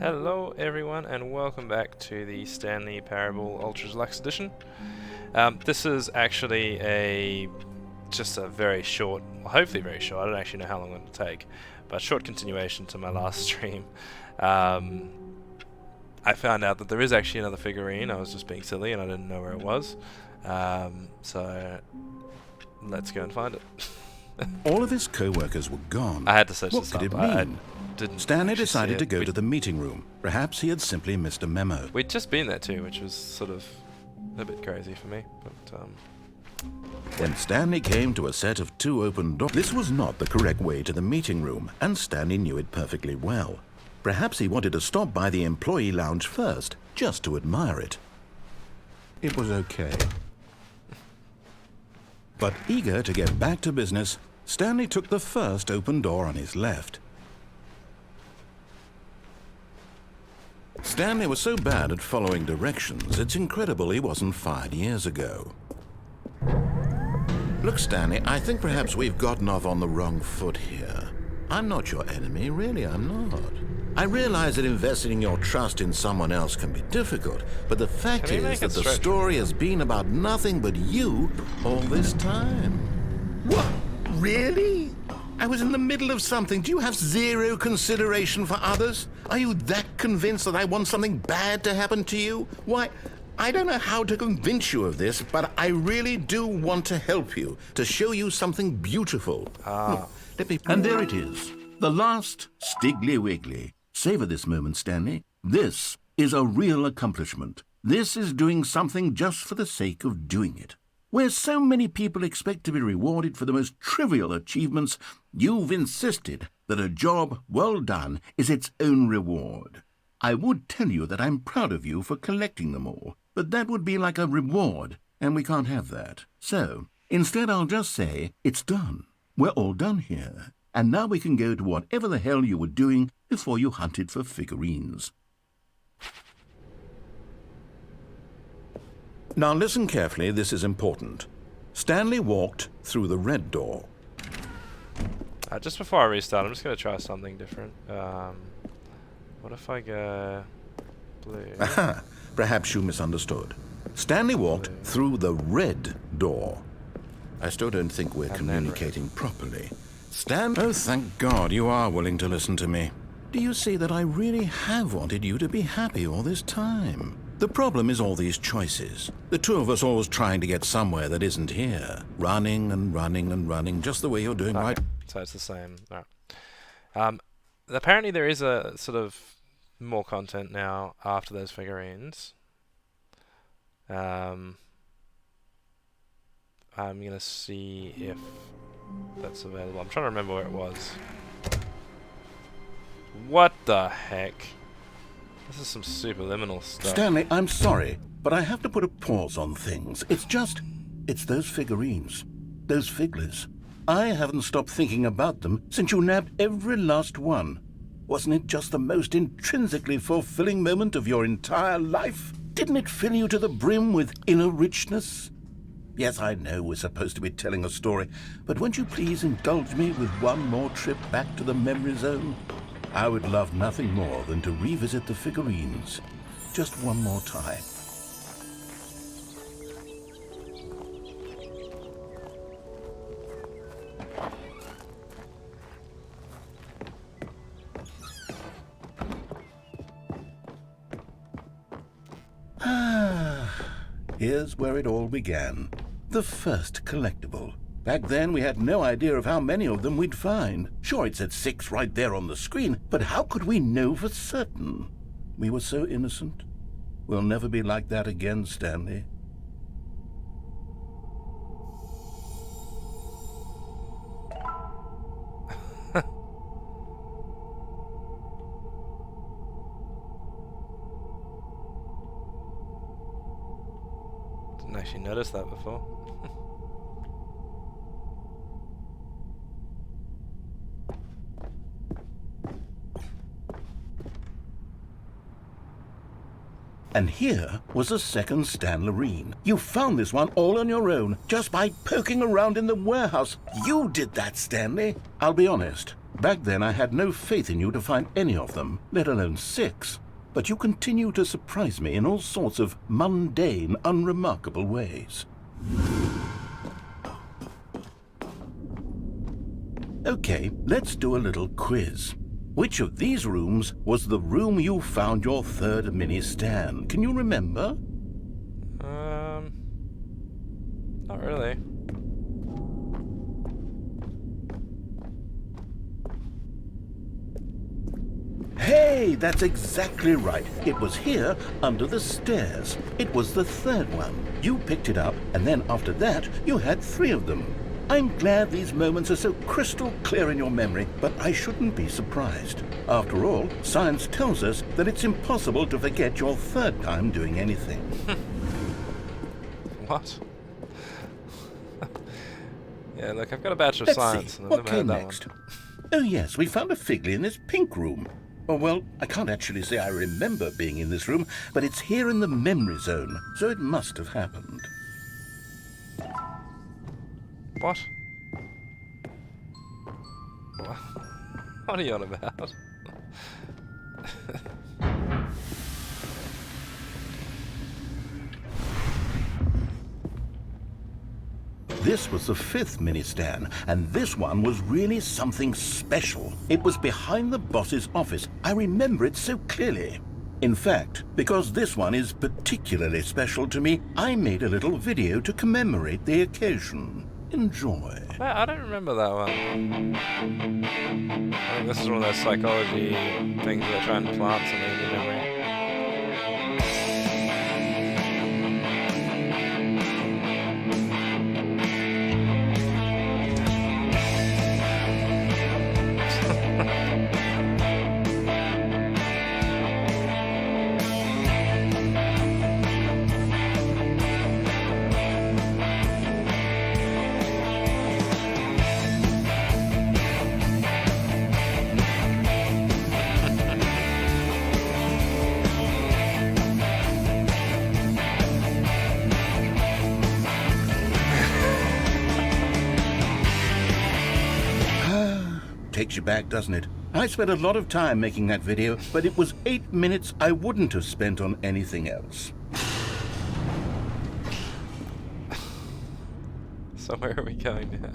Hello everyone and welcome back to the Stanley Parable Ultra Deluxe edition. This is actually just a very short, well, hopefully very short, I don't actually know how long it will take, but short continuation to my last stream. I found out that there is actually another figurine. I was just being silly and I didn't know where it was. So let's go and find it. All of his co-workers were gone. I had to search What this could up. it I mean? didn't Stanley actually decided see to it. go to the meeting room. Perhaps he had simply missed a memo. We'd just been there too, which was sort of a bit crazy for me. But When Stanley came to a set of two open doors, this was not the correct way to the meeting room, and Stanley knew it perfectly well. Perhaps he wanted to stop by the employee lounge first, just to admire it. It was okay. But eager to get back to business, Stanley took the first open door on his left. Stanley was so bad at following directions, it's incredible he wasn't fired years ago. Look, Stanley, I think perhaps we've gotten off on the wrong foot here. I'm not your enemy, really, I'm not. I realize that investing your trust in someone else can be difficult, but the fact is that the story has been about nothing but you all this time. What? Really? I was in the middle of something. Do you have zero consideration for others? Are you that convinced that I want something bad to happen to you? Why, I don't know how to convince you of this, but I really do want to help you, to show you something beautiful. And there it is, the last Stiggly Wiggly. Savor this moment, Stanley. This is a real accomplishment. This is doing something just for the sake of doing it. Where so many people expect to be rewarded for the most trivial achievements, you've insisted that a job well done is its own reward. I would tell you that I'm proud of you for collecting them all, but that would be like a reward, and we can't have that. So, instead I'll just say, it's done. We're all done here, and now we can go to whatever the hell you were doing before you hunted for figurines. Now listen carefully, this is important. Stanley walked through the red door. just before I restart, I'm just going to try something different. What if I go blue? Aha! Perhaps you misunderstood. Stanley walked through the red door. I still don't think we're communicating properly. Oh, thank God you are willing to listen to me. Do you see that I really have wanted you to be happy all this time? The problem is all these choices. The two of us always trying to get somewhere that isn't here. Running and running and running, just the way you're doing right. So it's the same. All right. Apparently there is a sort of more content now after those figurines. I'm going to see if that's available. I'm trying to remember where it was. What the heck? This is some superliminal stuff. Stanley, I'm sorry, but I have to put a pause on things. It's those figurines. Those figglers. I haven't stopped thinking about them since you nabbed every last one. Wasn't it just the most intrinsically fulfilling moment of your entire life? Didn't it fill you to the brim with inner richness? Yes, I know we're supposed to be telling a story, but won't you please indulge me with one more trip back to the memory zone? I would love nothing more than to revisit the figurines. Just one more time. Here's where it all began. The first collectible. Back then, we had no idea of how many of them we'd find. Sure, it said 6 right there on the screen, but how could we know for certain? We were so innocent. We'll never be like that again, Stanley. Didn't actually notice that before. And here was a second Stanlerine. You found this one all on your own, just by poking around in the warehouse. You did that, Stanley. I'll be honest, Back then I had no faith in you to find any of them, let alone 6. But you continue to surprise me in all sorts of mundane, unremarkable ways. Okay, let's do a little quiz. Which of these rooms was the room you found your 3rd mini Stan? Can you remember? Not really. Hey, that's exactly right. It was here, under the stairs. It was the 3rd one. You picked it up, and then after that, you had 3 of them. I'm glad these moments are so crystal clear in your memory, but I shouldn't be surprised. After all, science tells us that it's impossible to forget your 3rd time doing anything. What? Yeah, look, I've got a Bachelor of Let's Science. see, And I've what never came had that next? one. Oh yes, we found a Figley in this pink room. Oh, well, I can't actually say I remember being in this room, but it's here in the memory zone, so it must have happened. What? What are you on about? This was the 5th mini Stan, and this one was really something special. It was behind the boss's office. I remember it so clearly. In fact, because this one is particularly special to me, I made a little video to commemorate the occasion. Enjoy. I don't remember that one. I think this is one of those psychology things where they're trying to plant something in your memory. Takes you back, doesn't it? I spent a lot of time making that video, but it was 8 minutes I wouldn't have spent on anything else. So where are we going now?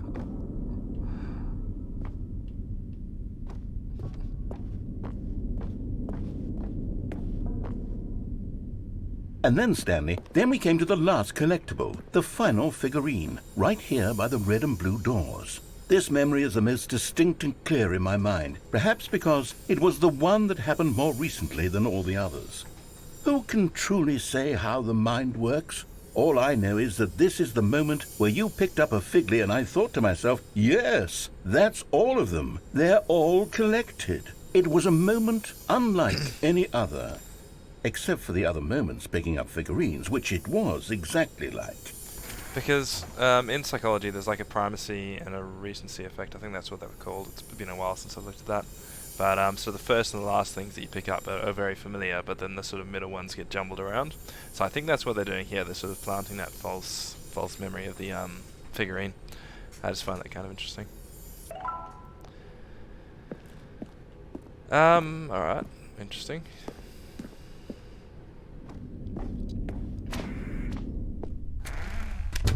And then, Stanley, then we came to the last collectible, the final figurine, right here by the red and blue doors. This memory is the most distinct and clear in my mind, perhaps because it was the one that happened more recently than all the others. Who can truly say how the mind works? All I know is that this is the moment where you picked up a Figley and I thought to myself, yes, that's all of them. They're all collected. It was a moment unlike any other. Except for the other moments picking up figurines, which it was exactly like. Because in psychology there's like a primacy and a recency effect. I think that's what they were called. It's been a while since I looked at that. But so the first and the last things that you pick up are very familiar, but then the sort of middle ones get jumbled around. So I think that's what they're doing here. They're sort of planting that false memory of the figurine. I just find that kind of interesting. Alright. Interesting.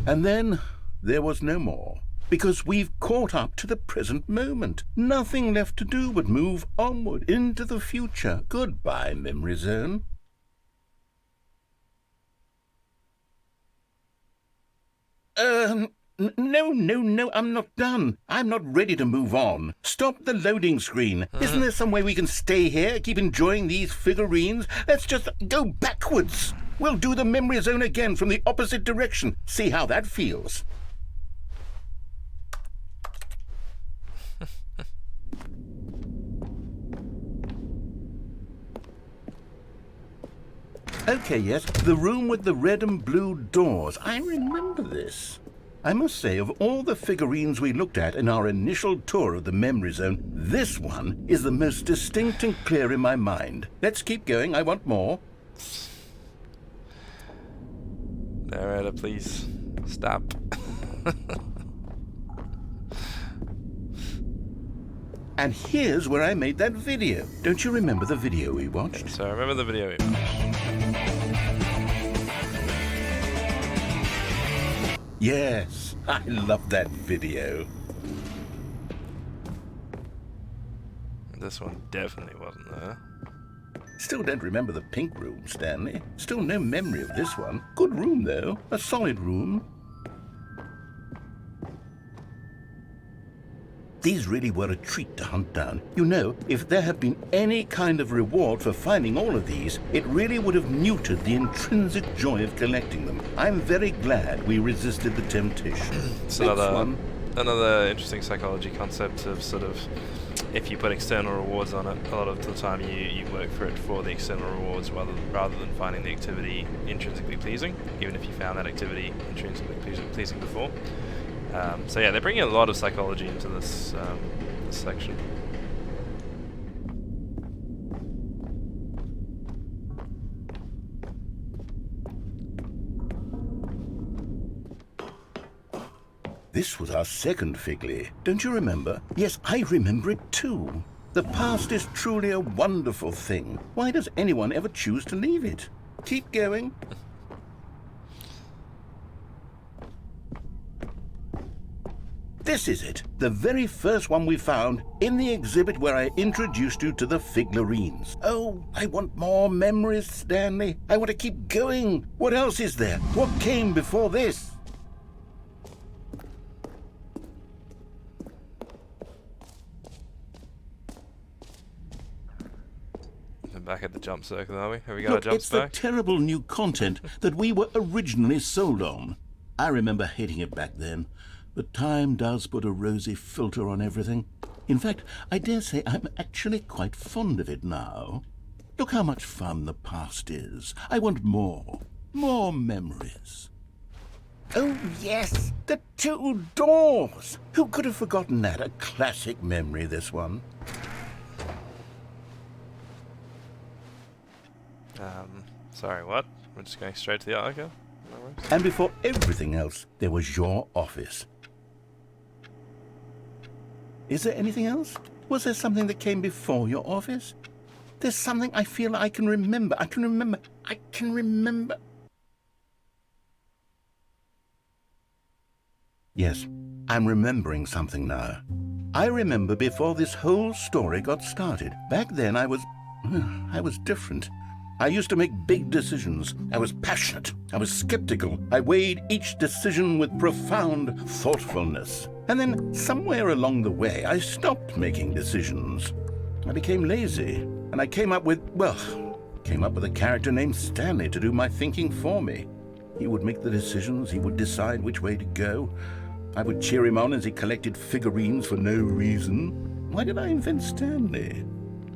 And then there was no more, because we've caught up to the present moment. Nothing left to do but move onward into the future. Goodbye, memory zone. No, I'm not done. I'm not ready to move on. Stop the loading screen. Isn't there some way we can stay here, keep enjoying these figurines? Let's just go backwards. We'll do the memory zone again from the opposite direction. See how that feels. Okay, yes, the room with the red and blue doors. I remember this. I must say, of all the figurines we looked at in our initial tour of the memory zone, this one is the most distinct and clear in my mind. Let's keep going. I want more. Narrator, please stop. And here's where I made that video. Don't you remember the video we watched? So I remember the video. Yes, I love that video. This one definitely wasn't there. Still don't remember the pink room, Stanley. Still no memory of this one. Good room, though. A solid room. These really were a treat to hunt down. You know, if there had been any kind of reward for finding all of these, it really would have neutered the intrinsic joy of collecting them. I'm very glad we resisted the temptation. It's another interesting psychology concept of sort of, if you put external rewards on it, a lot of the time you work for it for the external rewards rather than finding the activity intrinsically pleasing, even if you found that activity intrinsically pleasing before. So yeah, they're bringing a lot of psychology into this section. This was our second Figley. Don't you remember? Yes, I remember it too. The past is truly a wonderful thing. Why does anyone ever choose to leave it? Keep going. This is it, the very first one we found in the exhibit where I introduced you to the figlarines. Oh, I want more memories, Stanley. I want to keep going. What else is there? What came before this? Back at the jump circle, are we? Have we got Look, a jump it's stack? the terrible new content that we were originally sold on. I remember hating it back then, but time does put a rosy filter on everything. In fact, I dare say I'm actually quite fond of it now. Look how much fun the past is. I want more. More memories. Oh, yes, the two doors. Who could have forgotten that? A classic memory, this one. Sorry, what? We're just going straight to the article? No worries. And before everything else, there was your office. Is there anything else? Was there something that came before your office? There's something I feel I can remember. I can remember. Yes, I'm remembering something now. I remember before this whole story got started. Back then I was different. I used to make big decisions. I was passionate. I was skeptical. I weighed each decision with profound thoughtfulness. And then somewhere along the way, I stopped making decisions. I became lazy, and I came up with a character named Stanley to do my thinking for me. He would make the decisions. He would decide which way to go. I would cheer him on as he collected figurines for no reason. Why did I invent Stanley?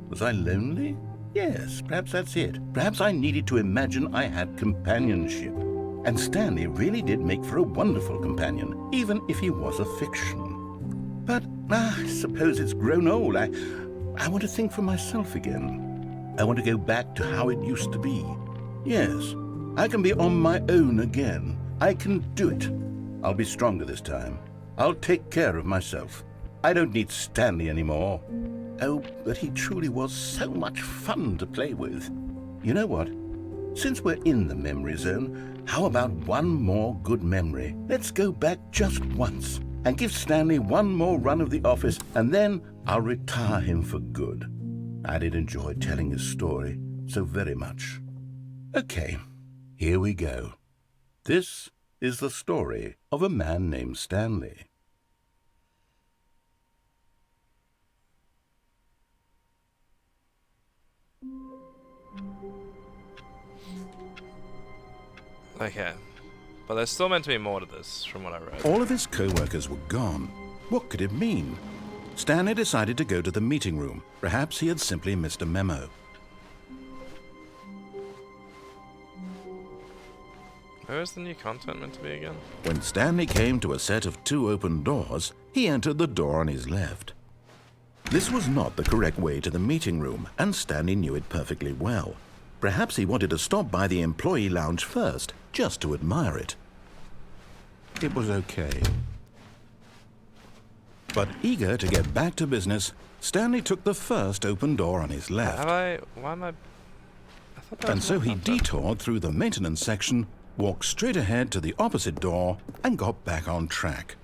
Was I lonely? Yes, perhaps that's it. Perhaps I needed to imagine I had companionship. And Stanley really did make for a wonderful companion, even if he was a fiction. But I suppose it's grown old. I want to think for myself again. I want to go back to how it used to be. Yes, I can be on my own again. I can do it. I'll be stronger this time. I'll take care of myself. I don't need Stanley anymore. Oh, but he truly was so much fun to play with. You know what? Since we're in the memory zone, how about one more good memory? Let's go back just once and give Stanley one more run of the office, and then I'll retire him for good. I did enjoy telling his story so very much. Okay, here we go. This is the story of a man named Stanley. Okay. But there's still meant to be more to this, from what I read. All of his co-workers were gone. What could it mean? Stanley decided to go to the meeting room. Perhaps he had simply missed a memo. Where is the new content meant to be again? When Stanley came to a set of 2 open doors, he entered the door on his left. This was not the correct way to the meeting room, and Stanley knew it perfectly well. Perhaps he wanted to stop by the employee lounge first, just to admire it. It was okay. But eager to get back to business, Stanley took the first open door on his left. Why am I thought that And was so more he content. detoured through the maintenance section, walked straight ahead to the opposite door, and got back on track.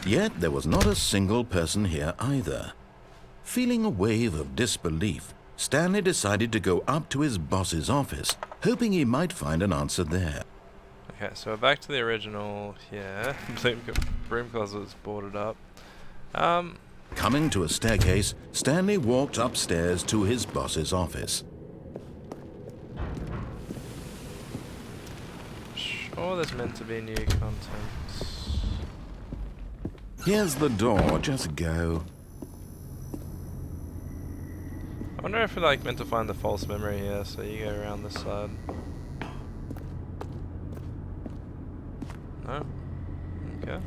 Yet there was not a single person here either. Feeling a wave of disbelief, Stanley decided to go up to his boss's office, hoping he might find an answer there. Okay, so we're back to the original here. Broom closet's boarded up. Coming to a staircase, Stanley walked upstairs to his boss's office. Sure, there's meant to be new content. Here's the door, just go. I wonder if we're like meant to find the false memory here, so you go around this side. No? Okay.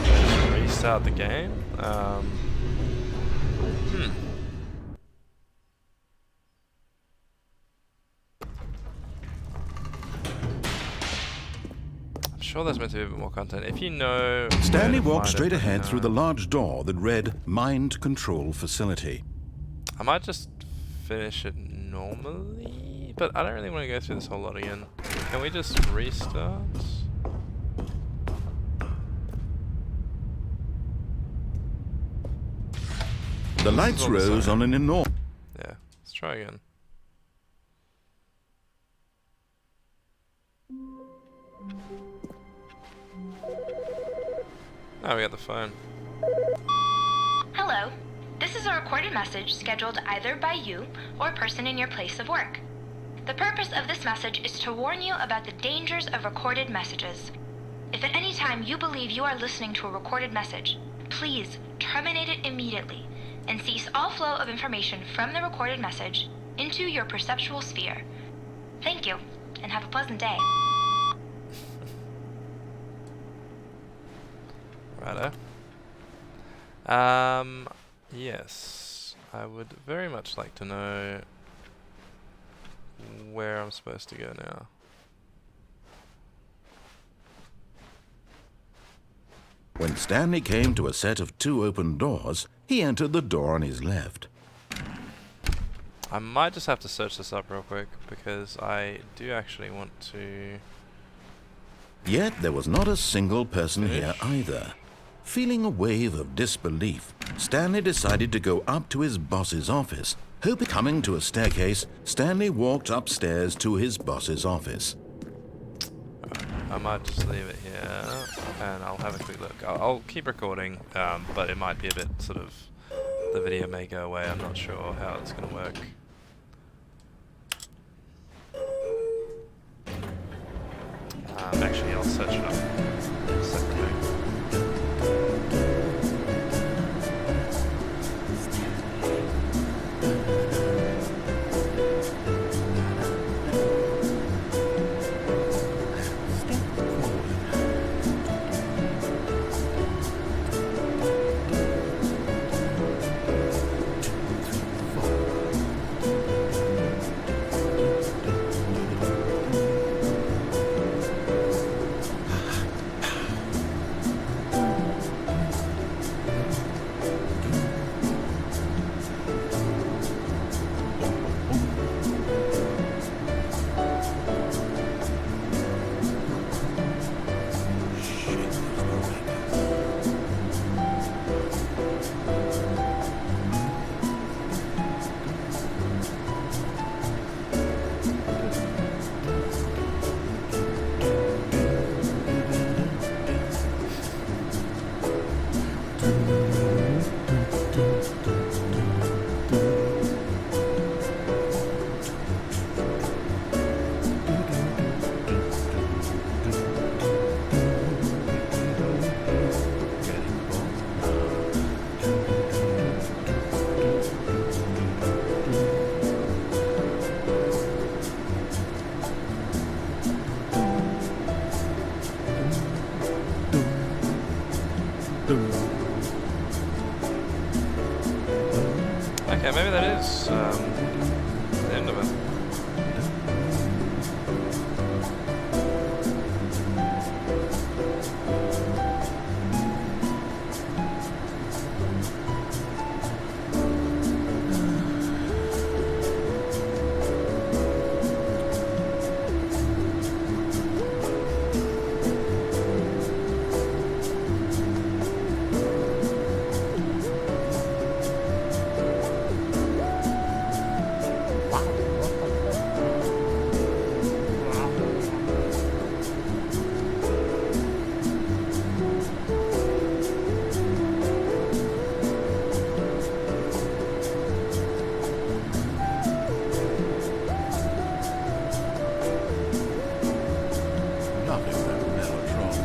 Just restart the game. I'm sure there's meant to be a bit more content. If you know... Stanley where to walked find straight it, ahead let me through the know. large door that read Mind Control Facility. I might just finish it normally, but I don't really want to go through this whole lot again. Can we just restart? The lights all the rose same. on an enormous... Yeah, let's try again. Oh, we got the phone. Hello. This is a recorded message scheduled either by you or a person in your place of work. The purpose of this message is to warn you about the dangers of recorded messages. If at any time you believe you are listening to a recorded message, please terminate it immediately and cease all flow of information from the recorded message into your perceptual sphere. Thank you, and have a pleasant day. Righto. Yes. I would very much like to know where I'm supposed to go now. When Stanley came to a set of 2 open doors, he entered the door on his left. I might just have to search this up real quick, because I do actually want to... Yet there was not a single person here Finish. either. Feeling a wave of disbelief, Stanley decided to go up to his boss's office. Coming to a staircase, Stanley walked upstairs to his boss's office. I might just leave it here, and I'll have a quick look. I'll keep recording, but it might be a bit sort of... The video may go away, I'm not sure how it's going to work. Actually, I'll search it up separately. Yeah, maybe that is the end of it.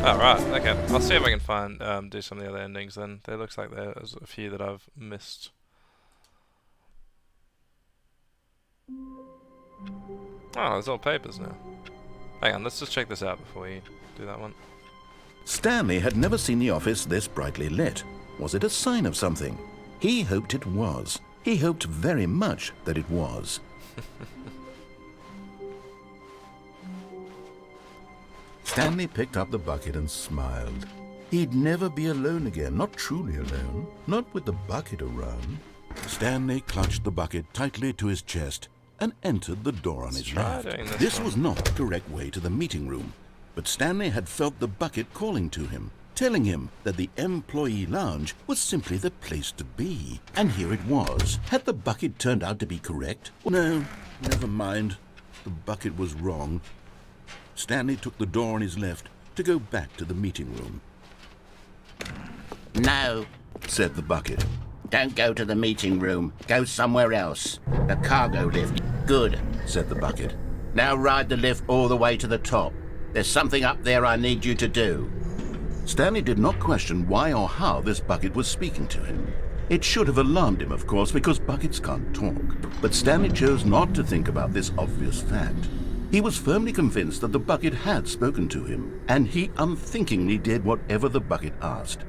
Oh, right, okay. I'll see if I can find, do some of the other endings then. There looks like there's a few that I've missed. Oh, there's all papers now. Hang on, let's just check this out before we do that one. Stanley had never seen the office this brightly lit. Was it a sign of something? He hoped it was. He hoped very much that it was. Stanley picked up the bucket and smiled. He'd never be alone again, not truly alone, not with the bucket around. Stanley clutched the bucket tightly to his chest and entered the door on his left. This was not the correct way to the meeting room, but Stanley had felt the bucket calling to him, telling him that the employee lounge was simply the place to be. And here it was. Had the bucket turned out to be correct? No, never mind. The bucket was wrong. Stanley took the door on his left to go back to the meeting room. No, Said the bucket. don't go to the meeting room. Go somewhere else. The cargo lift. Good, Said the bucket. now ride the lift all the way to the top. There's something up there I need you to do. Stanley did not question why or how this bucket was speaking to him. It should have alarmed him, of course, because buckets can't talk. But Stanley chose not to think about this obvious fact. He was firmly convinced that the bucket had spoken to him, and he unthinkingly did whatever the bucket asked.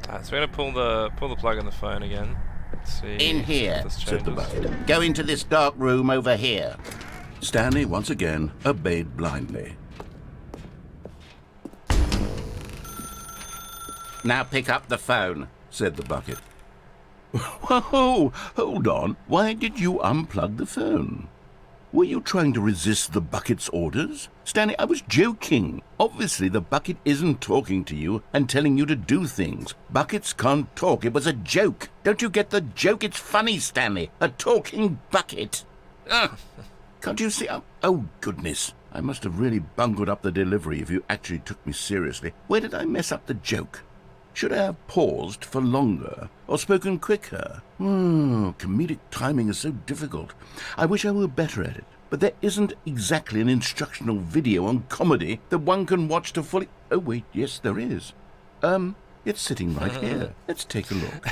Alright, so we're gonna pull the plug on the phone again. Let's see. In here, if this Said the changes. bucket. Go into this dark room over here. Stanley once again obeyed blindly. Now pick up the phone. Said the bucket. Whoa, hold on. Why did you unplug the phone? Were you trying to resist the bucket's orders? Stanley, I was joking. Obviously, the bucket isn't talking to you and telling you to do things. Buckets can't talk. It was a joke. Don't you get the joke? It's funny, Stanley. A talking bucket. Can't you see? Oh, goodness. I must have really bungled up the delivery if you actually took me seriously. Where did I mess up the joke? Should I have paused for longer or spoken quicker? Comedic timing is so difficult. I wish I were better at it. But there isn't exactly an instructional video on comedy that one can watch to fully... Oh, wait, yes, there is. It's sitting right here. Let's take a look.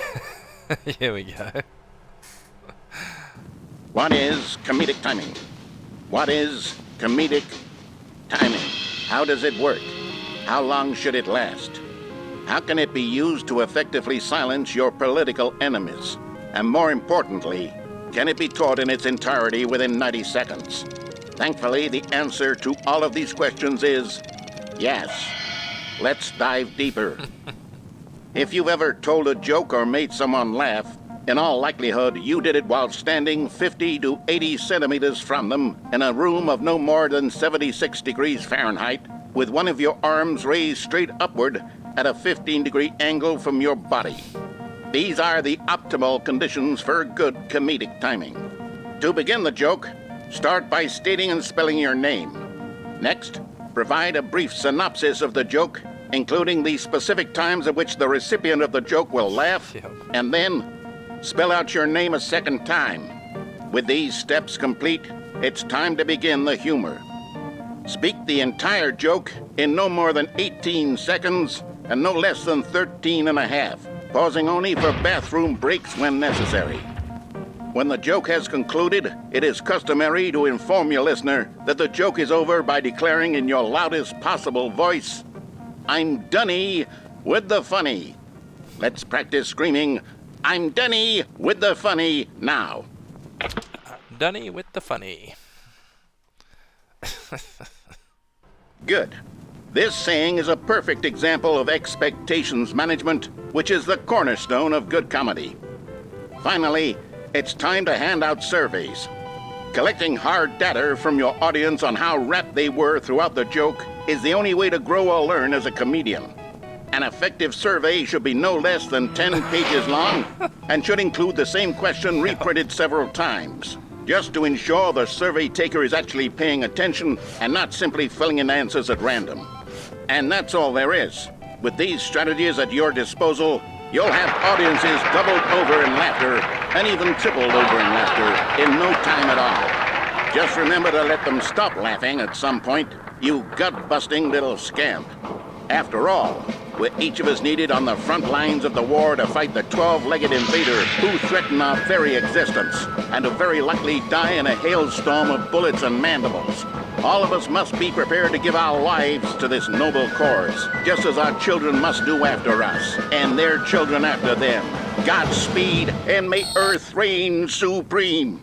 Here we go. What is comedic timing? What is comedic timing? How does it work? How long should it last? How can it be used to effectively silence your political enemies? And more importantly, can it be taught in its entirety within 90 seconds? Thankfully, the answer to all of these questions is yes. Let's dive deeper. If you've ever told a joke or made someone laugh, in all likelihood, you did it while standing 50 to 80 centimeters from them in a room of no more than 76 degrees Fahrenheit, with one of your arms raised straight upward at a 15-degree angle from your body. These are the optimal conditions for good comedic timing. To begin the joke, start by stating and spelling your name. Next, provide a brief synopsis of the joke, including the specific times at which the recipient of the joke will laugh, and then spell out your name a second time. With these steps complete, it's time to begin the humor. Speak the entire joke in no more than 18 seconds and no less than 13 and a half, pausing only for bathroom breaks when necessary. When the joke has concluded, it is customary to inform your listener that the joke is over by declaring in your loudest possible voice, "I'm Dunny with the funny." Let's practice screaming, I'm Denny with the funny now. Dunny with the funny. Good. This saying is a perfect example of expectations management, which is the cornerstone of good comedy. Finally, it's time to hand out surveys. Collecting hard data from your audience on how rapt they were throughout the joke is the only way to grow or learn as a comedian. An effective survey should be no less than 10 pages long and should include the same question reprinted several times, just to ensure the survey taker is actually paying attention and not simply filling in answers at random. And that's all there is. With these strategies at your disposal, you'll have audiences doubled over in laughter and even tripled over in laughter in no time at all. Just remember to let them stop laughing at some point, you gut-busting little scamp. After all, we're each of us needed on the front lines of the war to fight the 12-legged invader who threaten our very existence, and to very likely die in a hailstorm of bullets and mandibles. All of us must be prepared to give our lives to this noble cause, just as our children must do after us, and their children after them. Godspeed, and may Earth reign supreme.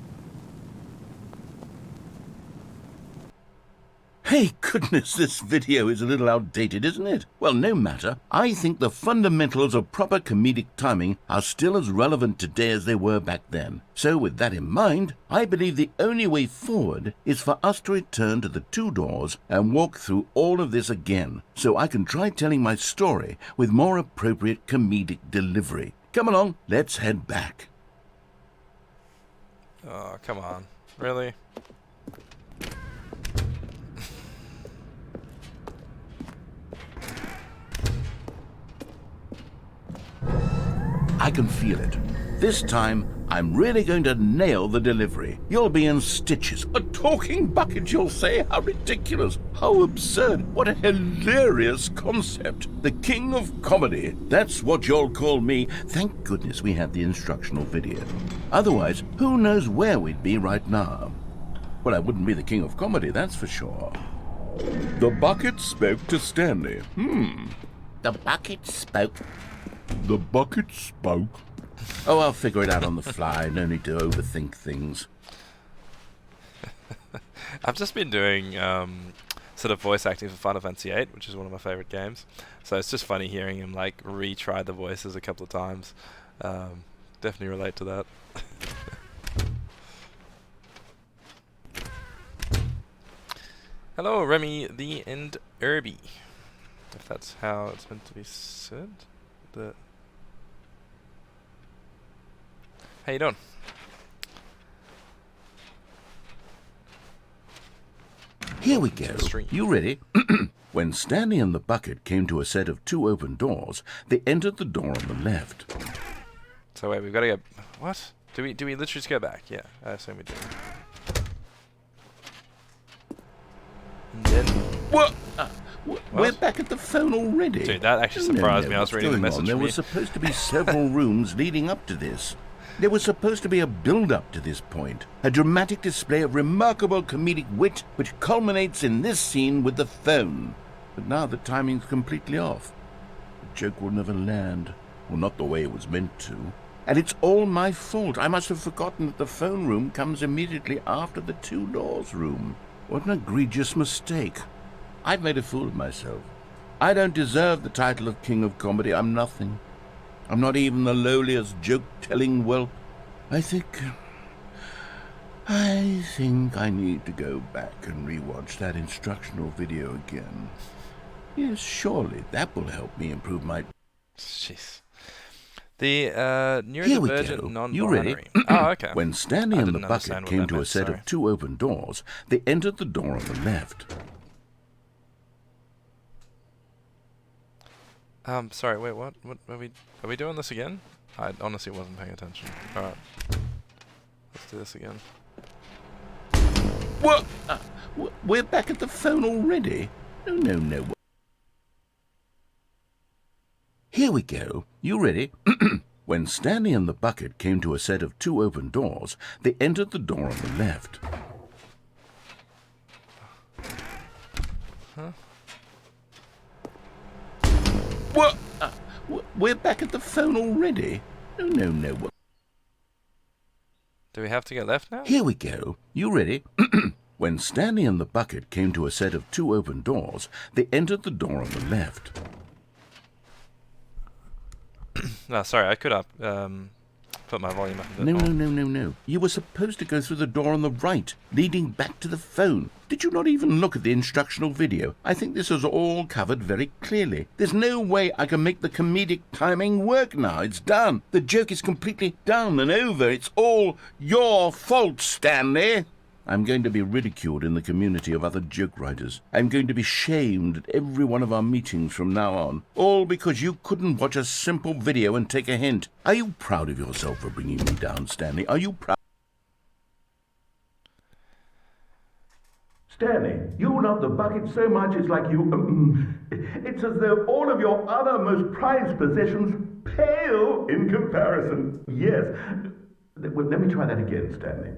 Hey, goodness, this video is a little outdated, isn't it? Well, no matter. I think the fundamentals of proper comedic timing are still as relevant today as they were back then. So with that in mind, I believe the only way forward is for us to return to the two doors and walk through all of this again, so I can try telling my story with more appropriate comedic delivery. Come along, let's head back. Oh, come on. Really? I can feel it. This time, I'm really going to nail the delivery. You'll be in stitches. A talking bucket, you'll say? How ridiculous. How absurd. What a hilarious concept. The king of comedy. That's what you'll call me. Thank goodness we had the instructional video. Otherwise, who knows where we'd be right now. Well, I wouldn't be the king of comedy, that's for sure. The bucket spoke to Stanley. The bucket spoke. The bucket spoke. Oh, I'll figure it out on the fly. No need to overthink things. I've just been doing sort of voice acting for Final Fantasy VIII, which is one of my favorite games. So it's just funny hearing him like retry the voices a couple of times. Definitely relate to that. Hello, Remi the and Irby, if that's how it's meant to be said. How you doing? Here we go. You ready? When Stanley and the bucket came to a set of two open doors, they entered the door on the left. So wait, we've got to go. What? Do we literally just go back? Yeah, I assume we do. And then. What? We're back at the phone already. Dude, that actually surprised me. I was reading the message. There were supposed to be several rooms leading up to this. There was supposed to be a build-up to this point, a dramatic display of remarkable comedic wit which culminates in this scene with the phone. But now the timing's completely off. The joke will never land, or not the way it was meant to. And it's all my fault. I must have forgotten that the phone room comes immediately after the two doors room. What an egregious mistake. I've made a fool of myself. I don't deserve the title of King of Comedy. I'm nothing. I'm not even the lowliest joke-telling whelp. I think I need to go back and rewatch that instructional video again. Yes, surely that will help me improve my... Jeez. The neurodivergent non-binary. Oh, okay. When Stanley and the bucket came to a set of two open doors, they entered the door on the left. Sorry, wait, what are we doing this again? I honestly wasn't paying attention. Alright. Let's do this again. What? We're back at the phone already? No. Here we go. You ready? When Stanley and the bucket came to a set of two open doors, they entered the door on the left. Huh? What? We're back at the phone already? No. Do we have to get left now? Here we go. You ready? When Stanley and the bucket came to a set of 2 open doors, they entered the door on the left. No, sorry, I could put my volume up a bit more. No. You were supposed to go through the door on the right, leading back to the phone. Did you not even look at the instructional video? I think this is all covered very clearly. There's no way I can make the comedic timing work now. It's done. The joke is completely done and over. It's all your fault, Stanley. I'm going to be ridiculed in the community of other joke writers. I'm going to be shamed at every one of our meetings from now on. All because you couldn't watch a simple video and take a hint. Are you proud of yourself for bringing me down, Stanley? Are you proud? Stanley, you love the bucket so much it's like you... it's as though all of your other most prized possessions pale in comparison. Yes. Well, let me try that again, Stanley.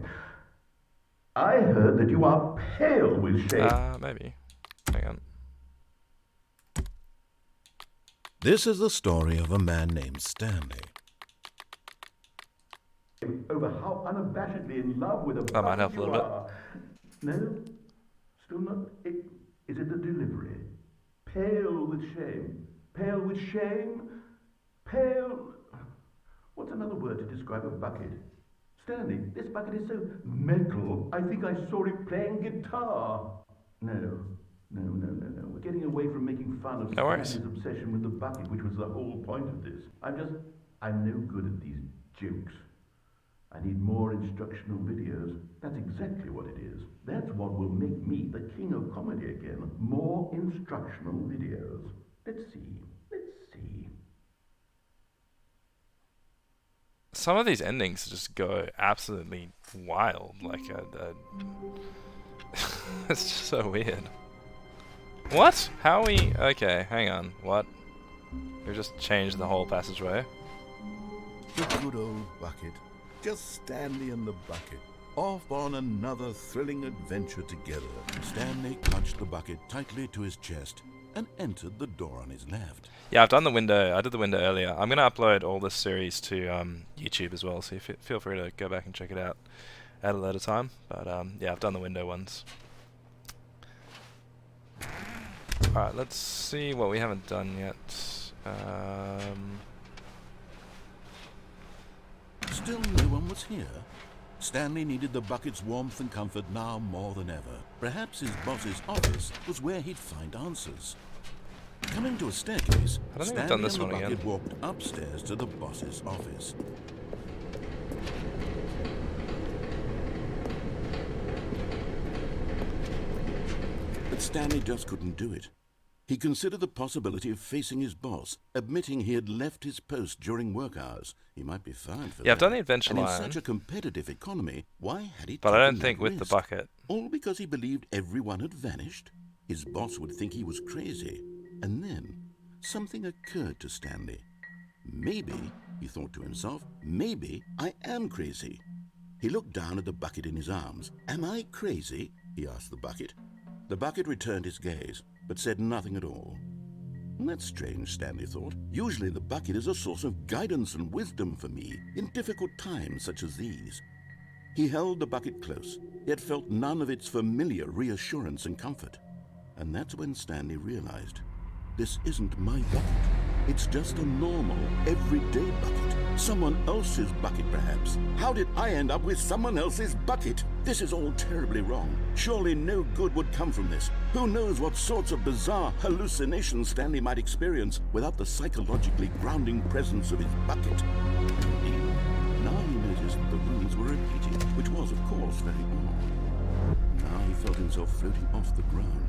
I heard that you are pale with shame. Maybe. Hang on. This is the story of a man named Stanley. Over how unabashedly in love with a That might help a little bit. No? Still not? Is it the delivery? Pale with shame. Pale with shame? Pale... What's another word to describe a bucket? Stanley, this bucket is so metal. I think I saw it playing guitar. No. We're getting away from making fun of Stanley's obsession with the bucket, which was the whole point of this. I'm no good at these jokes. I need more instructional videos. That's exactly what it is. That's what will make me the king of comedy again. More instructional videos. Let's see. Some of these endings just go absolutely wild. Like, it's just so weird. What? How are we... Okay, hang on. What? We just changed the whole passageway. The good old bucket. Just Stanley and the bucket. Off on another thrilling adventure together. Stanley clutched the bucket tightly to his chest and entered the door on his left. Yeah, I've done the window. I did the window earlier. I'm going to upload all this series to YouTube as well, so feel free to go back and check it out at a later time. But yeah, I've done the window ones. Alright, let's see what we haven't done yet. Still no one was here. Stanley needed the bucket's warmth and comfort now more than ever. Perhaps his boss's office was where he'd find answers. Coming to a staircase, I don't think Stanley we've done this and the one bucket again. walked upstairs to the boss's office. But Stanley just couldn't do it. He considered the possibility of facing his boss, admitting he had left his post during work hours. He might be fined for that. Yeah, I've done the adventure and line. in such a competitive economy, why had he But I taken don't think that with the risk? bucket. All because he believed everyone had vanished? His boss would think he was crazy. And then something occurred to Stanley. Maybe, he thought to himself, maybe I am crazy. He looked down at the bucket in his arms. Am I crazy? He asked the bucket. The bucket returned his gaze, but said nothing at all. That's strange, Stanley thought. Usually the bucket is a source of guidance and wisdom for me in difficult times such as these. He held the bucket close, yet felt none of its familiar reassurance and comfort. And that's when Stanley realized, this isn't my bucket. It's just a normal, everyday bucket. Someone else's bucket, perhaps. How did I end up with someone else's bucket? This is all terribly wrong. Surely no good would come from this. Who knows what sorts of bizarre hallucinations Stanley might experience without the psychologically grounding presence of his bucket. Indeed, now he noticed the rooms were repeating, which was, of course, very odd. Now he felt himself floating off the ground.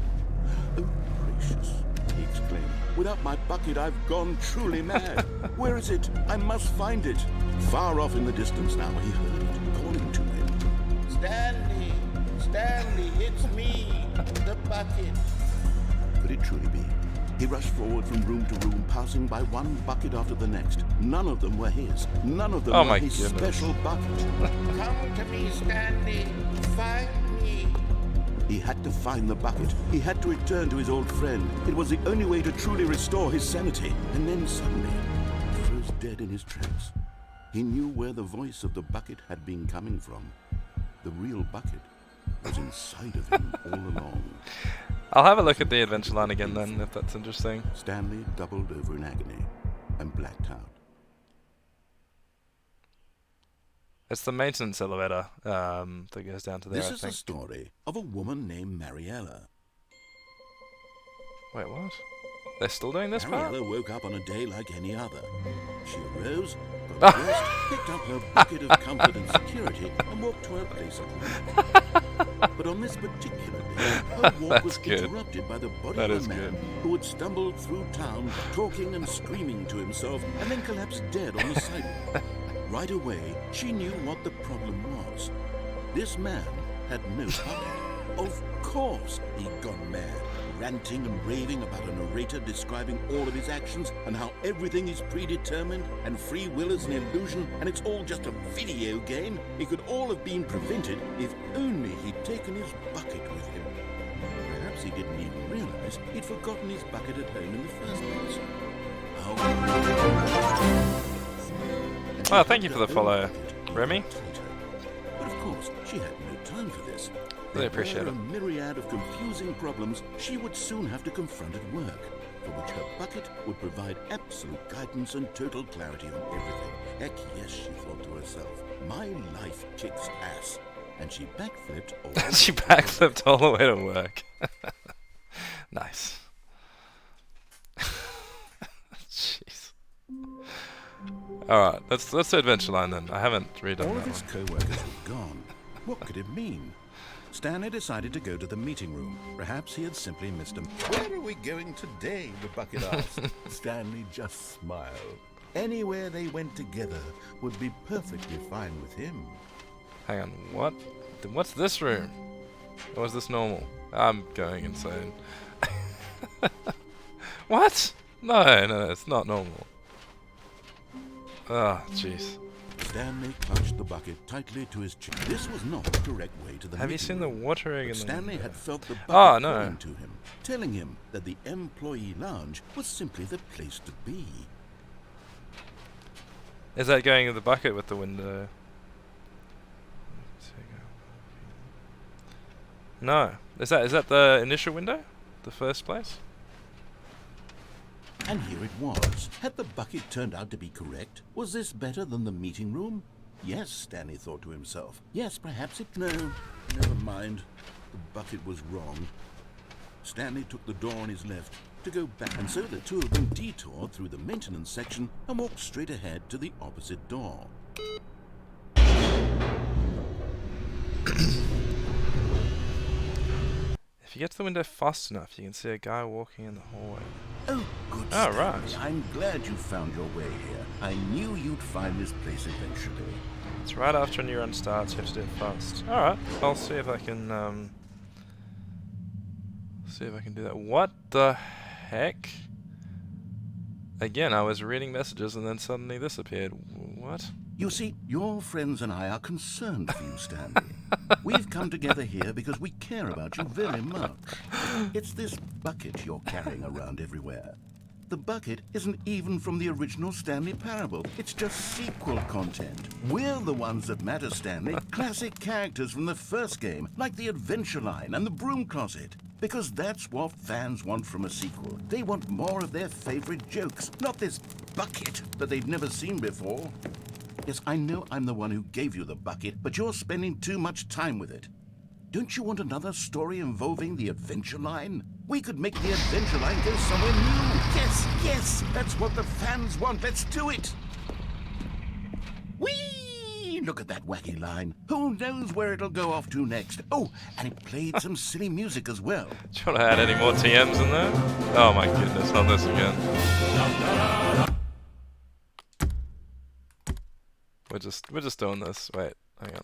Oh, gracious, he exclaimed. Without my bucket, I've gone truly mad. Where is it? I must find it. Far off in the distance now, he heard it, calling to him. Stanley! Stanley, it's me! The bucket! Could it truly be? He rushed forward from room to room, passing by one bucket after the next. None of them were his. None of them were his special bucket. Come to me, Stanley. Find me. He had to find the bucket. He had to return to his old friend. It was the only way to truly restore his sanity. And then suddenly, he froze dead in his tracks. He knew where the voice of the bucket had been coming from. The real bucket was inside of him all along. I'll have a look at the adventure line again then, if that's interesting. Stanley doubled over in agony and blacked out. It's the maintenance elevator that goes down to there, This I is think. a story of a woman named Mariella. Wait, what? They're still doing this part? Mariella woke up on a day like any other. She arose, got dressed, picked up her bucket of comfort and security, and walked to her place of work. But on this particular day, her walk was good. interrupted by the body That of is a man good. who had stumbled through town, talking and screaming to himself, and then collapsed dead on the sidewalk. Right away, she knew what the problem was. This man had no bucket. Of course he'd gone mad, ranting and raving about a narrator describing all of his actions and how everything is predetermined and free will is an illusion and it's all just a video game. It could all have been prevented if only he'd taken his bucket with him. Perhaps he didn't even realize he'd forgotten his bucket at home in the first place. Oh, thank you for the follow, Remy. But of course, she had no time for this. Really appreciate There it. were a myriad of confusing problems she would soon have to confront at work, for which her bucket would provide absolute guidance and total clarity on everything. Heck yes, she thought to herself, my life kicks ass. And she backflipped all the She way to backflipped all the way to work. Nice. Jeez. Alright, let's do adventure line then. I haven't redone all that of his one. co-workers were gone. What could it mean? Stanley decided to go to the meeting room. Perhaps he had simply missed him. Where are we going today? The bucket asked. Stanley just smiled. Anywhere they went together would be perfectly fine with him. Hang on, what? What's this room? Or is this normal? I'm going insane. What? No, it's not normal. Ah, jeez. Stanley clutched the bucket tightly to his chin. This was not the correct way to the Have you meeting seen the room. watering But in the Stanley window? had felt the bucket Oh, no. calling to him, telling him that the employee lounge was simply the place to be. Is that going in the bucket with the window? No. Is that the initial window? The first place? And here it was. Had the bucket turned out to be correct? Was this better than the meeting room? Yes, Stanley thought to himself. Yes, perhaps it... No, never mind. The bucket was wrong. Stanley took the door on his left to go back, and so the two of them detoured through the maintenance section and walked straight ahead to the opposite door. If you get to the window fast enough, you can see a guy walking in the hallway. Oh, good Oh, Stanley. right. I'm glad you found your way here. I knew you'd find this place eventually. It's right after a new run starts, you have to do it fast. Alright, I'll see if I can, do that. What the heck? Again, I was reading messages and then suddenly this appeared. What? You see, your friends and I are concerned for you, Stanley. We've come together here because we care about you very much. It's this bucket you're carrying around everywhere. The bucket isn't even from the original Stanley Parable. It's just sequel content. We're the ones that matter, Stanley. Classic characters from the first game, like the Adventure Line and the Broom Closet. Because that's what fans want from a sequel. They want more of their favorite jokes, not this bucket that they've never seen before. Yes, I know I'm the one who gave you the bucket, but you're spending too much time with it. Don't you want another story involving the Adventure Line? We could make the Adventure Line go somewhere new. Yes, yes, that's what the fans want. Let's do it. Whee! Look at that wacky line. Who knows where it'll go off to next? Oh, and it played some silly music as well. Do you want to add any more TMs in there? Oh my goodness, not this again. We're just doing this. Wait, hang on.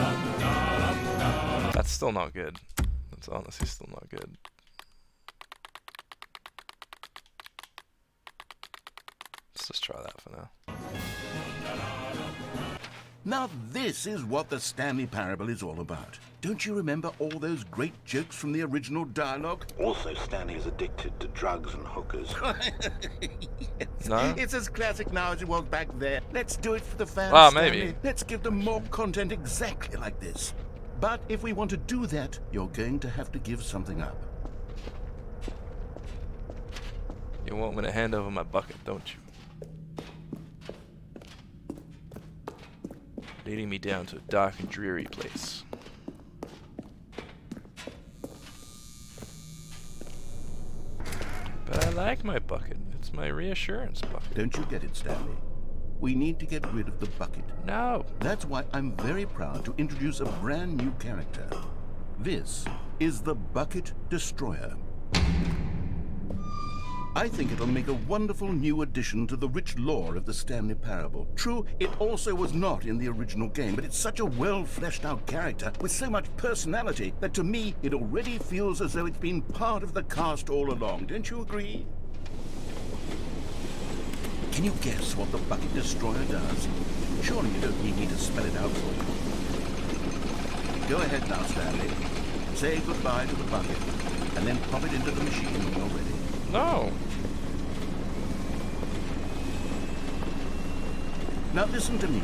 Oh, that's still not good. That's honestly still not good. Let's just try that for now. Now this is what the Stanley Parable is all about. Don't you remember all those great jokes from the original dialogue? Also, Stanley is addicted to drugs and hookers. Yes. No? It's as classic now as it was back then. Let's do it for the fans, Well, Stanley. maybe. Let's give them more content exactly like this. But if we want to do that, you're going to have to give something up. You want me to hand over my bucket, don't you? Leading me down to a dark and dreary place. But I like my bucket. It's my reassurance bucket. Don't you get it, Stanley? We need to get rid of the bucket. No. That's why I'm very proud to introduce a brand new character. This is the Bucket Destroyer. I think it'll make a wonderful new addition to the rich lore of the Stanley Parable. True, it also was not in the original game, but it's such a well-fleshed-out character with so much personality that to me, it already feels as though it's been part of the cast all along. Don't you agree? Can you guess what the Bucket Destroyer does? Surely you don't need me to spell it out for you. Go ahead now, Stanley. Say goodbye to the bucket, and then pop it into the machine when you're ready. No. Now listen to me.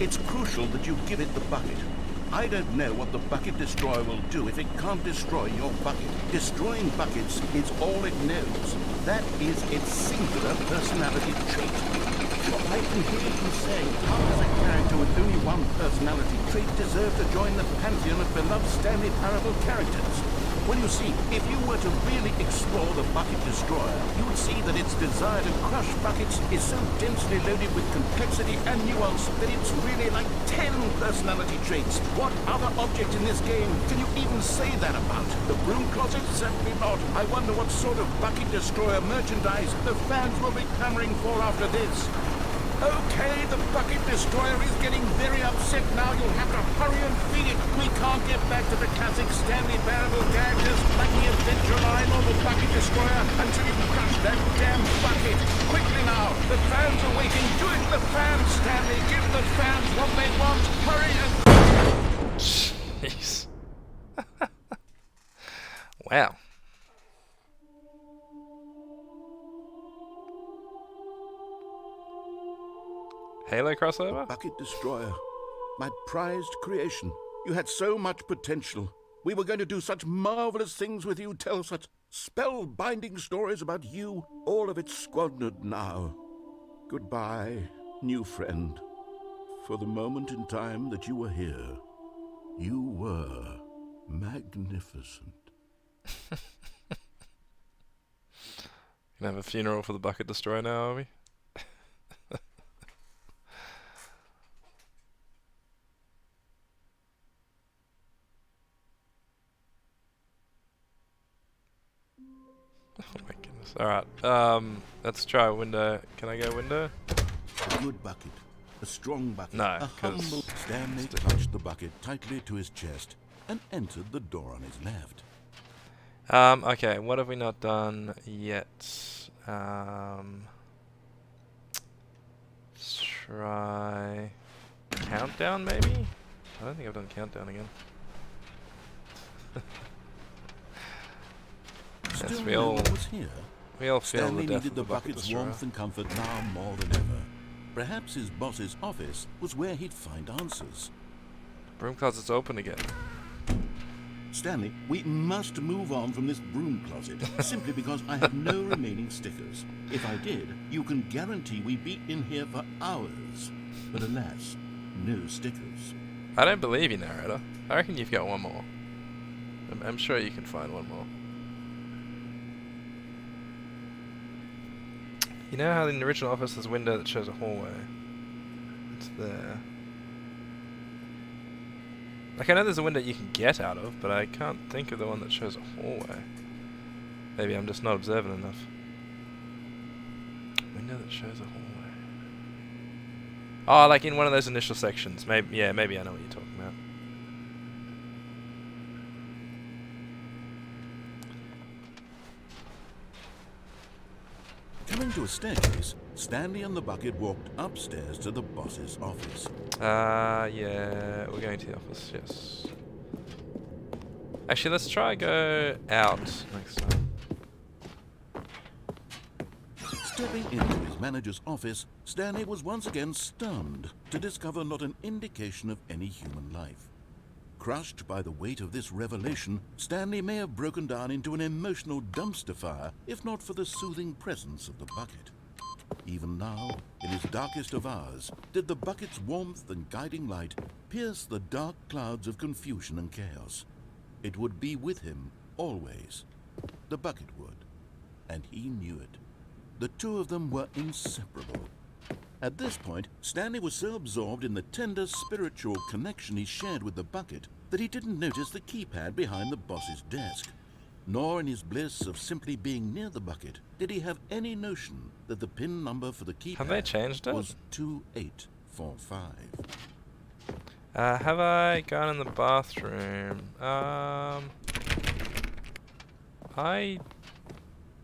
It's crucial that you give it the bucket. I don't know what the Bucket Destroyer will do if it can't destroy your bucket. Destroying buckets is all it knows. That is its singular personality trait. Well, I can hear you say, how does a character with only one personality trait deserve to join the pantheon of beloved Stanley Parable characters? Well, you see, if you were to really explore the Bucket Destroyer, you would see that its desire to crush buckets is so densely loaded with complexity and nuance that it's really like 10 personality traits. What other object in this game can you even say that about? The broom closet? Certainly not. I wonder what sort of Bucket Destroyer merchandise the fans will be clamoring for after this. Okay, the Bucket Destroyer is getting very upset now. You'll have to hurry and feed it. We can't get back to the classic Stanley Parable characters like the Adventure Line or the Bucket Destroyer until you crush that damn bucket. Quickly now, the fans are waiting. Do it to the fans, Stanley. Give the fans what they want. Hurry and... Jeez. Wow. Halo crossover? Bucket Destroyer. My prized creation. You had so much potential. We were going to do such marvelous things with you, tell such spellbinding stories about you. All of it squandered now. Goodbye, new friend. For the moment in time that you were here, you were magnificent. Gonna have a funeral for the Bucket Destroyer now, are we? Oh my goodness. Alright, let's try a window. Can I go window? A good bucket. A strong bucket. No, a 'cause humble... Stanley it's clutched the bucket tightly to his chest and entered the door on his left. Okay, what have we not done yet? Let's try countdown maybe? I don't think I've done countdown again. Yes, Still we no all one was here. feel Stanley the death needed of the the Bucket bucket's Destroyer. warmth and comfort now more than ever. Perhaps his boss's office was where he'd find answers. Broom closet's open again. Stanley, we must move on from this broom closet, simply because I have no remaining stickers. If I did, you can guarantee we'd be in here for hours. But alas, no stickers. I don't believe you, narrator. I reckon you've got one more. I'm sure you can find one more. You know how in the original office there's a window that shows a hallway? It's there. Like, I know there's a window you can get out of, but I can't think of the one that shows a hallway. Maybe I'm just not observant enough. Window that shows a hallway. Oh, like in one of those initial sections. Maybe, yeah, maybe I know what you're talking about. Coming to a staircase, Stanley and the bucket walked upstairs to the boss's office. Yeah, we're going to the office, yes. Actually, let's try go out next time. Stepping into his manager's office, Stanley was once again stunned to discover not an indication of any human life. Crushed by the weight of this revelation, Stanley may have broken down into an emotional dumpster fire if not for the soothing presence of the bucket. Even now, in his darkest of hours, did the bucket's warmth and guiding light pierce the dark clouds of confusion and chaos. It would be with him, always. The bucket would. And he knew it. The two of them were inseparable. At this point, Stanley was so absorbed in the tender spiritual connection he shared with the bucket that he didn't notice the keypad behind the boss's desk. Nor in his bliss of simply being near the bucket did he have any notion that the PIN number for the keypad Have they changed it? was 2845. Have I gone in the bathroom? I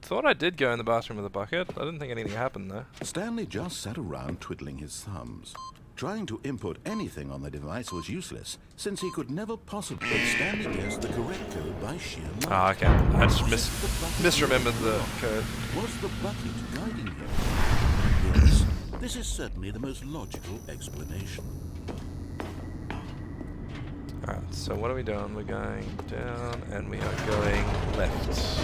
thought I did go in the bathroom with a bucket. I didn't think anything happened there. Stanley just sat around twiddling his thumbs. Trying to input anything on the device was useless, since he could never possibly... But Stanley guessed the correct code by sheer luck. Ah, okay. I just misremembered the code. Was the bucket guiding him? Yes, this is certainly the most logical explanation. Alright, so what are we doing? We're going down and we are going left.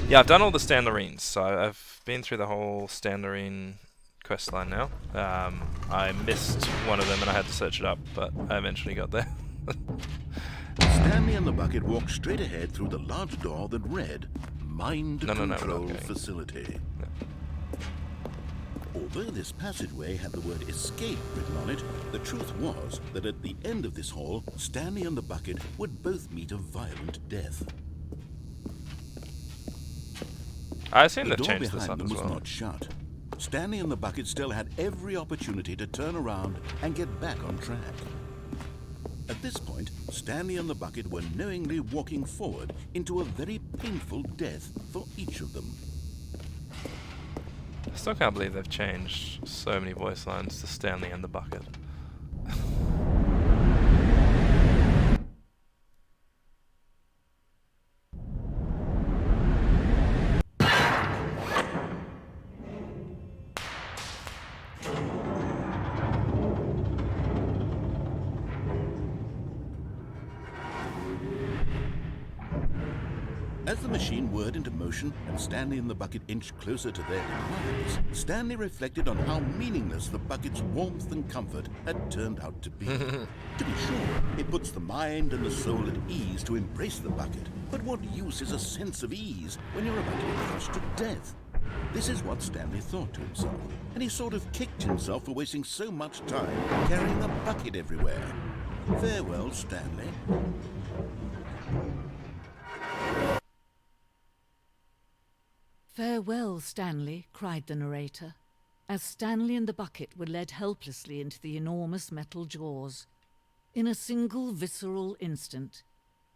Yeah, I've done all the Stanlerines, so I've been through the whole Stanlerine questline now. I missed one of them and I had to search it up, but I eventually got there. Stanley and the bucket walked straight ahead through the large door that read Mind Control Facility. No. Although this passageway had the word escape written on it, the truth was that at the end of this hall, Stanley and the bucket would both meet a violent death. I assume The they've door changed this behind up them as was well. not shut. Stanley and the bucket still had every opportunity to turn around and get back on track. At this point, Stanley and the bucket were knowingly walking forward into a very painful death for each of them. I still can't believe they've changed so many voice lines to Stanley and the bucket. As the machine whirred into motion and Stanley and the bucket inched closer to their demise, Stanley reflected on how meaningless the bucket's warmth and comfort had turned out to be. To be sure, it puts the mind and the soul at ease to embrace the bucket, but what use is a sense of ease when you're about to be crushed to death? This is what Stanley thought to himself, and he sort of kicked himself for wasting so much time carrying a bucket everywhere. Farewell, Stanley. "Farewell, Stanley," cried the narrator, as Stanley and the bucket were led helplessly into the enormous metal jaws. In a single visceral instant,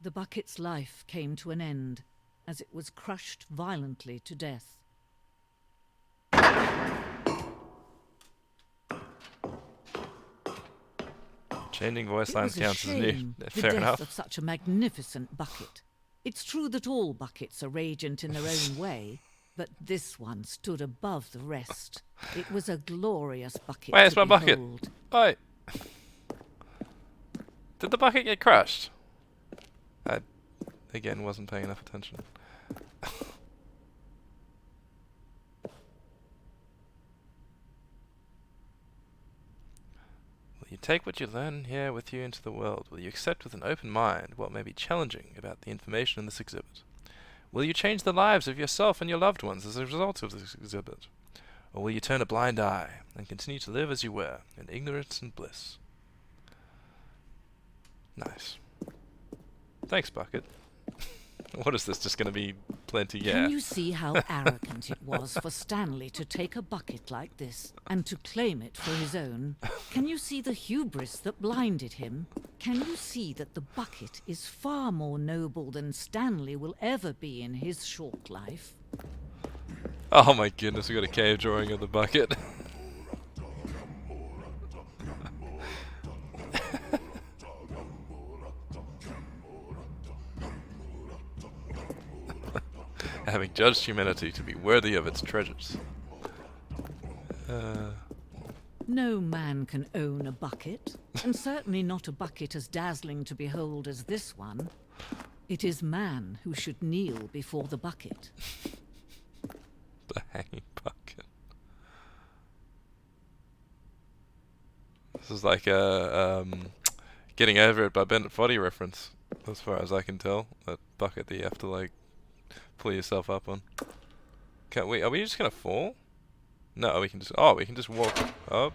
the bucket's life came to an end, as it was crushed violently to death. Changing voice It lines was a counts as new. shame, the Fair death enough. of such a magnificent bucket. It's true that all buckets are radiant in their own way, but this one stood above the rest. It was a glorious bucket. Where's to my bucket? behold. Oi! Did the bucket get crushed? I, again, wasn't paying enough attention. Will you take what you learn here with you into the world? Will you accept with an open mind what may be challenging about the information in this exhibit? Will you change the lives of yourself and your loved ones as a result of this exhibit? Or will you turn a blind eye and continue to live as you were, in ignorance and bliss? Nice. Thanks, Bucket. What is this, just going to be plenty? Yeah. Can you see how arrogant it was for Stanley to take a bucket like this and to claim it for his own? Can you see the hubris that blinded him? Can you see that the bucket is far more noble than Stanley will ever be in his short life? Oh my goodness, we got a cave drawing of the bucket. Having judged humanity to be worthy of its treasures. No man can own a bucket, and certainly not a bucket as dazzling to behold as this one. It is man who should kneel before the bucket. The hanging bucket. This is like a Getting Over It by Bennett Foddy reference, as far as I can tell. That bucket that you have to like pull yourself up on. Can't we? Are we just gonna fall? No, we can just. Oh, we can just walk up.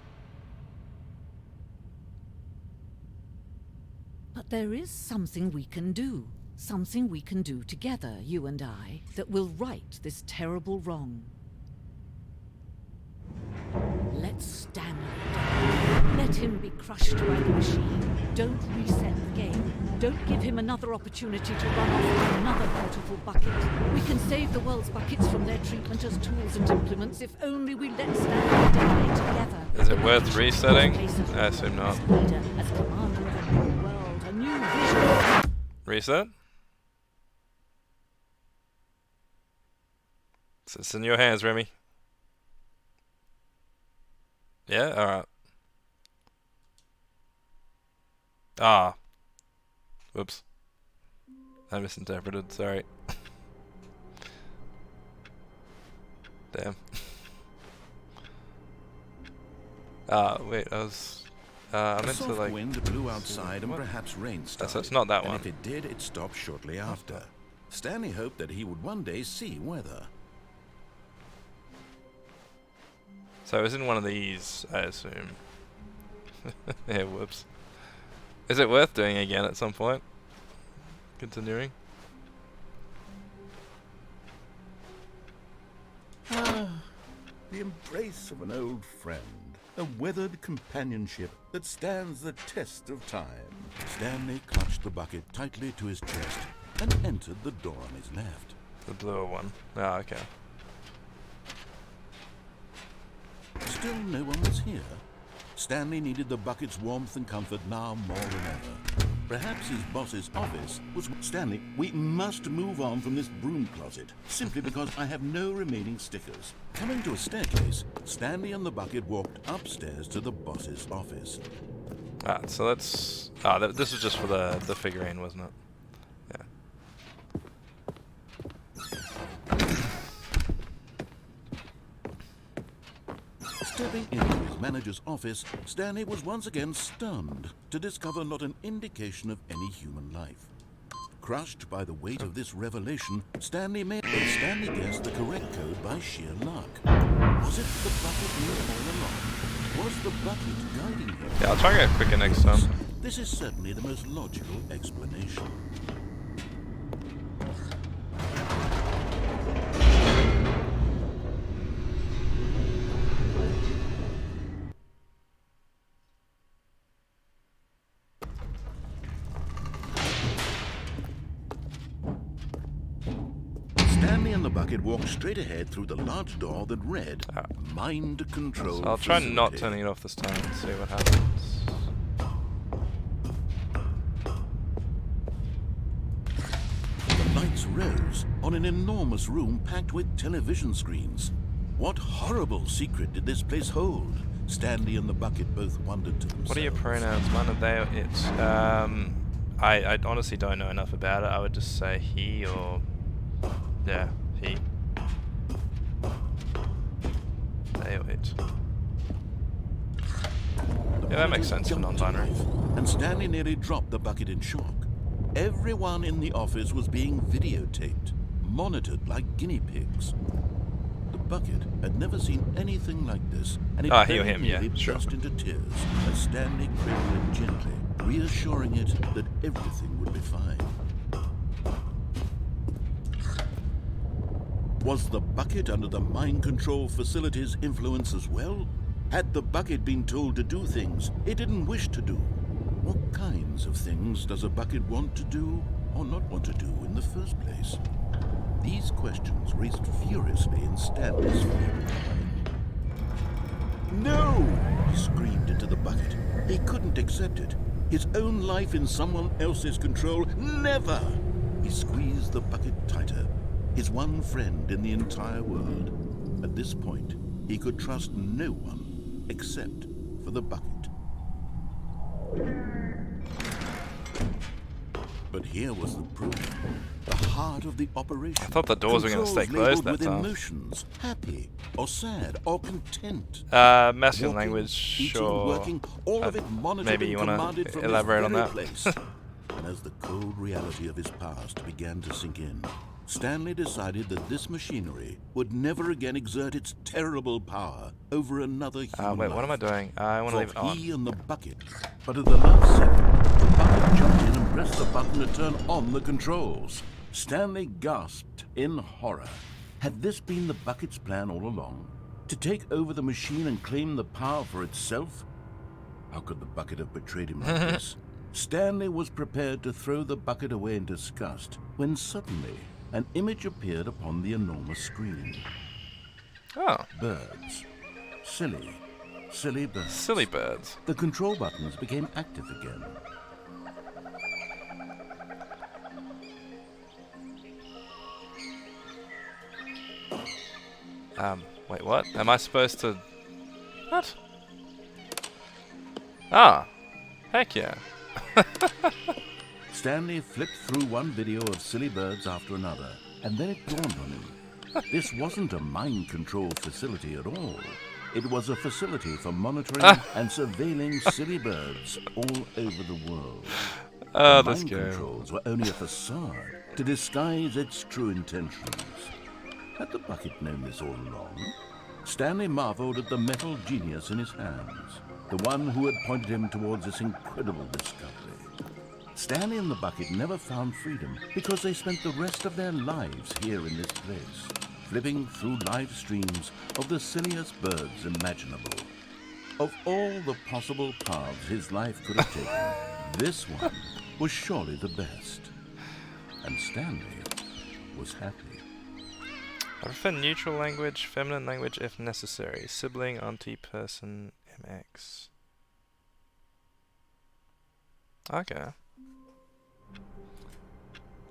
But there is something we can do. Something we can do together, you and I, that will right this terrible wrong. Let Stanley die. Let him be crushed by the machine. Don't reset the game. Don't give him another opportunity to run off with another beautiful bucket. We can save the world's buckets from their treatment as tools and implements if only we let Stanley die together. Is it worth resetting? I assume not. As leader, as commander of a new world, a new vision. Reset? It's in your hands, Remi. Yeah? Alright. Ah. Whoops. I misinterpreted, sorry. Damn. Wait, I meant to like... wind blew outside and perhaps rain started. So it's not that and one. if it did, it stopped shortly after. Stanley hoped that he would one day see weather. So it was in one of these, I assume. Yeah, whoops. Is it worth doing again at some point? Continuing? The embrace of an old friend. A weathered companionship that stands the test of time. Stanley clutched the bucket tightly to his chest and entered the door on his left. The bluer one. Ah, okay. Still no one was here. Stanley needed the bucket's warmth and comfort now more than ever. Perhaps his boss's office was... Stanley, we must move on from this broom closet, simply because I have no remaining stickers. Coming to a staircase, Stanley and the bucket walked upstairs to the boss's office. Ah, so let's... this is just for the figurine, wasn't it? Yeah. Stepping into his manager's office, Stanley was once again stunned to discover not an indication of any human life. Crushed by the weight of this revelation, Stanley guessed the correct code by sheer luck. Was it the bucket knew all along? Was the bucket guiding him? Yeah, I'll try and get quicker next time. This is certainly the most logical explanation. Stanley and the bucket walked straight ahead through the large door that read, Mind Control So I'll try Facility. not turning it off this time and see what happens. The lights rose on an enormous room packed with television screens. What horrible secret did this place hold? Stanley and the bucket both wondered to themselves. What are your pronouns? Mine or they or it? I honestly don't know enough about it. I would just say he or... Yeah, he. They or it. Yeah, that makes sense for non-binary. And Stanley nearly dropped the bucket in shock. Everyone in the office was being videotaped, monitored like guinea pigs. The bucket had never seen anything like this, and it he or very him, yeah, nearly sure. burst into tears as Stanley cradled it gently, reassuring it that everything would be fine. Was the bucket under the mind control facility's influence as well? Had the bucket been told to do things it didn't wish to do? What kinds of things does a bucket want to do or not want to do in the first place? These questions raced furiously in Stanley's feeble mind. No! He screamed into the bucket. He couldn't accept it. His own life in someone else's control, never! He squeezed the bucket tighter. His one friend in the entire world. At this point, he could trust no one except for the bucket. But here was the proof. The heart of the operation. I thought the doors were going to stay closed that time. Emotions, happy or sad or content. Masculine language, sure. Working, all of it monitored maybe you want to elaborate on that. And as the cold reality of his past began to sink in, Stanley decided that this machinery would never again exert its terrible power over another human wait, life. what am I doing? I want to leave it on. He and the bucket. But at the last second, the bucket jumped in and pressed the button to turn on the controls. Stanley gasped in horror. Had this been the bucket's plan all along? To take over the machine and claim the power for itself? How could the bucket have betrayed him like this? Stanley was prepared to throw the bucket away in disgust when suddenly an image appeared upon the enormous screen. Oh. Birds. Silly, silly birds. Silly birds. The control buttons became active again. Wait, what? Am I supposed to... What? Ah. Heck yeah. Stanley flipped through one video of silly birds after another, and then it dawned on him. This wasn't a mind control facility at all. It was a facility for monitoring and surveilling silly birds all over the world. Oh, the this mind game. controls were only a facade to disguise its true intentions. Had the bucket known this all along? Stanley marveled at the metal genius in his hands, the one who had pointed him towards this incredible discovery. Stanley and the bucket never found freedom because they spent the rest of their lives here in this place, flipping through live streams of the silliest birds imaginable. Of all the possible paths his life could have taken, this one was surely the best. And Stanley was happy. I prefer neutral language, feminine language if necessary. Sibling, auntie, person, MX. Okay.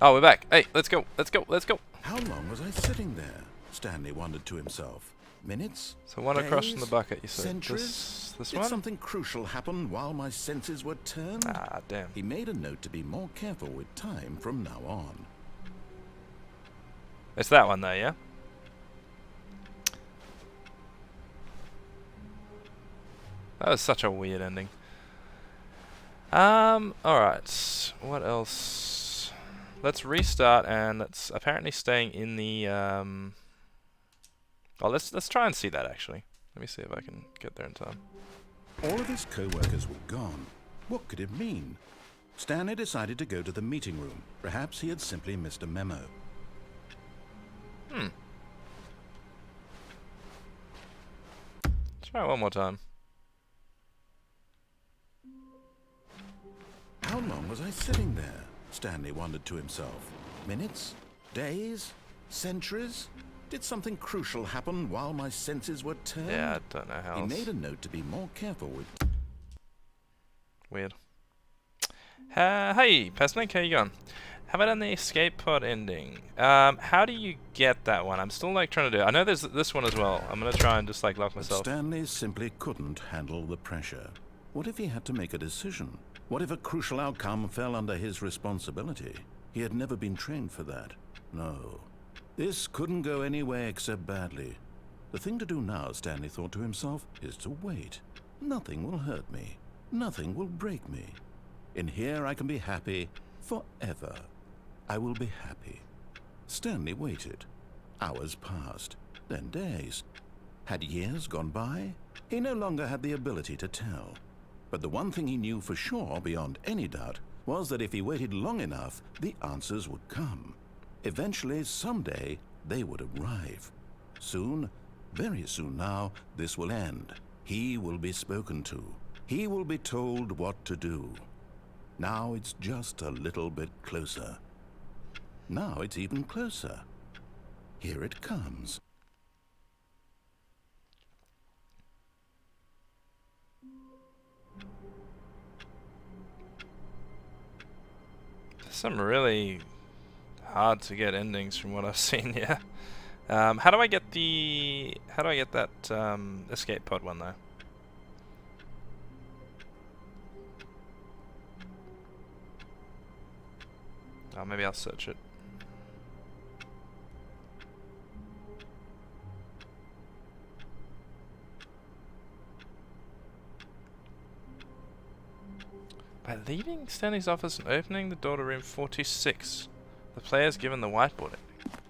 Oh, we're back. Hey, let's go, let's go, let's go. How long was I sitting there? Stanley wondered to himself. Minutes? So one across from the Days? bucket, you said. Centuries? This Did one? something crucial happen while my senses were turned? Ah, damn. He made a note to be more careful with time from now on. It's that one though, yeah? That was such a weird ending. Alright. What else? Let's restart and let's apparently staying in the oh, let's try and see that actually. Let me see if I can get there in time. All of his co-workers were gone. What could it mean? Stanley decided to go to the meeting room. Perhaps he had simply missed a memo. Try it one more time. How long was I sitting there? Stanley wondered to himself. Minutes? Days? Centuries? Did something crucial happen while my senses were turned? Yeah, I don't know how He else. made a note to be more careful with... Weird. Hey, Pasnic, how you going? How about on the escape pod ending? How do you get that one? I'm still like trying to do it. I know there's this one as well. I'm gonna try and just like lock But myself. Stanley simply couldn't handle the pressure. What if he had to make a decision? What if a crucial outcome fell under his responsibility? He had never been trained for that. No. This couldn't go any way except badly. The thing to do now, Stanley thought to himself, is to wait. Nothing will hurt me. Nothing will break me. In here I can be happy forever. I will be happy. Stanley waited. Hours passed, then days. Had years gone by? He no longer had the ability to tell. But the one thing he knew for sure, beyond any doubt, was that if he waited long enough, the answers would come. Eventually, someday, they would arrive. Soon, very soon now, this will end. He will be spoken to. He will be told what to do. Now it's just a little bit closer. Now it's even closer. Here it comes. Some really hard to get endings from what I've seen here. How do I get that escape pod one though? Oh, maybe I'll search it. By leaving Stanley's office and opening the door to room 46, the player is given the whiteboard ending.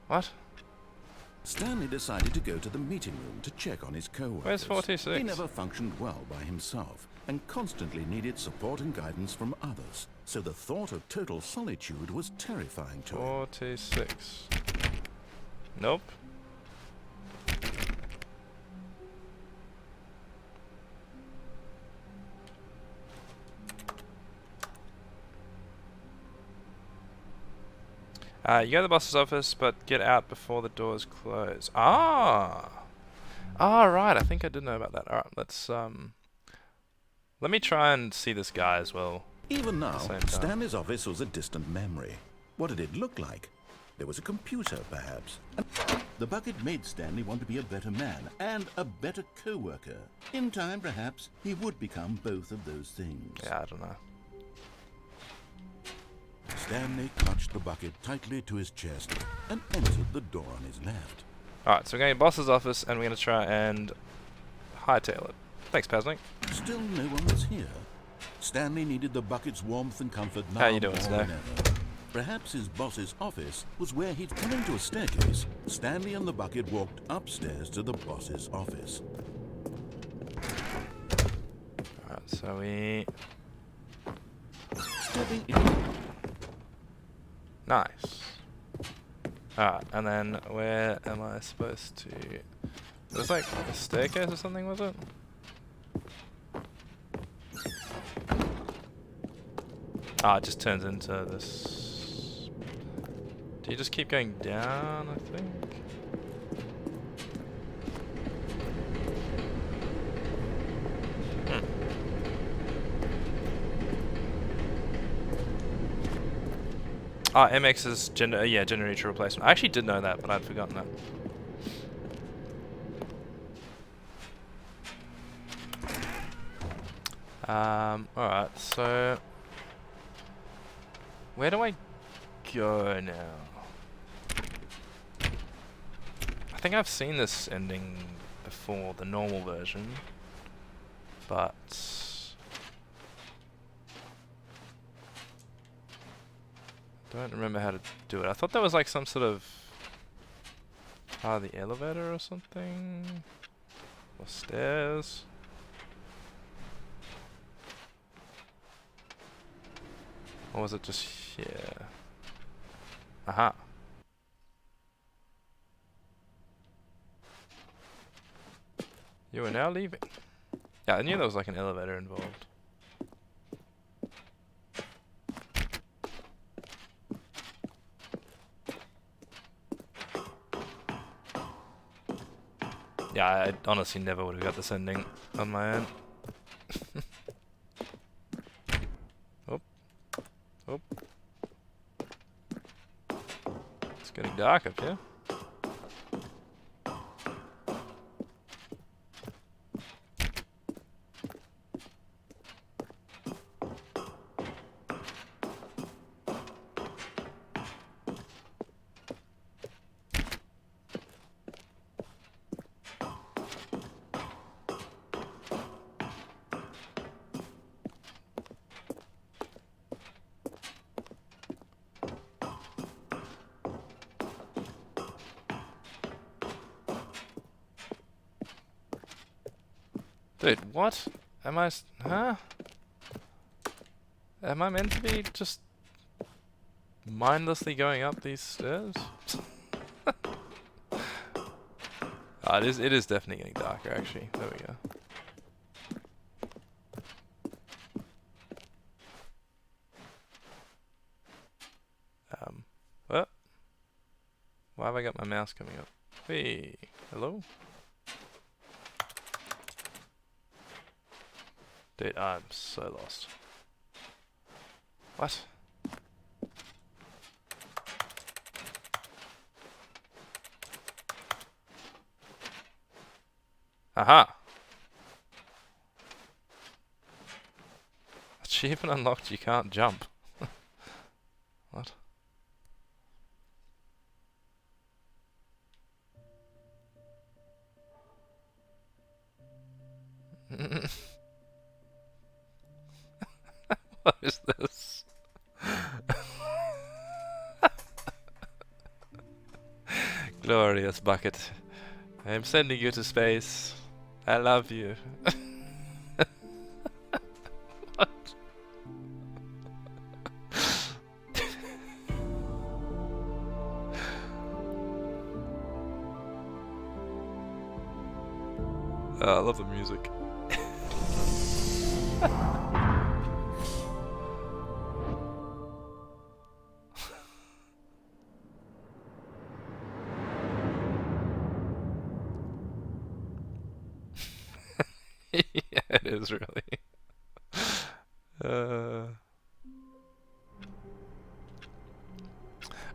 What? Stanley decided to go to the meeting room to check on his co-workers. Where's 46? He never functioned well by himself and constantly needed support and guidance from others. So the thought of total solitude was terrifying to him. 46. Nope. You go to the boss's office, but get out before the doors close. Ah! Ah, right, I think I did know about that. Alright, let's, let me try and see this guy as well. Even now, At the same time. Stanley's office was a distant memory. What did it look like? There was a computer, perhaps. The bucket made Stanley want to be a better man and a better co-worker. In time, perhaps, he would become both of those things. Yeah, I don't know. Stanley clutched the bucket tightly to his chest and entered the door on his left. Alright, so we're going to boss's office and we're going to try and hightail it. Thanks, Pasnic. Still no one was here. Stanley needed the bucket's warmth and comfort now How you doing more today? than ever. Perhaps his boss's office was where he'd come into a staircase. Stanley and the bucket walked upstairs to the boss's office. Alright, so we... Stepping in. Nice. Alright, and then where am I supposed to... It was like a staircase or something, was it? Ah, it just turns into this... Do you just keep going down, I think? Ah, MX is gender-neutral replacement. I actually did know that, but I'd forgotten that. Alright, so... Where do I go now? I think I've seen this ending before, the normal version. But... don't remember how to do it. I thought that was like some sort of part of the elevator or something, or stairs. Or was it just here? Aha. You are now leaving. Yeah, I knew there was like an elevator involved. Yeah, I honestly never would have got this ending on my own. Oh. Oh. It's getting dark up here. Dude, what? Am I... Huh? Am I meant to be just mindlessly going up these stairs? Ah, it is definitely getting darker, actually. There we go. What? have I got my mouse coming up? Hey, hello? Dude, I'm so lost. What? Aha! Achievement unlocked, you can't jump. What? What is this? Glorious bucket. I am sending you to space. I love you. What? Oh, I love the music. Yeah, it is really.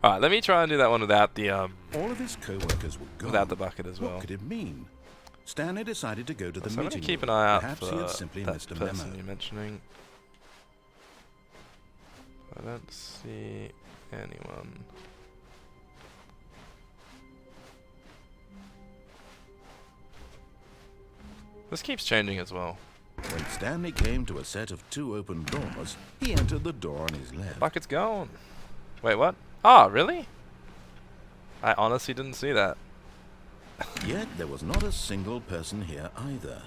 Alright, let me try and do that one without the All of his co-workers were gone. without the bucket as well. What could it mean? Stanley decided to go to the So I'm meeting gonna keep an room. eye out Perhaps for he had simply that missed a person memo. you're mentioning. I don't see anyone. This keeps changing as well. When Stanley came to a set of 2 open doors, he entered the door on his left. Bucket's gone. Wait, what? Oh, really? I honestly didn't see that. Yet there was not a single person here either.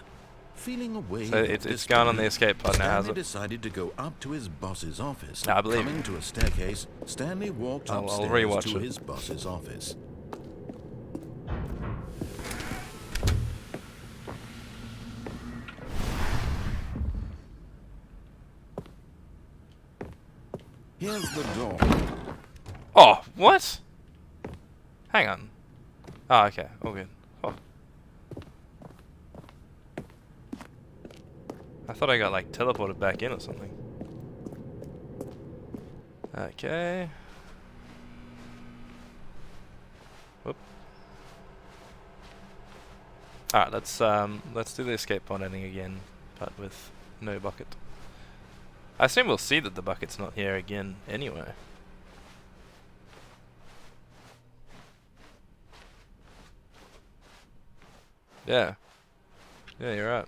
Feeling a wave So of it's gone on the disbelief, escape pod now, has Stanley it? decided to go up to his boss's office. I believe Coming you. to a staircase, Stanley walked I'll upstairs rewatch to it. his boss's office. Here's the door. Oh, what? Hang on. Oh, okay. All good. Oh. I thought I got, like, teleported back in or something. Okay. Whoop. Alright, let's do the escape pod ending again, but with no bucket. I assume we'll see that the bucket's not here again anyway. Yeah. Yeah, you're right.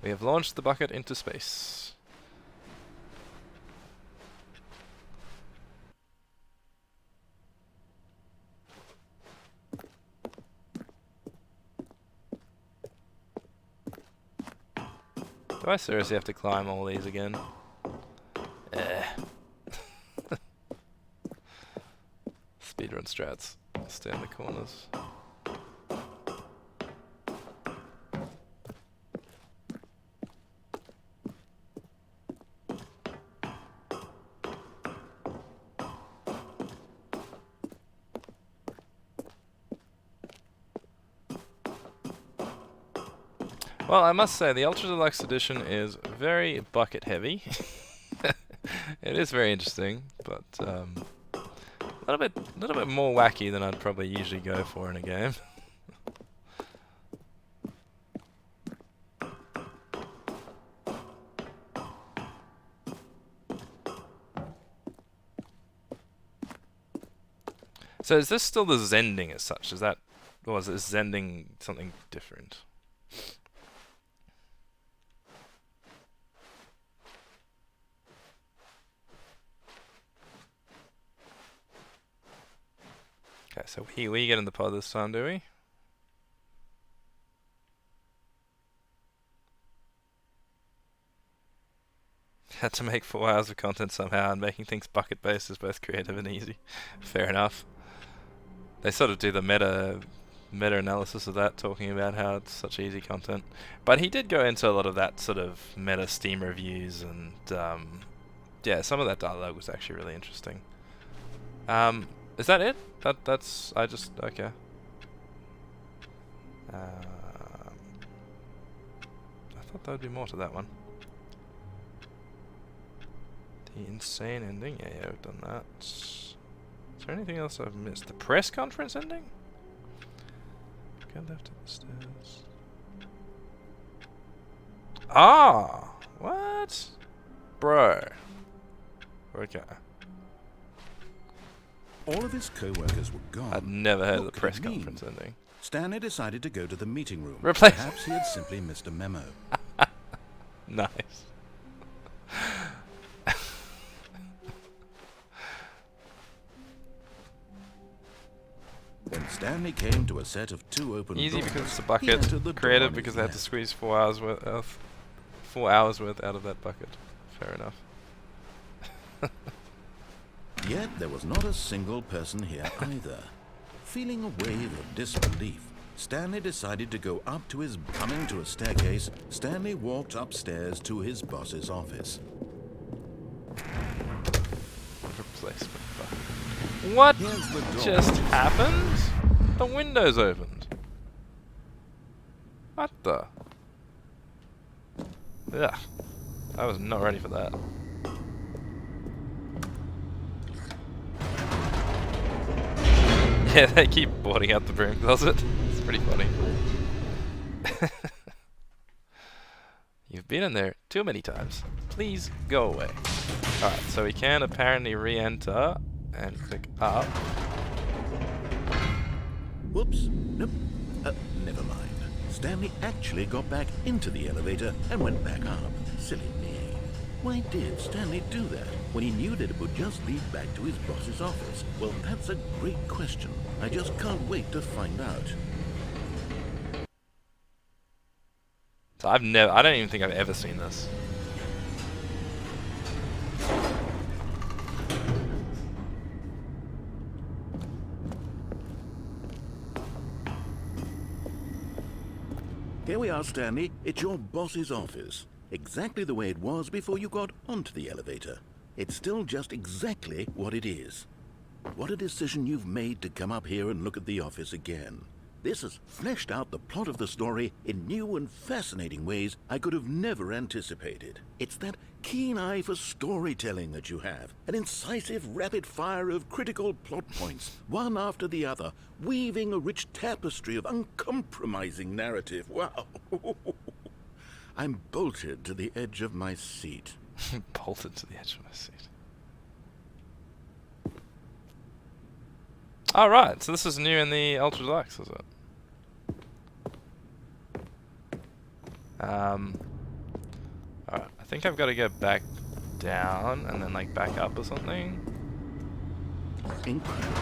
We have launched the bucket into space. Do I seriously have to climb all these again? Eh. Speedrun strats. Stay in the corners. Well, I must say, the Ultra Deluxe edition is very bucket heavy. It is very interesting, but a little bit more wacky than I'd probably usually go for in a game. So is this still the Zending as such? Is that, or is it Zending something different? Okay, so we get in the pod this time, do we? Had to make 4 hours of content somehow, and making things bucket-based is both creative and easy. Fair enough. They sort of do the meta-analysis of that, talking about how it's such easy content. But he did go into a lot of that sort of meta Steam reviews, and yeah, some of that dialogue was actually really interesting. Is that it? That's I just okay. I thought there would be more to that one. The insane ending. Yeah, I've done that. Is there anything else I've missed? The press conference ending? Go left of the stairs. Ah! What? Bro. Okay. All of his co-workers were gone. I'd never heard of What the could press it mean? conference ending. Stanley decided to go to the meeting room. Replace- Perhaps he had simply missed a memo. Nice. When Stanley came to a set of 2 open Easy doors, because it's a he bucket. entered the door Creative on because his they had to left. squeeze 4 hours worth out of that bucket. Fair enough. Yet there was not a single person here either. Feeling a wave of disbelief, Stanley decided to go up to his... Coming to a staircase, Stanley walked upstairs to his boss's office. Replacement bucket. What Here's the door. just happened? The window's opened. What the? Ugh. I was not ready for that. Yeah, they keep boarding out the broom closet. It's pretty funny. You've been in there too many times. Please go away. Alright, so we can apparently re-enter and click up. Whoops. Nope. Never mind. Stanley actually got back into the elevator and went back up. Silly me. Why did Stanley do that when he knew that it would just lead back to his boss's office? Well, that's a great question. I just can't wait to find out. So I don't even think I've ever seen this. Here we are, Stanley. It's your boss's office. Exactly the way it was before you got onto the elevator. It's still just exactly what it is. What a decision you've made to come up here and look at the office again. This has fleshed out the plot of the story in new and fascinating ways I could have never anticipated. It's that keen eye for storytelling that you have, an incisive rapid fire of critical plot points, one after the other, weaving a rich tapestry of uncompromising narrative. Wow. I'm bolted to the edge of my seat. Bolted to the edge of my seat. Alright, so this is new in the Ultra Deluxe, is it? Alright, I think I've got to go back down and then like back up or something. Incredible.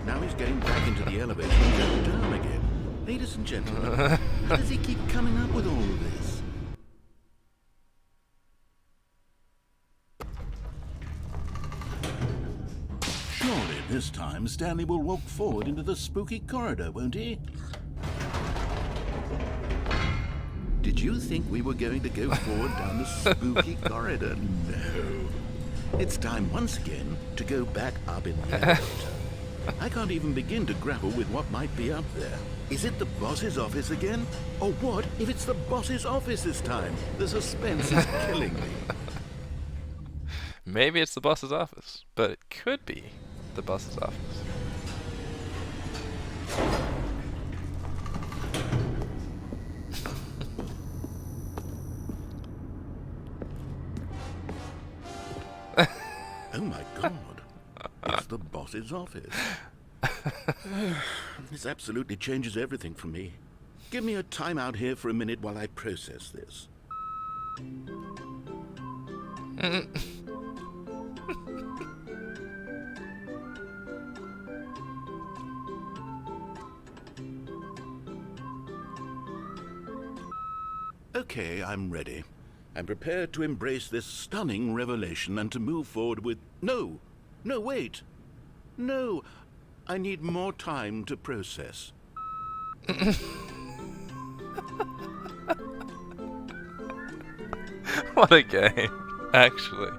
Now he's getting back into the elevator and going down again. Ladies and gentlemen, how does he keep coming up with all of this? Surely this time Stanley will walk forward into the spooky corridor, won't he? Did you think we were going to go forward down the spooky corridor? No. It's time once again to go back up in the elevator. I can't even begin to grapple with what might be up there. Is it the boss's office again? Or what if it's the boss's office this time? The suspense is killing me. Maybe it's the boss's office, but it could be the boss's office. Oh my god. It's the boss's office. This absolutely changes everything for me. Give me a timeout here for a minute while I process this. Okay, I'm ready. I'm prepared to embrace this stunning revelation and to move forward with... No! No, wait! No! I need more time to process. What a game, actually.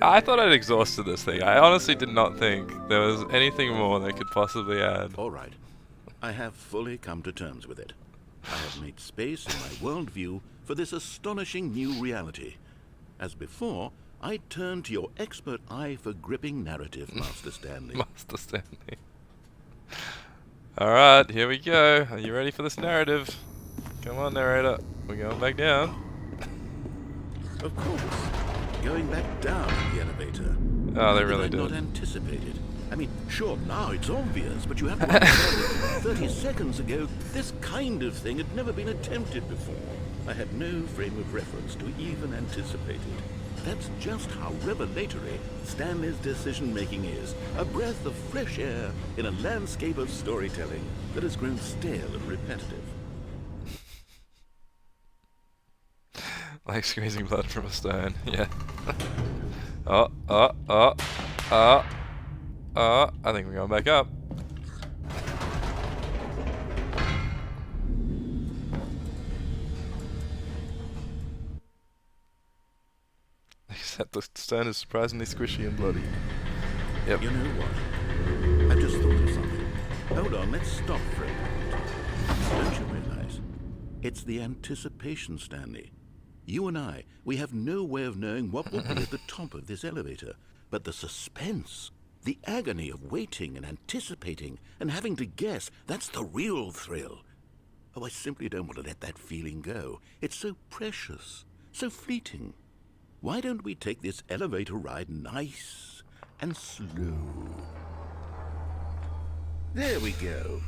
I thought I'd exhausted this thing. I honestly did not think there was anything more they could possibly add. All right. I have fully come to terms with it. I have made space in my worldview for this astonishing new reality. As before, I turn to your expert eye for gripping narrative, Master Stanley. Master Stanley. Alright, here we go. Are you ready for this narrative? Come on, narrator. We're going back down. Of course. Going back down in the elevator. Oh, they really did. Not did. anticipated. I mean, sure, now it's obvious, but you have to understand that 30 seconds ago, this kind of thing had never been attempted before. I had no frame of reference to even anticipate it. That's just how revelatory Stanley's decision-making is. A breath of fresh air in a landscape of storytelling that has grown stale and repetitive. Like squeezing blood from a stone, yeah. I think we're going back up. Except the stone is surprisingly squishy and bloody. Yep. You know what? I've just thought of something. Hold on, let's stop for a moment. Don't you realize? It's the anticipation, Stanley. You and I, we have no way of knowing what will be at the top of this elevator. But the suspense, the agony of waiting and anticipating and having to guess, that's the real thrill. Oh, I simply don't want to let that feeling go. It's so precious, so fleeting. Why don't we take this elevator ride nice and slow? There we go.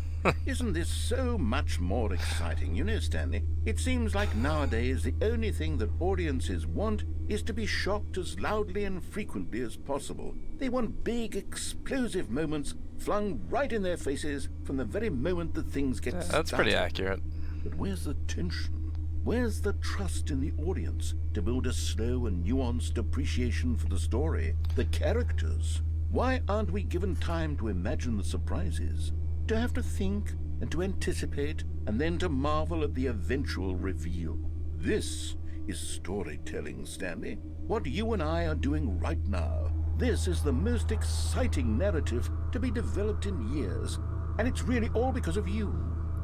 Isn't this so much more exciting? You know, Stanley, it seems like nowadays the only thing that audiences want is to be shocked as loudly and frequently as possible. They want big, explosive moments flung right in their faces from the very moment that things get started. That's pretty accurate. But where's the tension? Where's the trust in the audience to build a slow and nuanced appreciation for the story, the characters? Why aren't we given time to imagine the surprises? To have to think and to anticipate and then to marvel at the eventual reveal. This is storytelling, Stanley. What you and I are doing right now. This is the most exciting narrative to be developed in years. And it's really all because of you.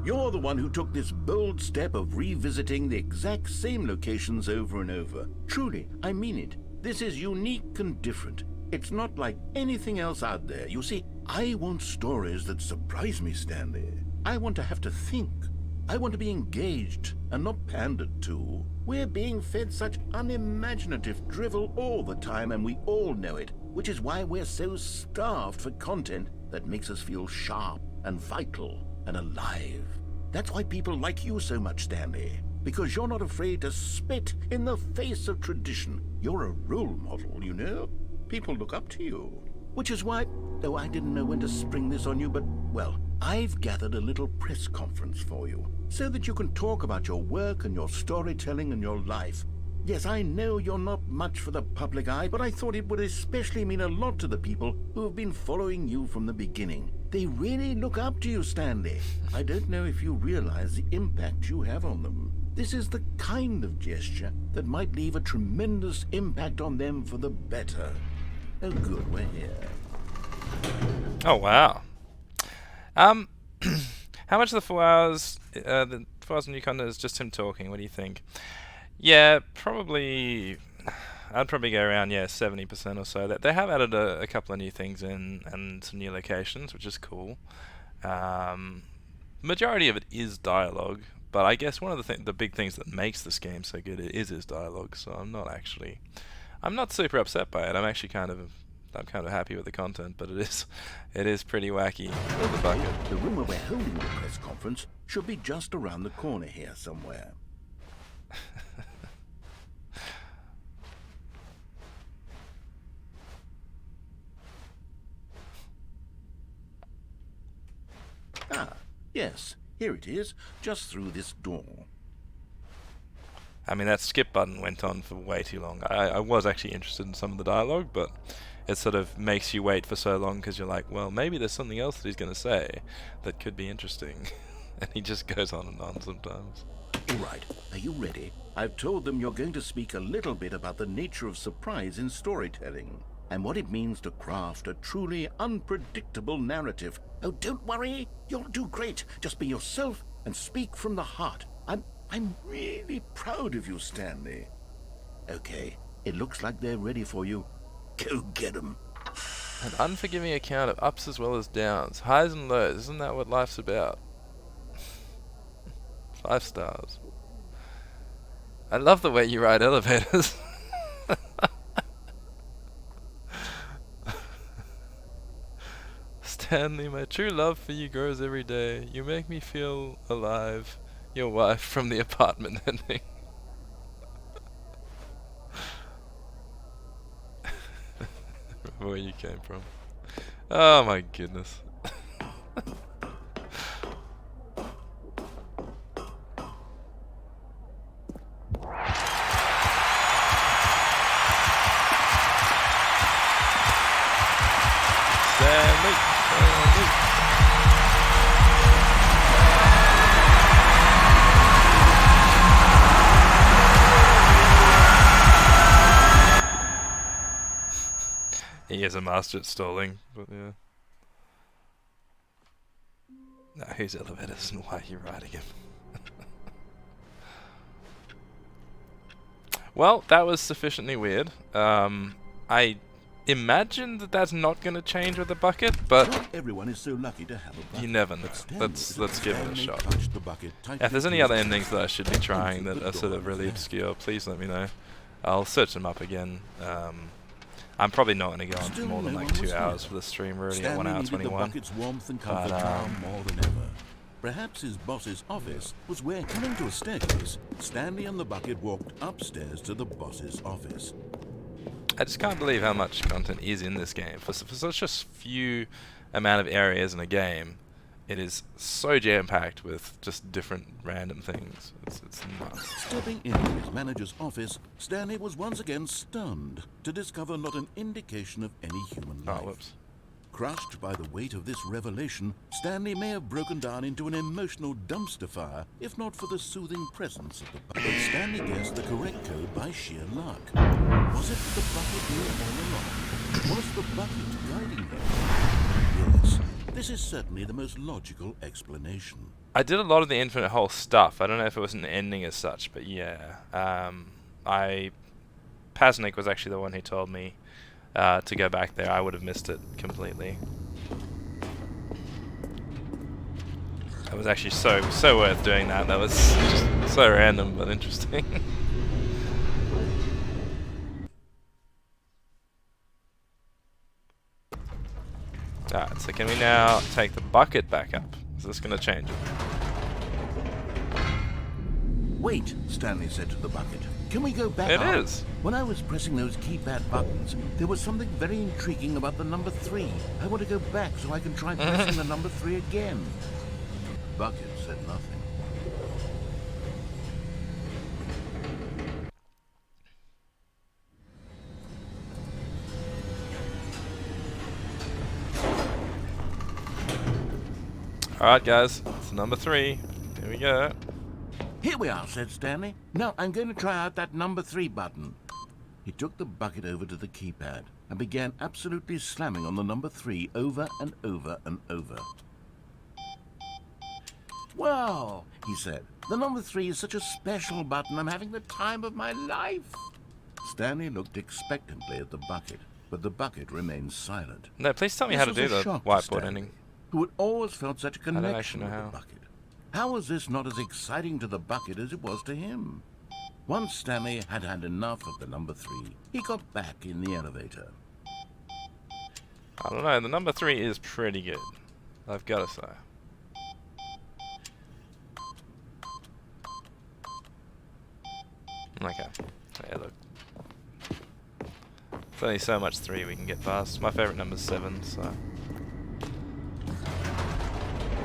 You're the one who took this bold step of revisiting the exact same locations over and over. Truly, I mean it. This is unique and different. It's not like anything else out there. You see, I want stories that surprise me, Stanley. I want to have to think. I want to be engaged and not pandered to. We're being fed such unimaginative drivel all the time, and we all know it, which is why we're so starved for content that makes us feel sharp and vital and alive. That's why people like you so much, Stanley. Because you're not afraid to spit in the face of tradition. You're a role model, you know? People look up to you. Which is why, though I didn't know when to spring this on you, but, well, I've gathered a little press conference for you, so that you can talk about your work and your storytelling and your life. Yes, I know you're not much for the public eye, but I thought it would especially mean a lot to the people who have been following you from the beginning. They really look up to you, Stanley. I don't know if you realize the impact you have on them. This is the kind of gesture that might leave a tremendous impact on them for the better. Oh, good, we're here. Oh, wow. How much of the 4 hours, the 4 hours of new content is just him talking? What do you think? Yeah, probably. I'd probably go around 70% or so. That they have added a couple of new things in and some new locations, which is cool. Majority of it is dialogue, but I guess one of the big things that makes this game so good is his dialogue. So I'm not super upset by it. I'm kind of happy with the content, but it is pretty wacky with the bucket. The room where we're holding the press conference should be just around the corner here somewhere. Ah, yes, here it is, just through this door. I mean, that skip button went on for way too long. I was actually interested in some of the dialogue, but it sort of makes you wait for so long because you're like, well, maybe there's something else that he's going to say that could be interesting. And he just goes on and on sometimes. All right, are you ready? I've told them you're going to speak a little bit about the nature of surprise in storytelling and what it means to craft a truly unpredictable narrative. Oh, don't worry. You'll do great. Just be yourself and speak from the heart. I'm really proud of you, Stanley. Okay, it looks like they're ready for you. Go get them. An unforgiving account of ups as well as downs, highs and lows. Isn't that what life's about? 5 stars. I love the way you ride elevators. Stanley, my true love for you grows every day. You make me feel alive. Your wife from the apartment ending. Remember where you came from. Oh my goodness. Stanley. He is a master at stalling, but yeah. Now whose elevators and why are you riding him? Well, that was sufficiently weird. I imagine that that's not going to change with the bucket, but Not everyone is so lucky to have a bucket. you never know. Let's give it a shot. If there's any other endings that I should be trying that are sort of really obscure, please let me know. I'll search them up again. I'm probably not going to go on for more than like 2 hours for the stream. We're already at 1 hour 21. The bucket's warmth and comfort now more than ever. Perhaps his boss's office was where, coming to a staircase, Stanley and the bucket walked upstairs to the boss's office. I just can't believe how much content is in this game. For such a few amount of areas in a game, it is so jam-packed with just different random things. It's nuts. Stepping into his manager's office, Stanley was once again stunned to discover not an indication of any human life. Oh, whoops. Crushed by the weight of this revelation, Stanley may have broken down into an emotional dumpster fire if not for the soothing presence of the bucket. But Stanley guessed the correct code by sheer luck. Was it the bucket knew all along? Was the bucket guiding him? Yes, this is certainly the most logical explanation. I did a lot of the infinite hole stuff. I don't know if it was an ending as such, but yeah. Pasnic was actually the one who told me to go back there. I would have missed it completely. That was actually so worth doing that. That was just so random but interesting. Alright, so can we now take the bucket back up? Is this going to change it? Wait, Stanley said to the bucket. Can we go back It up? is. When I was pressing those keypad buttons, there was something very intriguing about the number 3. I want to go back so I can try pressing the number 3 again. Bucket said nothing. Alright guys, it's number 3. Here we go. Here we are, said Stanley. Now I'm going to try out that number 3 button. He took the bucket over to the keypad and began absolutely slamming on the number 3 over and over and over. Wow, he said. The number 3 is such a special button. I'm having the time of my life. Stanley looked expectantly at the bucket, but the bucket remained silent. No, please tell me This how to was do a the shock to whiteboard Stanley, ending. who had always felt such a don't actually connection know with how. the bucket. How was this not as exciting to the bucket as it was to him? Once Stanley had had enough of the number 3, he got back in the elevator. I don't know, the number 3 is pretty good. I've got to say. Okay. Yeah, look. There's only so much 3 we can get past. My favourite number's 7, so...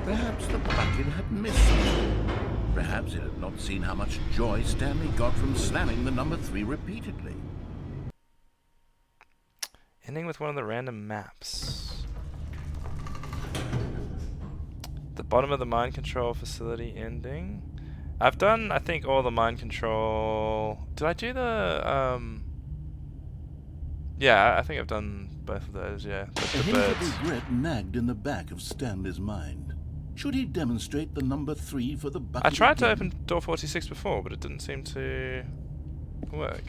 Perhaps the bucket had missed something. Perhaps it had not seen how much joy Stanley got from slamming the number 3 repeatedly. Ending with one of the random maps. The bottom of the mind control facility ending. I've done, I think, all the mind control. Did I do the yeah, I think I've done both of those, yeah. A The hint of birds. regret nagged in the back of Stanley's mind. Should he demonstrate the number 3 for the bucket I tried to again? open door 46 before, but it didn't seem to work.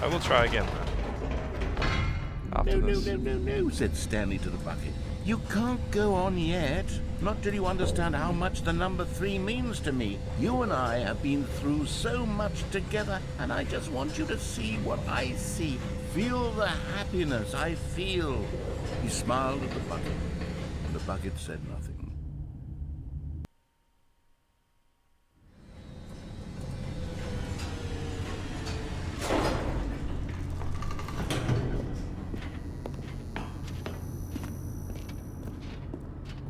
I will try again though. After No, this. no, said Stanley to the bucket. You can't go on yet. Not till you understand how much the number 3 means to me. You and I have been through so much together, and I just want you to see what I see. Feel the happiness I feel. He smiled at the bucket, and the bucket said nothing.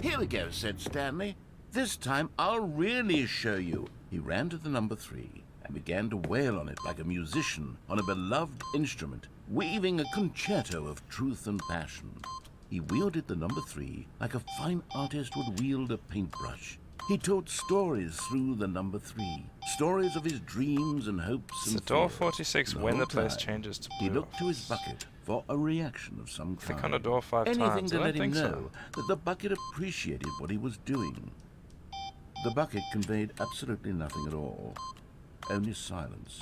Here we go, said Stanley. This time I'll really show you. He ran to the number 3 and began to wail on it like a musician on a beloved instrument, weaving a concerto of truth and passion. He wielded the number 3 like a fine artist would wield a paintbrush. He told stories through the number 3, stories of his dreams and hopes So and door fears. 46 The when whole the place time, changes to he blue looked to his office. bucket for a reaction of some kind. Click on a door 5 Anything times. to I let don't him think know so. that the bucket appreciated what he was doing. The bucket conveyed absolutely nothing at all, only silence.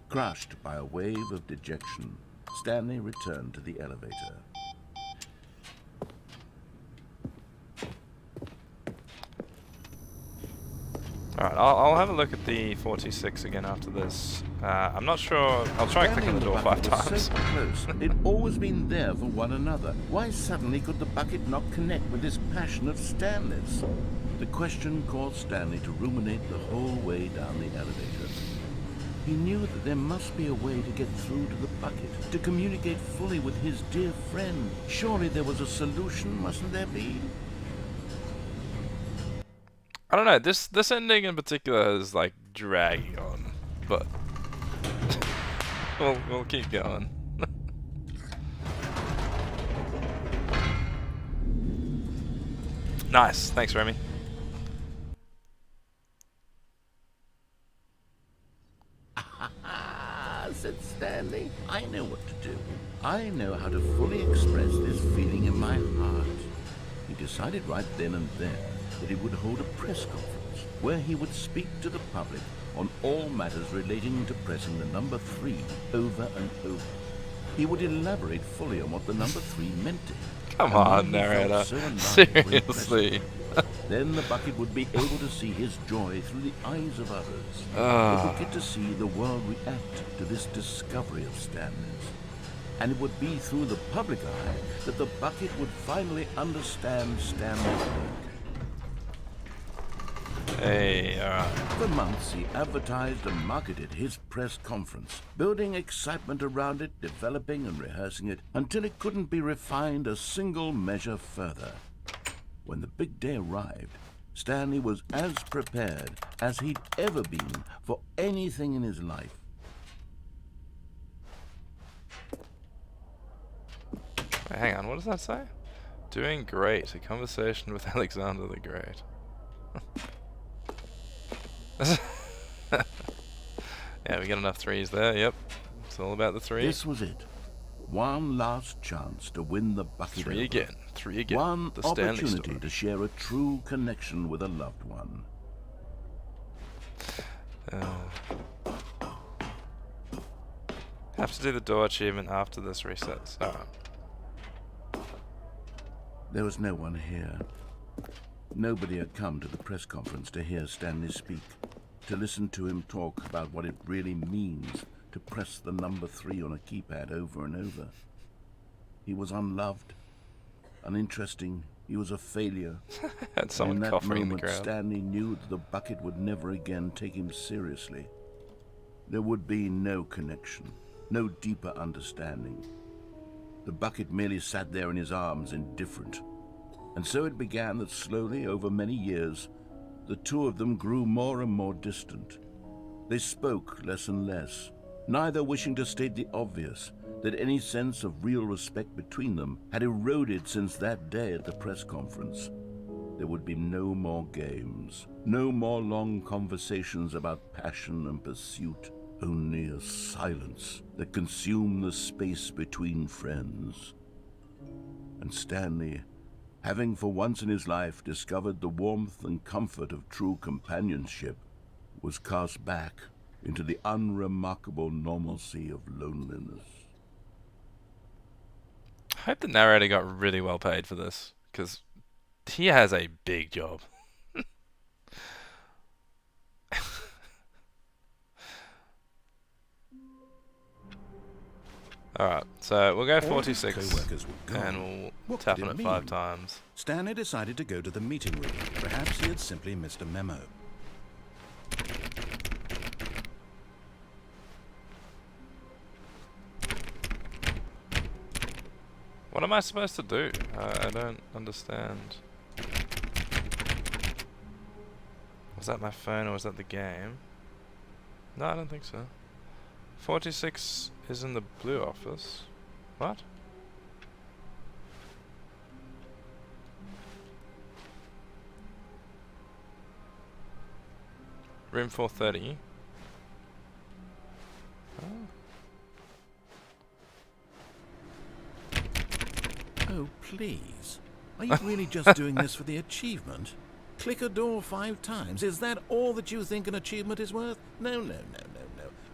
Crushed by a wave of dejection, Stanley returned to the elevator. Alright, I'll have a look at the 46 again after this. I'm not sure. I'll try and click on the door 5 bucket was times. so close. They'd always been there for one another. Why suddenly could the bucket not connect with this passion of Stanley's? The question caused Stanley to ruminate the whole way down the elevator. He knew that there must be a way to get through to the bucket, to communicate fully with his dear friend. Surely there was a solution, mustn't there be? I don't know. This ending in particular is like dragging on, but we'll keep going. Nice. Thanks, Remi. Said Stanley. I know what to do. I know how to fully express this feeling in my heart. He decided right then and there that he would hold a press conference where he would speak to the public on all matters relating to pressing the number 3 over and over. He would elaborate fully on what the number 3 meant to him. Come and why on, he felt narrator. so alive when he pressed Seriously. it. Then the bucket would be able to see his joy through the eyes of others. Ah. It would get to see the world react to this discovery of Stanley's. And it would be through the public eye that the bucket would finally understand Stanley's work. Hey, alright. For months, he advertised and marketed his press conference, building excitement around it, developing and rehearsing it, until it couldn't be refined a single measure further. When the big day arrived, Stanley was as prepared as he'd ever been for anything in his life. Wait, hang on, what does that say? Doing great. A conversation with Alexander the Great. Yeah, we got enough 3s there, yep. It's all about the 3. This was it. One last chance to win the bucket 3 over. again. 3 again. One The Stanley opportunity story. to share a true connection with a loved one. Have to do the door achievement after this resets. Alright. There was no one here. Nobody had come to the press conference to hear Stanley speak, to listen to him talk about what it really means to press the number 3 on a keypad over and over. He was unloved, uninteresting. He was a failure. Had someone in that coughing in the moment, crowd. Stanley knew that the bucket would never again take him seriously. There would be no connection, no deeper understanding. The bucket merely sat there in his arms, indifferent. And so it began that slowly, over many years, the two of them grew more and more distant. They spoke less and less, neither wishing to state the obvious, that any sense of real respect between them had eroded since that day at the press conference. there would be no more games, no more long conversations about passion and pursuit, only a silence that consumed the space between friends. And Stanley, having for once in his life discovered the warmth and comfort of true companionship, was cast back into the unremarkable normalcy of loneliness. I hope the narrator got really well paid for this, because he has a big job. Alright, so we'll go 46 Co-workers were gone. and we'll What tap could on it it 5 mean? times. Stanley decided to go to the meeting room. Perhaps he had simply missed a memo. What am I supposed to do? I don't understand. Was that my phone or was that the game? No, I don't think so. 46 is in the blue office. What? Room 430. Oh, please. Are you really just doing this for the achievement? Click a door 5 times. Is that all that you think an achievement is worth? No.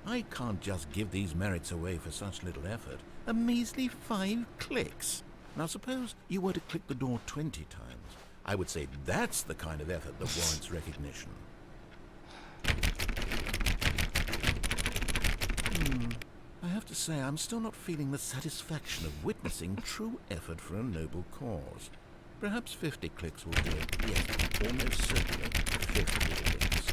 I can't just give these merits away for such little effort. A measly 5 clicks. Now suppose you were to click the door 20 times. I would say that's the kind of effort that warrants recognition. I have to say, I'm still not feeling the satisfaction of witnessing true effort for a noble cause. Perhaps 50 clicks will do it. Yes, almost certainly 50 clicks.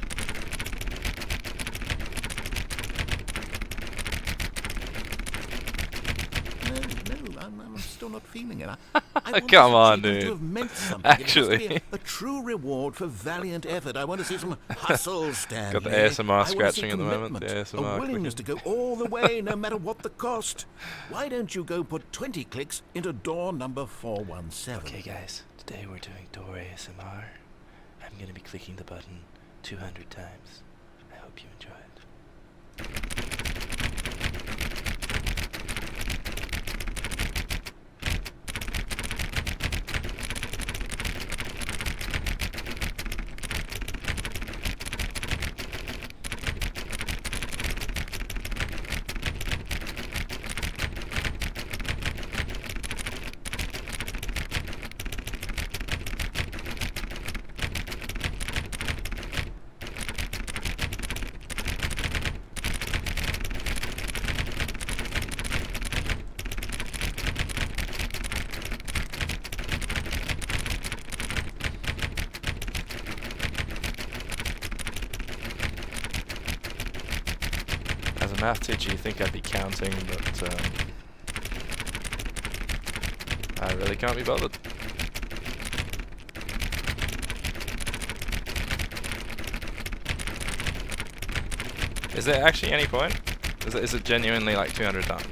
No, I'm still not feeling it. I want Come this on, achievement dude. to have meant something. Actually. It must be a true reward for valiant effort. I want to see some hustle, Stanley. Got the ASMR I want to see scratching at the moment, commitment, the ASMR a willingness to go all the way, no matter what the cost. Why don't you go put 20 clicks into door number 417? Okay guys, today we're doing door ASMR. I'm gonna be clicking the button 200 times. I hope you enjoy it. As a math teacher, you think I'd be counting, but I really can't be bothered. Is there actually any point? Is it genuinely like 200 times?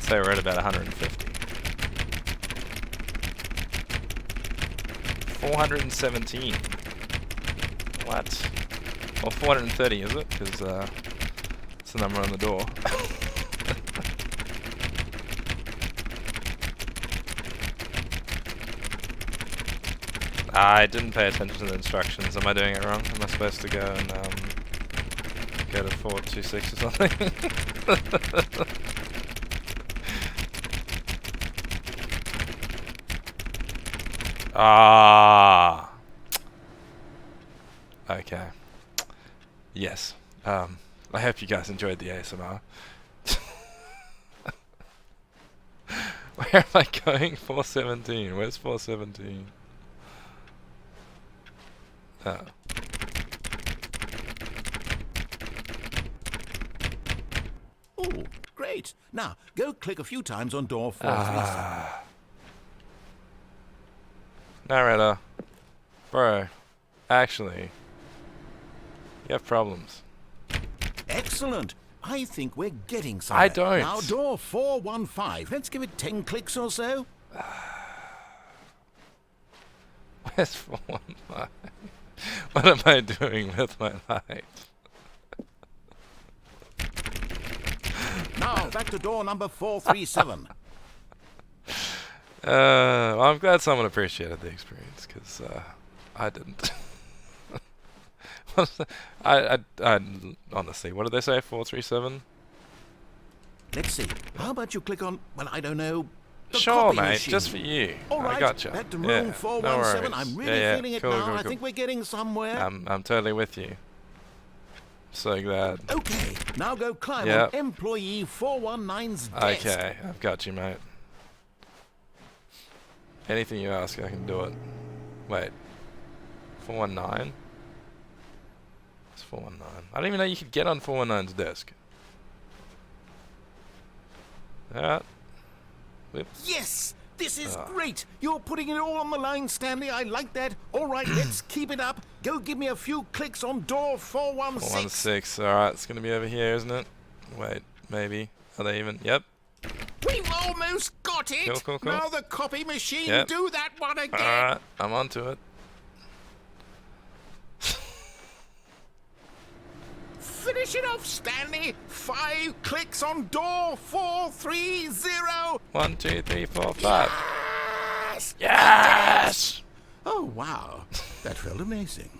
So we're at about 150. 417. What? Well, 430 is it? Because it's the number on the door. I didn't pay attention to the instructions. Am I doing it wrong? Am I supposed to go and go to 426 or something? Ah. Okay. Yes. I hope you guys enjoyed the ASMR. Where am I going? 417. Where's 417? Oh. Oh, great. Now, go click a few times on door 437. Narrator. Bro. Actually. You have problems. Excellent. I think we're getting somewhere. I don't. Now, door 415. Let's give it 10 clicks or so. Where's 415? What am I doing with my life? Now, back to door number 437. Well, I'm glad someone appreciated the experience, because I didn't. I honestly, what did they say? 437? Let's see. How about you click on, well, I don't know, the Sure, copy mate. machine. Just for you. All right, I gotcha. back to Yeah, room 417. no worries. I'm really feeling it cool, now. cool, I cool. think we're getting somewhere. I'm totally with you. So glad. Okay, now go climb Yep. on employee 419's desk. Okay, I've got you, mate. Anything you ask, I can do it. Wait. 419? It's 419. I didn't even know you could get on 419's desk. Alright. Whip. Yes! This is great! You're putting it all on the line, Stanley. I like that. All right, let's keep it up. Go give me a few clicks on door 416. 416. Alright, it's gonna be over here, isn't it? Wait, maybe. Are they even? Yep. We've almost got it! Cool, cool, cool. Now the copy machine, Yep. do that one again! Alright, I'm onto it. Finish it off, Stanley! 5 clicks on door 430! 1, 2, 3, 4, 5. Yes! Yes! Oh, wow. That felt amazing.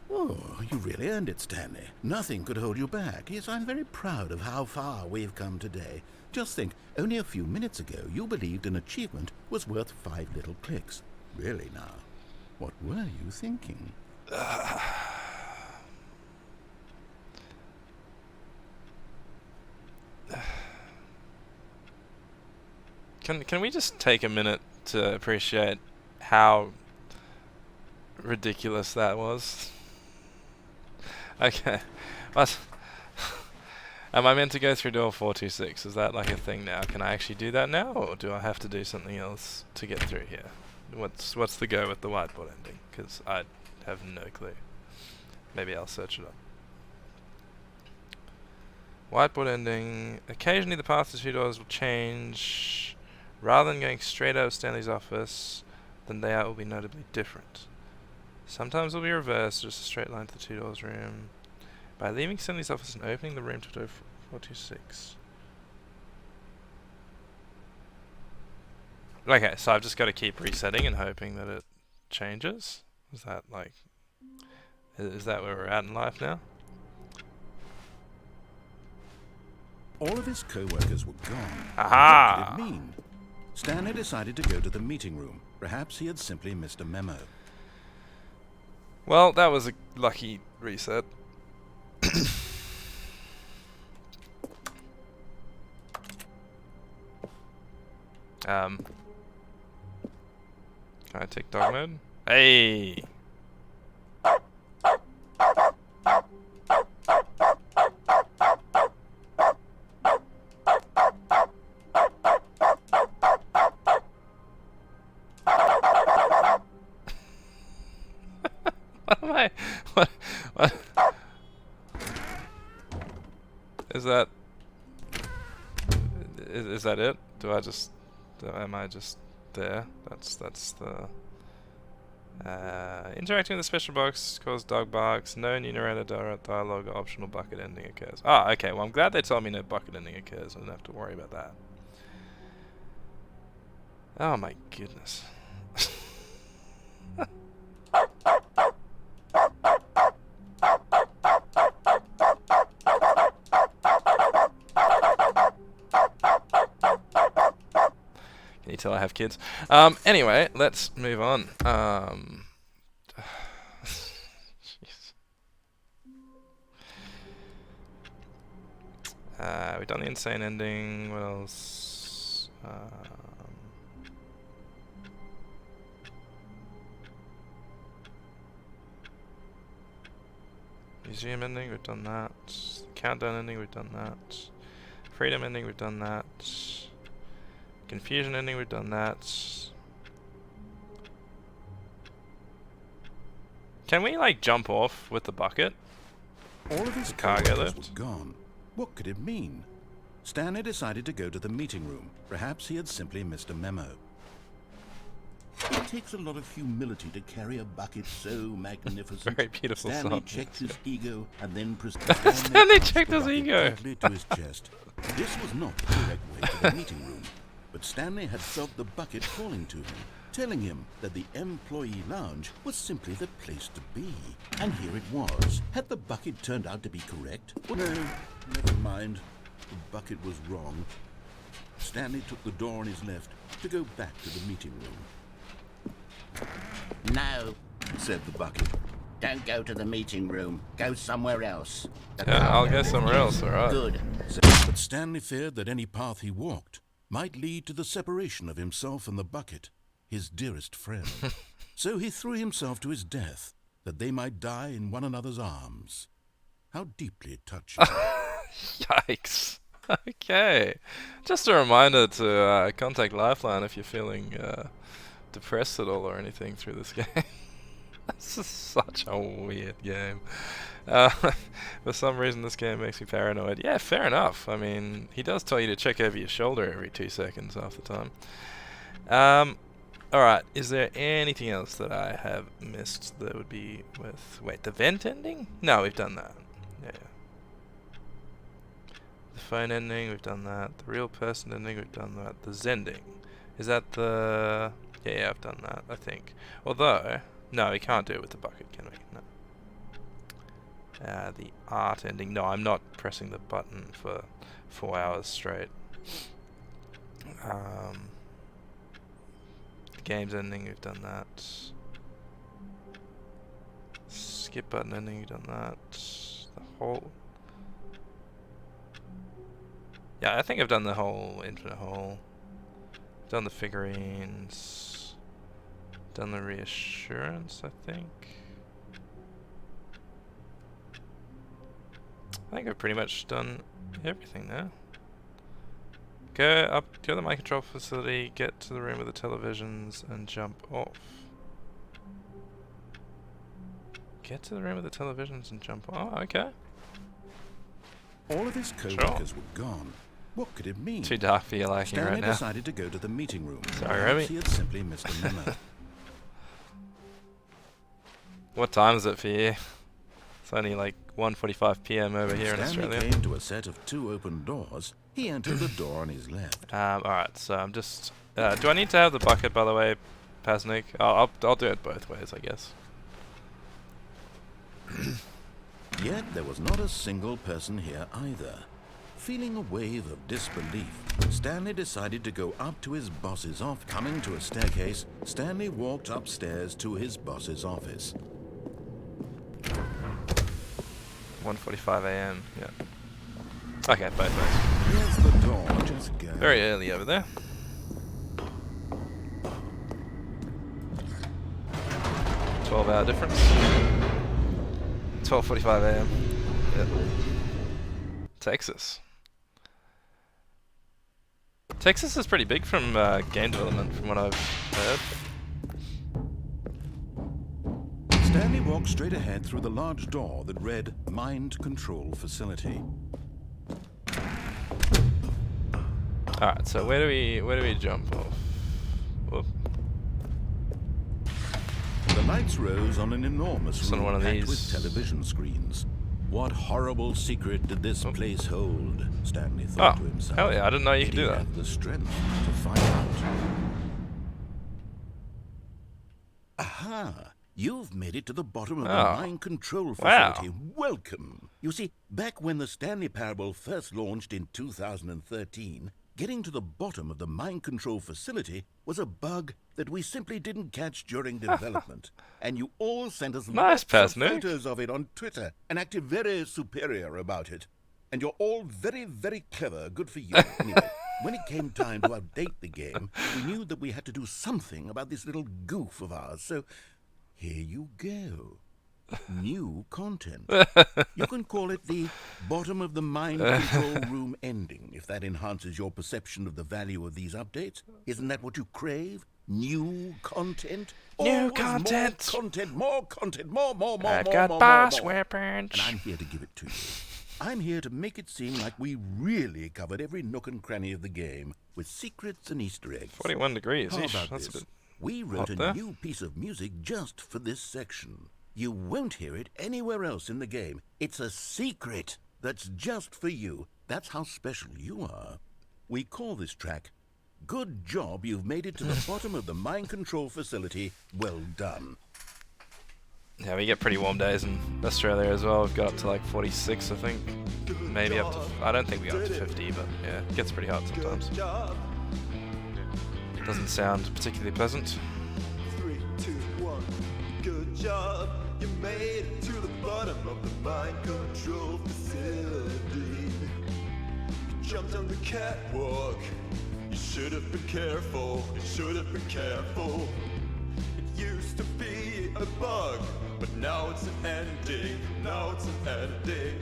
Oh, you really earned it, Stanley. Nothing could hold you back. Yes, I'm very proud of how far we've come today. Just think, only a few minutes ago, you believed an achievement was worth 5 little clicks. Really now, what were you thinking? Can we just take a minute to appreciate how ridiculous that was? Okay. What? Am I meant to go through door 426? Is that like a thing now? Can I actually do that now, or do I have to do something else to get through here? What's the go with the whiteboard ending? Because I have no clue. Maybe I'll search it up. Whiteboard ending. Occasionally the path to 2 doors will change. Rather than going straight out of Stanley's office, the layout will be notably different. Sometimes it will be reversed, just a straight line to the 2 doors room. By leaving Stanley's office and opening the room to door 426. Okay, so I've just got to keep resetting and hoping that it changes. Is that like... Is that where we're at in life now? All of his co-workers were gone. Aha! What did it mean? Stanley decided to go to the meeting room. Perhaps he had simply missed a memo. Well, that was a lucky reset. Can I take dog mode? Hey! What am I? What? Is that? Is that it? Am I just there? That's the. Interacting with the special box causes dog barks. No new narrator dialogue or optional bucket ending occurs. Ah, okay. Well, I'm glad they told me no bucket ending occurs. I don't have to worry about that. Oh my goodness. Can you tell I have kids? Anyway, let's move on. Jeez. We've done the insane ending. What else? Museum ending, we've done that. Countdown ending, we've done that. Freedom ending, we've done that. Confusion ending, we've done that. Can we like jump off with the bucket? All of his Cargo coworkers lift? were gone. What could it mean? Stanley decided to go to the meeting room. Perhaps he had simply missed a memo. It takes a lot of humility to carry a bucket so magnificent. Very beautiful Stanley song. checked his ego and then proceeded. Stanley checked his ego. Directly to his chest. This was not the correct way to the meeting room, but Stanley had felt the bucket calling to him, telling him that the employee lounge was simply the place to be. And here it was. Had the bucket turned out to be correct? Well, no, never mind. The bucket was wrong. Stanley took the door on his left to go back to the meeting room. No, said the bucket. Don't go to the meeting room. Go somewhere else. The Yeah, I'll cargo go lift somewhere else, is alright. Good. But Stanley feared that any path he walked might lead to the separation of himself and the bucket, his dearest friend. So he threw himself to his death, that they might die in one another's arms. How deeply touching. Yikes. Okay. Just a reminder to contact Lifeline if you're feeling depressed at all or anything through this game. This is such a weird game. For some reason this game makes me paranoid. Yeah, fair enough. I mean, he does tell you to check over your shoulder every 2 seconds half the time. Alright, is there anything else that I have missed that would be with... Wait, the vent ending? No, we've done that. Yeah. The phone ending, we've done that. The real person ending, we've done that. The Zending. Is that the... Yeah, I've done that, I think. Although... No, we can't do it with the bucket, can we? No. The art ending. No, I'm not pressing the button for 4 hours straight. The games ending, we've done that. Skip button ending, we've done that. The whole... Yeah, I think I've done the whole infinite hole. Done the figurines. Done the reassurance, I think. I think I've pretty much done everything now. Go up, go to the mind control facility, get to the room with the televisions, and jump off. Get to the room with the televisions and jump off. Oh, okay. All of his co-workers were gone. What could it mean? Too dark for your liking Stanley right now. decided to go to the meeting room. Sorry, Perhaps Remi. he had simply missed a memo. What time is it for you? It's only like 1:45 PM over here in Stanley Australia. came to a set of 2 open doors. He entered the door on his left. Alright, so I'm just... do I need to have the bucket, by the way, Pasnic? I'll do it both ways, I guess. Yet there was not a single person here either. Feeling a wave of disbelief, Stanley decided to go up to his boss's office. Coming to a staircase, Stanley walked upstairs to his boss's office. 1:45 AM, yeah. Okay, both ways. Here's the door, just go. Very early over there. 12-hour difference. 12:45 AM. Yep. Texas. Texas is pretty big from game development, from what I've heard. Stanley walked straight ahead through the large door that read Mind Control Facility. Alright, so where do we jump off? Whoop. The lights rose on an enormous It's on room one of packed these. with television screens. What horrible secret did this place hold? Stanley thought to himself. Hell yeah, I didn't know you Did could do he that. have the strength to find out? Aha! You've made it to the bottom of the mind control facility. Wow. Welcome. You see, back when the Stanley Parable first launched in 2013, getting to the bottom of the mind control facility was a bug that we simply didn't catch during development. And you all sent us Nice, lots of Pasnic. photos of it on Twitter and acted very superior about it. And you're all very, very clever. Good for you. Anyway, when it came time to update the game, we knew that we had to do something about this little goof of ours. So here you go. New content. You can call it the bottom of the mind control room ending, if that enhances your perception of the value of these updates. Isn't that what you crave? New content? New Always content! More content, more content, more, I've more, got more, boss more. weapons. And I'm here to give it to you. I'm here to make it seem like we really covered every nook and cranny of the game, with secrets and Easter eggs. 41 degrees. How Eesh, about that's this? a bit We wrote hot a there. new piece of music just for this section. You won't hear it anywhere else in the game. It's a secret that's just for you. That's how special you are. We call this track, Good Job You've Made It to the Bottom of the Mind Control Facility. Well done. Yeah, we get pretty warm days in Australia as well. We've got up to like 46, I think. Maybe up to... I don't think we got up to 50, but yeah, it gets pretty hot sometimes. Doesn't sound particularly pleasant. 3, 2, 1. Good job. You made it to the bottom of the mind control facility. You jumped on the catwalk. You should have been careful. You should have been careful. It used to be a bug, but now it's an ending. Now it's an ending.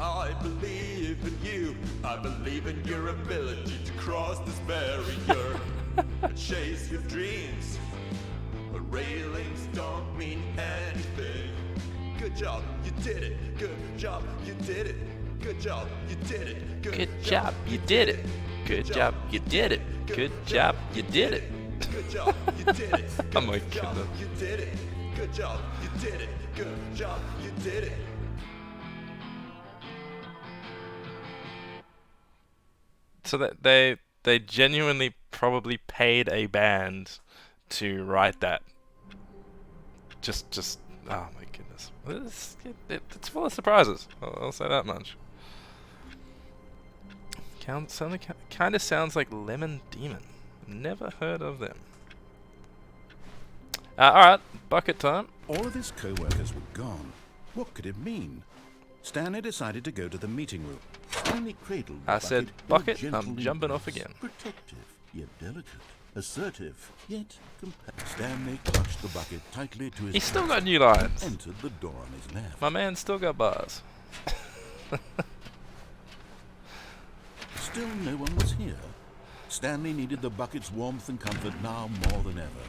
I believe in you. I believe in your ability to cross this barrier. Chase your dreams. But railings don't mean anything. Good job, you did it. Good job, you did it. Good job, you did it. Good job, you did it. Good job, you did it. Good job, you did it. Good job, you did it. Oh my Good job, goodness. you did it. Good job, you did it. Good job, you did it. So that they genuinely probably paid a band to write that. Just oh my goodness. It's full of surprises. I'll say that much. Kind of sounds like Lemon Demon. Never heard of them. Alright, bucket time. All of his co-workers were gone. What could it mean? Stanley decided to go to the meeting room. Stanley cradled the I said, "Bucket, with a I'm gentle jumping off embrace. again." Protective, yet delicate. Assertive, yet compassionate. Stanley clutched the bucket tightly to his He's still chest got new lines. and entered the door on his left. My man's still got bars. Still no one was here. Stanley needed the bucket's warmth and comfort now more than ever.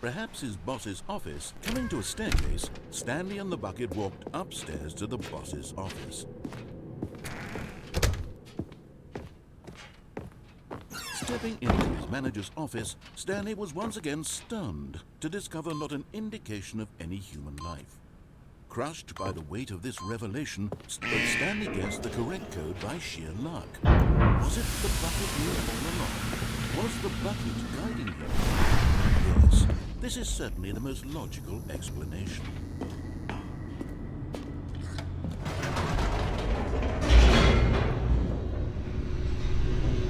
Perhaps his boss's office. Coming to a staircase, Stanley and the bucket walked upstairs to the boss's office. Stepping into his manager's office, Stanley was once again stunned to discover not an indication of any human life. Crushed by the weight of this revelation, Stanley guessed the correct code by sheer luck. Was it the bucket knew all along? Was the bucket guiding him? Yes, this is certainly the most logical explanation.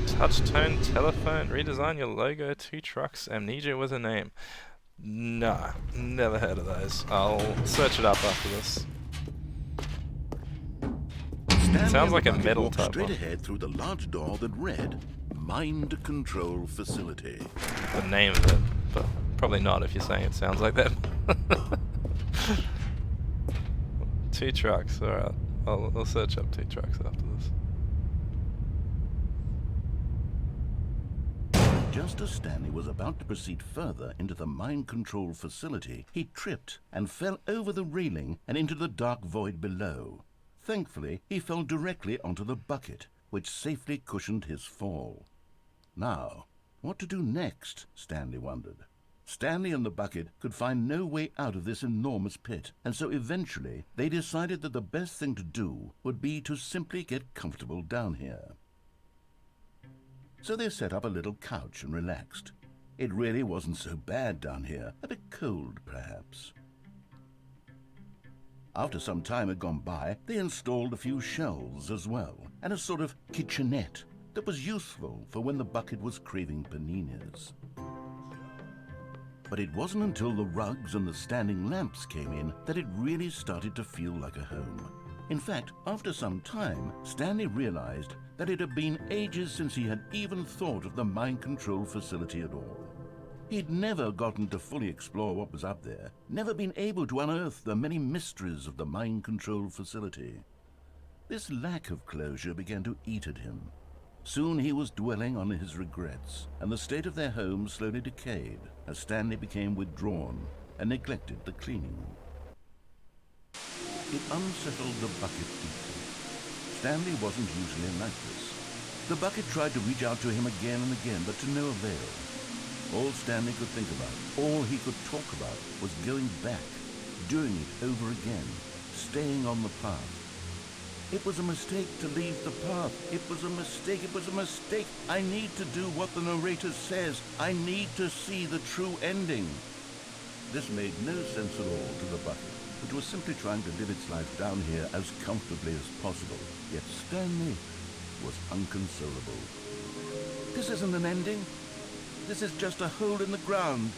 Touch tone telephone, redesign your logo, 2 trucks, amnesia was a name. Nah, never heard of those. I'll search it up after this. Stanley Sounds like a and the bucket metal walked type straight one. ahead through the large door that read, Mind Control Facility. The name of it, but probably not if you're saying it sounds like that. 2 trucks, alright. I'll search up 2 trucks after this. Just as Stanley was about to proceed further into the mind control facility, he tripped and fell over the railing and into the dark void below. Thankfully, he fell directly onto the bucket, which safely cushioned his fall. Now, what to do next, Stanley wondered. Stanley and the bucket could find no way out of this enormous pit, and so eventually they decided that the best thing to do would be to simply get comfortable down here. So they set up a little couch and relaxed. It really wasn't so bad down here, a bit cold perhaps. After some time had gone by, they installed a few shelves as well, and a sort of kitchenette that was useful for when the bucket was craving paninis. But it wasn't until the rugs and the standing lamps came in that it really started to feel like a home. In fact, after some time, Stanley realized that it had been ages since he had even thought of the mind control facility at all. He'd never gotten to fully explore what was up there, never been able to unearth the many mysteries of the mind control facility. This lack of closure began to eat at him. Soon he was dwelling on his regrets, and the state of their home slowly decayed as Stanley became withdrawn and neglected the cleaning. It unsettled the bucket deeply. Stanley wasn't usually like this. The bucket tried to reach out to him again and again, but to no avail. All Stanley could think about, all he could talk about, was going back, doing it over again, staying on the path. It was a mistake to leave the path. It was a mistake. It was a mistake. I need to do what the narrator says. I need to see the true ending. This made no sense at all to the bucket, which was simply trying to live its life down here as comfortably as possible. Yet Stanley was inconsolable. This isn't an ending. This is just a hole in the ground.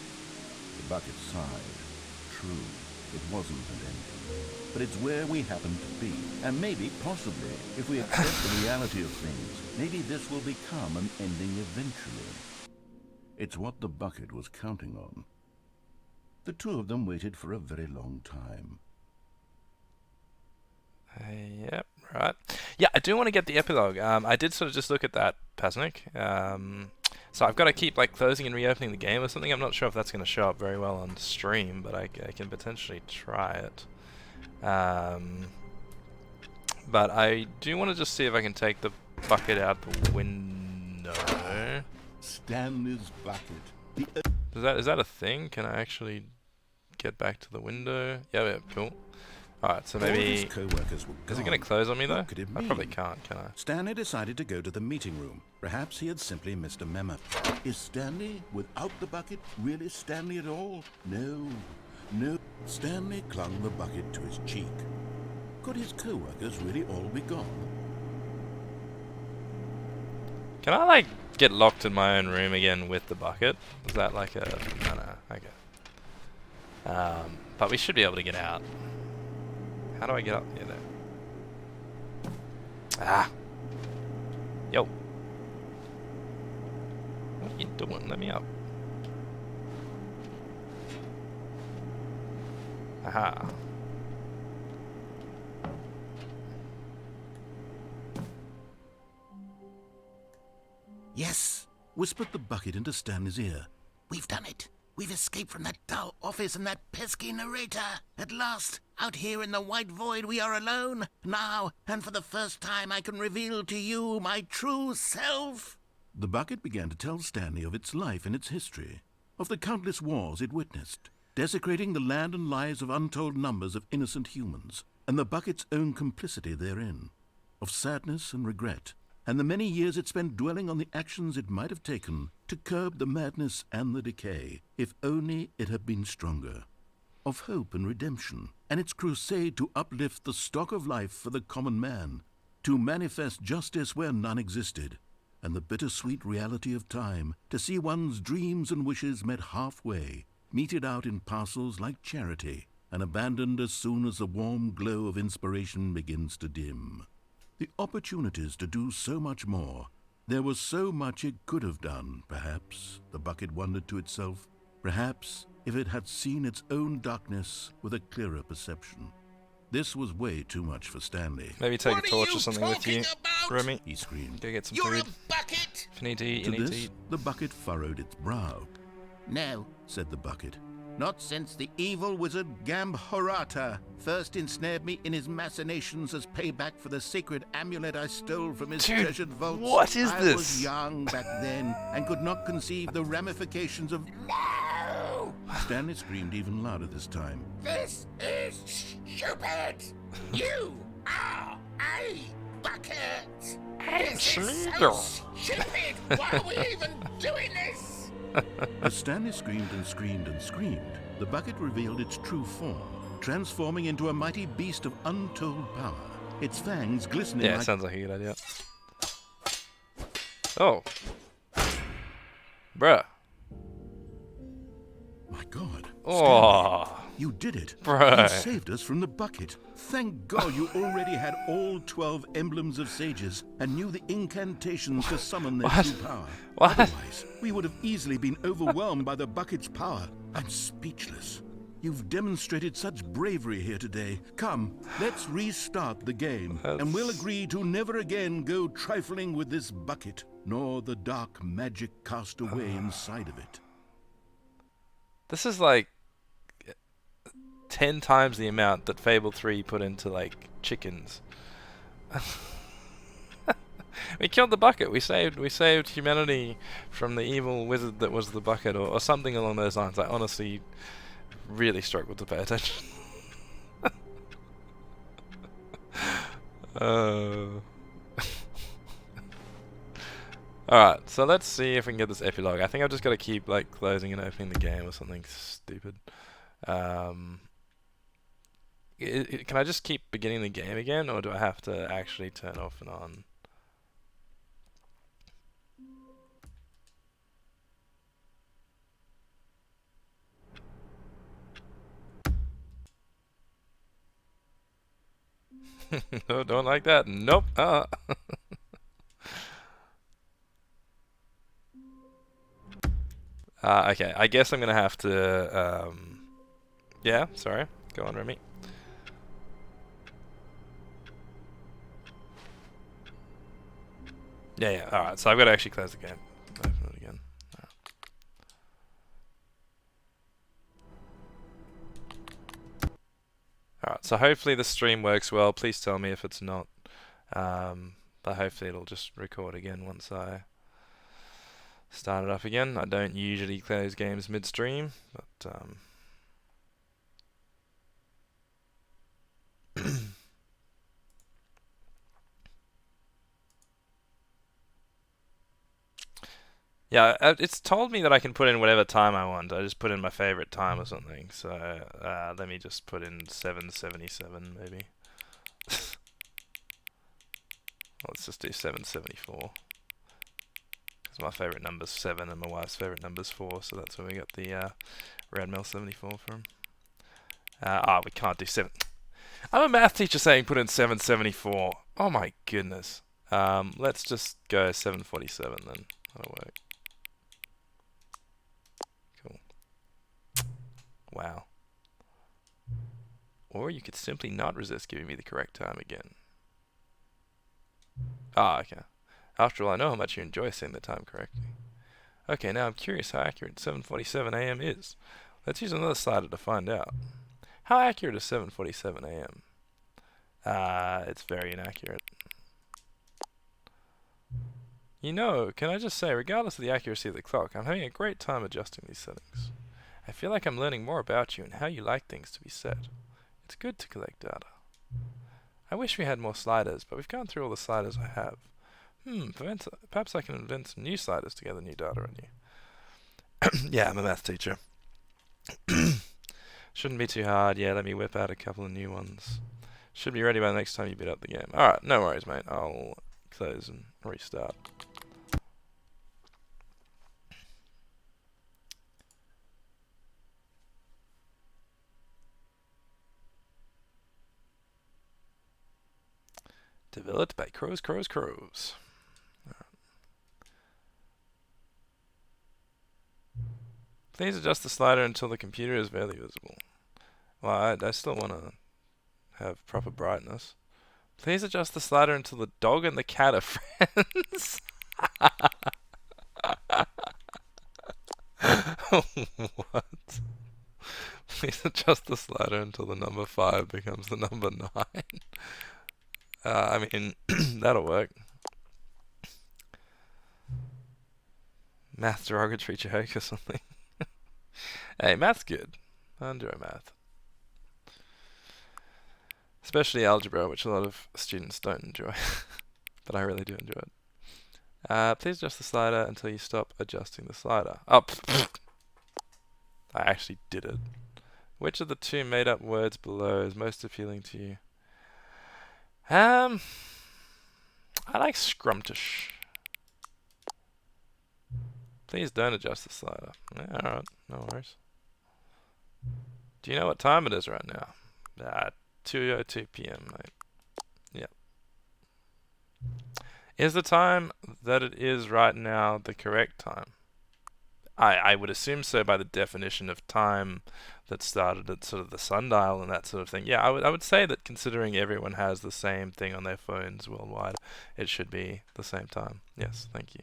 The bucket sighed. True, it wasn't an ending. But it's where we happen to be. And maybe, possibly, if we accept the reality of things, maybe this will become an ending eventually. It's what the bucket was counting on. The two of them waited for a very long time. Yep, right. Yeah, I do want to get the epilogue. I did sort of just look at that, Pasnic. So I've got to keep like closing and reopening the game or something. I'm not sure if that's going to show up very well on stream, but I can potentially try it. But I do want to just see if I can take the bucket out the window. Stanley's bucket. Is that a thing? Can I actually get back to the window? Yeah, cool. Alright, so maybe... Co-workers were Is it gone. going to close on me though? What could it I probably mean? can't, can I? Stanley decided to go to the meeting room. Perhaps he had simply missed a memo. Is Stanley, without the bucket, really Stanley at all? No. Stanley clung the bucket to his cheek. Could his co-workers really all be gone? Can I like get locked in my own room again with the bucket? Is that like a... no, okay. But we should be able to get out. How do I get up here though? Ah! Yo! What are you doing? Let me up. Aha. Yes, whispered the bucket into Stanley's ear. We've done it. We've escaped from that dull office and that pesky narrator. At last, out here in the white void, we are alone. Now, and for the first time, I can reveal to you my true self. The bucket began to tell Stanley of its life and its history, of the countless wars it witnessed, desecrating the land and lives of untold numbers of innocent humans, and the bucket's own complicity therein, of sadness and regret, and the many years it spent dwelling on the actions it might have taken to curb the madness and the decay, if only it had been stronger, of hope and redemption, and its crusade to uplift the stock of life for the common man, to manifest justice where none existed, and the bittersweet reality of time, to see one's dreams and wishes met halfway, meted out in parcels like charity, and abandoned as soon as the warm glow of inspiration begins to dim. The opportunities to do so much more. There was so much it could have done, perhaps, the bucket wondered to itself. Perhaps, if it had seen its own darkness with a clearer perception. This was way too much for Stanley. Maybe take What a are torch you or something with you, talking about? Remi. He screamed. Go get some You're food. a bucket. If you need to eat, you To need to this, eat. the bucket furrowed its brow, No, said the bucket. not since the evil wizard Gambhorata first ensnared me in his machinations as payback for the sacred amulet I stole from his Dude, treasured vaults. what is I this? was young back then and could not conceive the ramifications of... No! Stanley screamed even louder this time. This is stupid! You are a bucket! This is so stupid! Why are we even doing this? As Stanley screamed and screamed and screamed, the bucket revealed its true form, transforming into a mighty beast of untold power, its fangs glistening Yeah, like... sounds like a good idea. Oh. Bruh. My God. Oh. You did it. Bruh. You saved us from the bucket. Thank God you already had all 12 emblems of sages and knew the incantations to summon their What? true power. What? Otherwise, we would have easily been overwhelmed by the bucket's power. I'm speechless. You've demonstrated such bravery here today. Come, let's restart the game, and we'll agree to never again go trifling with this bucket, nor the dark magic cast away inside of it. This is like 10 times the amount that Fable 3 put into, like, chickens. We killed the bucket. We saved humanity from the evil wizard that was the bucket, or something along those lines. I honestly really struggled to pay attention. Alright, so let's see if we can get this epilogue. I think I've just got to keep like closing and opening the game or something stupid. Can I just keep beginning the game again, or do I have to actually turn off and on? No, don't like that. Nope. Okay, I guess I'm gonna have to. Yeah, sorry. Go on, Remi. Yeah. Alright, so I've got to actually close the game. Open it again. Alright, so hopefully the stream works well. Please tell me if it's not. But hopefully it'll just record again once I start it up again. I don't usually close games midstream, but yeah, it's told me that I can put in whatever time I want. I just put in my favorite time or something. So let me just put in 777 maybe. Let's just do 774. Because my favorite number's 7 and my wife's favorite number's 4, so that's where we got the Radmel 74 from. We can't do 7. I'm a math teacher saying put in 774. Oh my goodness. Let's just go 747 then. That'll work. Cool. Wow. Or you could simply not resist giving me the correct time again. Okay. After all, I know how much you enjoy saying the time correctly. Okay, now I'm curious how accurate 7:47 a.m. is. Let's use another slider to find out. How accurate is 7:47 a.m.? It's very inaccurate. You know, can I just say, regardless of the accuracy of the clock, I'm having a great time adjusting these settings. I feel like I'm learning more about you and how you like things to be set. It's good to collect data. I wish we had more sliders, but we've gone through all the sliders I have. Perhaps I can invent some new sliders to gather new data on you. Yeah, I'm a math teacher. Shouldn't be too hard. Yeah, let me whip out a couple of new ones. Should be ready by the next time you beat up the game. Alright, no worries, mate. I'll close and restart. Developed by Crows. Please adjust the slider until the computer is barely visible. Well, I still want to have proper brightness. Please adjust the slider until the dog and the cat are friends. What? Please adjust the slider until the number 5 becomes the number 9. I mean, that'll work. Math derogatory joke or something. Hey, math's good. I enjoy math. Especially algebra, which a lot of students don't enjoy. But I really do enjoy it. Please adjust the slider until you stop adjusting the slider. Oh, I actually did it. Which of the two made-up words below is most appealing to you? I like scrumptious. Please don't adjust the slider. Yeah, alright, no worries. Do you know what time it is right now? 2:02 p.m, mate. Yep. Is the time that it is right now the correct time? I would assume so by the definition of time that started at sort of the sundial and that sort of thing. Yeah, I would say that considering everyone has the same thing on their phones worldwide, it should be the same time. Yes, thank you.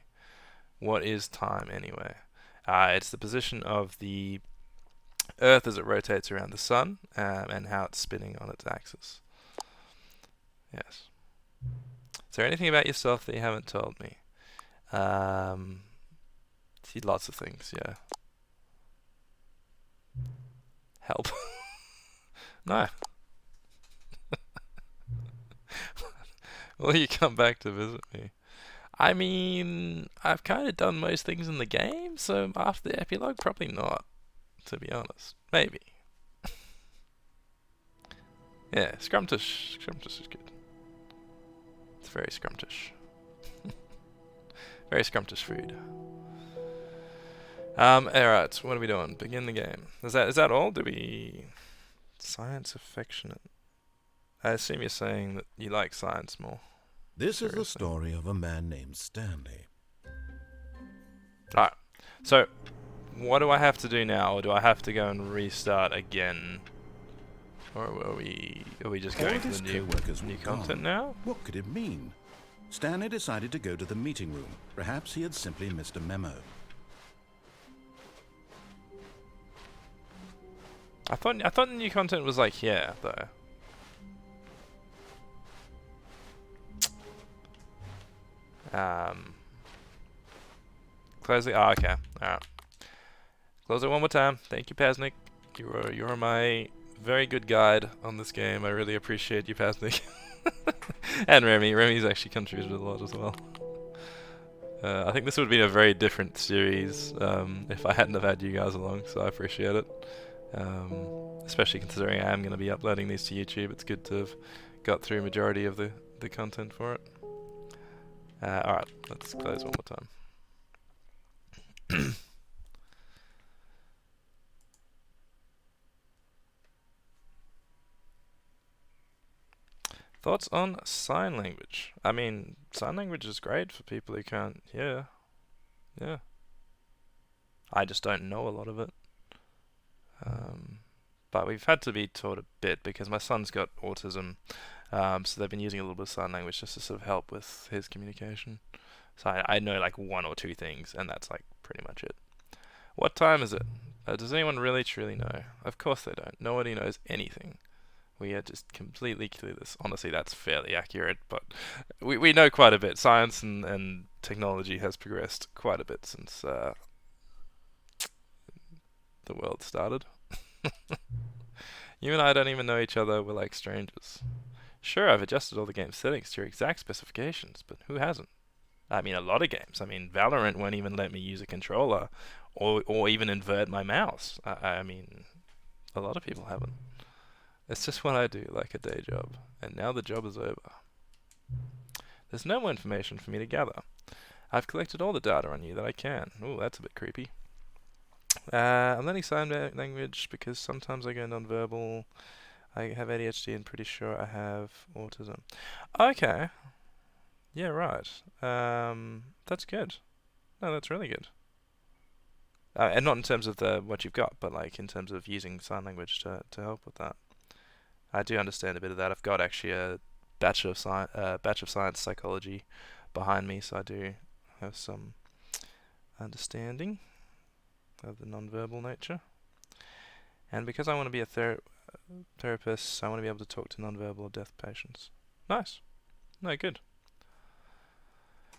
What is time anyway? It's the position of the Earth as it rotates around the sun, and how it's spinning on its axis. Yes. Is there anything about yourself that you haven't told me? Lots of things, yeah. Help. No. Will you come back to visit me? I mean, I've kind of done most things in the game, so after the epilogue, probably not, to be honest. Maybe. Yeah, scrumptious. Scrumptious is good. It's very scrumptious. Very scrumptious food. Alright, so what are we doing? Begin the game. Is that all? Do we... Science affectionate. I assume you're saying that you like science more. This is the story of a man named Stanley. Alright, so what do I have to do now? Or do I have to go and restart again? Or are we just going to the new content now? What could it mean? Stanley decided to go to the meeting room. Perhaps he had simply missed a memo. I thought the new content was like here, though. Close it. Oh, okay. Alright. Close it one more time. Thank you, Pasnic. You're my very good guide on this game. I really appreciate you, Pasnic. And Remi. Remi's actually contributed a lot as well. I think this would have been a very different series if I hadn't have had you guys along, so I appreciate it. Especially considering I am going to be uploading these to YouTube. It's good to have got through a majority of the content for it. Alright, let's close one more time. Thoughts on sign language? I mean, sign language is great for people who can't hear. Yeah. I just don't know a lot of it. But we've had to be taught a bit because my son's got autism, so they've been using a little bit of sign language just to sort of help with his communication. So I know like one or two things, and that's like pretty much it. What time is it? Does anyone really truly know? Of course they don't. Nobody knows anything. We are just completely clueless. Honestly, that's fairly accurate, but we know quite a bit. Science and technology has progressed quite a bit since the world started. You and I don't even know each other. We're like strangers. Sure, I've adjusted all the game settings to your exact specifications, but who hasn't? I mean, a lot of games. I mean, Valorant won't even let me use a controller or even invert my mouse. I mean, a lot of people haven't. It's just what I do, like a day job. And now the job is over. There's no more information for me to gather. I've collected all the data on you that I can. Ooh, that's a bit creepy. I'm learning sign language because sometimes I go nonverbal. I have ADHD and pretty sure I have autism. Okay. Yeah, right. That's good. No, that's really good. And not in terms of what you've got, but like in terms of using sign language to help with that. I do understand a bit of that. I've got actually a Bachelor of Science Psychology behind me, so I do have some understanding of the non-verbal nature. And because I want to be a therapist, I want to be able to talk to non-verbal or deaf patients. Nice. No, good.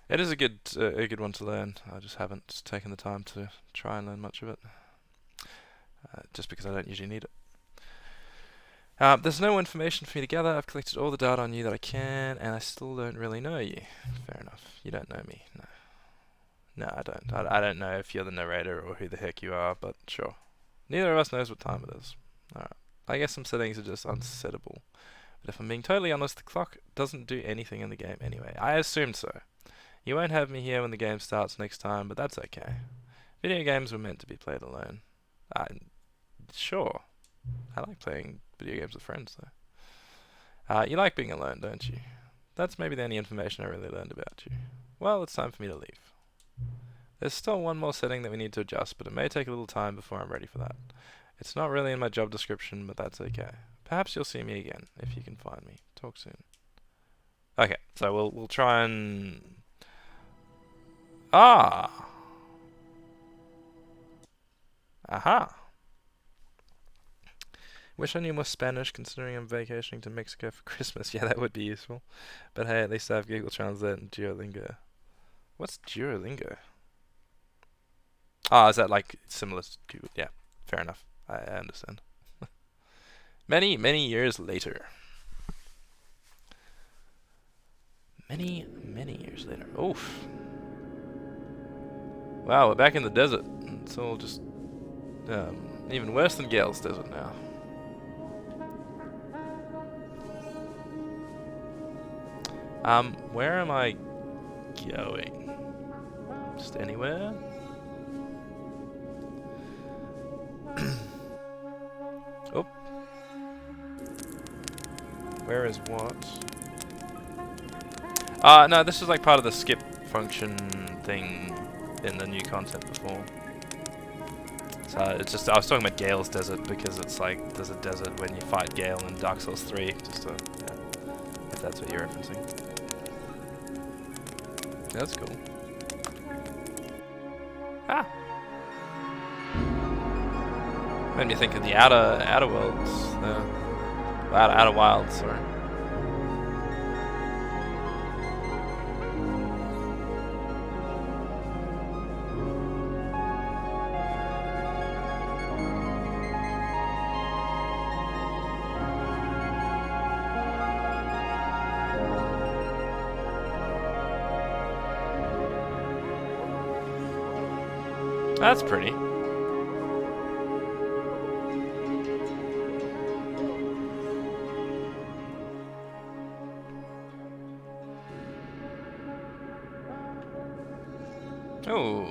It is a good one to learn. I just haven't taken the time to try and learn much of it. Just because I don't usually need it. There's no information for me to gather. I've collected all the data on you that I can, and I still don't really know you. Fair enough. You don't know me. No. No, I don't. I don't know if you're the narrator or who the heck you are, but sure. Neither of us knows what time it is. Alright. I guess some settings are just unsettable. But if I'm being totally honest, the clock doesn't do anything in the game anyway. I assumed so. You won't have me here when the game starts next time, but that's okay. Video games were meant to be played alone. Sure. I like playing video games with friends, though. You like being alone, don't you? That's maybe the only information I really learned about you. Well, it's time for me to leave. There's still one more setting that we need to adjust, but it may take a little time before I'm ready for that. It's not really in my job description, but that's okay. Perhaps you'll see me again, if you can find me. Talk soon. Okay, so we'll try and... Ah! Aha! Wish I knew more Spanish, considering I'm vacationing to Mexico for Christmas. Yeah, that would be useful. But hey, at least I have Google Translate and Duolingo. What's Duolingo? Ah, is that like similar to Google? Yeah, fair enough. I understand. Many, many years later. Many, many years later. Oof. Wow, we're back in the desert. It's all just even worse than Gale's desert now. Where am I going? Just anywhere? Oh. Where is what? No, this is like part of the skip function thing in the new content before. So it's just, I was talking about Gale's desert because it's like, there's a desert when you fight Gale in Dark Souls 3, just to, yeah, if that's what you're referencing. That's cool. Ah! Made me think of the outer worlds, outer wilds, sorry. That's pretty. Oh,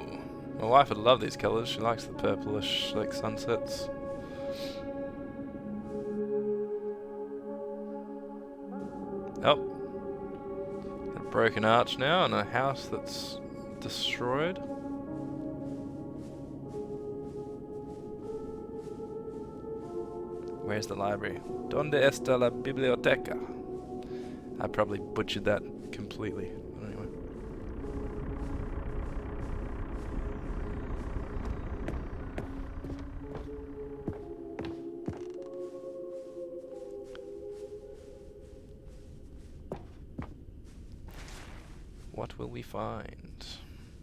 my wife would love these colors. She likes the purplish, like, sunsets. Oh. Got a broken arch now and a house that's destroyed. Where's the library? ¿Dónde está la biblioteca? I probably butchered that completely. Anyway. What will we find?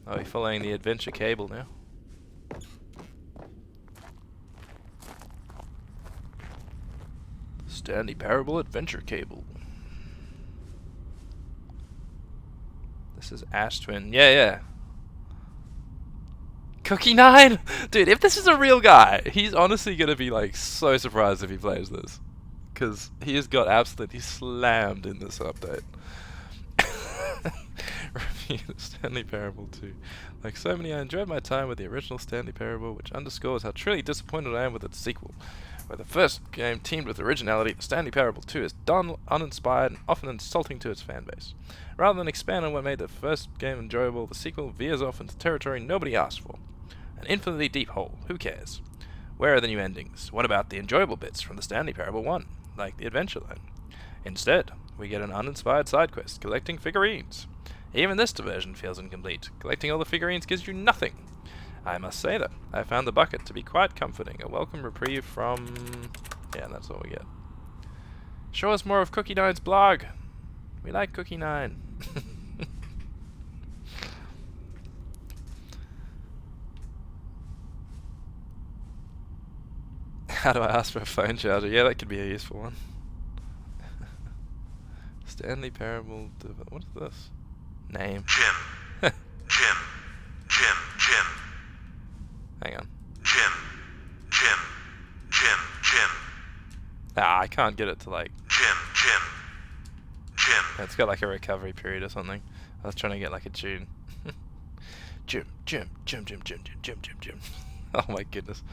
Oh, we're following the adventure cable now. Stanley Parable Adventure Cable. This is Ash Twin. Yeah. Cookie 9? Dude, if this is a real guy, he's honestly gonna be like so surprised if he plays this. Because he has got absolutely slammed in this update. Review of Stanley Parable 2. Like so many, I enjoyed my time with the original Stanley Parable, which underscores how truly disappointed I am with its sequel. Where the first game teamed with originality, Stanley Parable 2 is dull, uninspired, and often insulting to its fanbase. Rather than expand on what made the first game enjoyable, the sequel veers off into territory nobody asked for. An infinitely deep hole, who cares? Where are the new endings? What about the enjoyable bits from the Stanley Parable 1, like the adventure line? Instead, we get an uninspired side quest, collecting figurines. Even this diversion feels incomplete. Collecting all the figurines gives you nothing. I must say that I found the bucket to be quite comforting, a welcome reprieve from... yeah, that's all we get. Show us more of Cookie 9's blog. We like Cookie 9. How do I ask for a phone charger? Yeah, that could be a useful one. Stanley Parable... what is this? Name. Jim. Jim. Hang on. Jim. Ah, I can't get it to like... Jim. It's got like a recovery period or something. I was trying to get like a tune. Jim. Oh my goodness.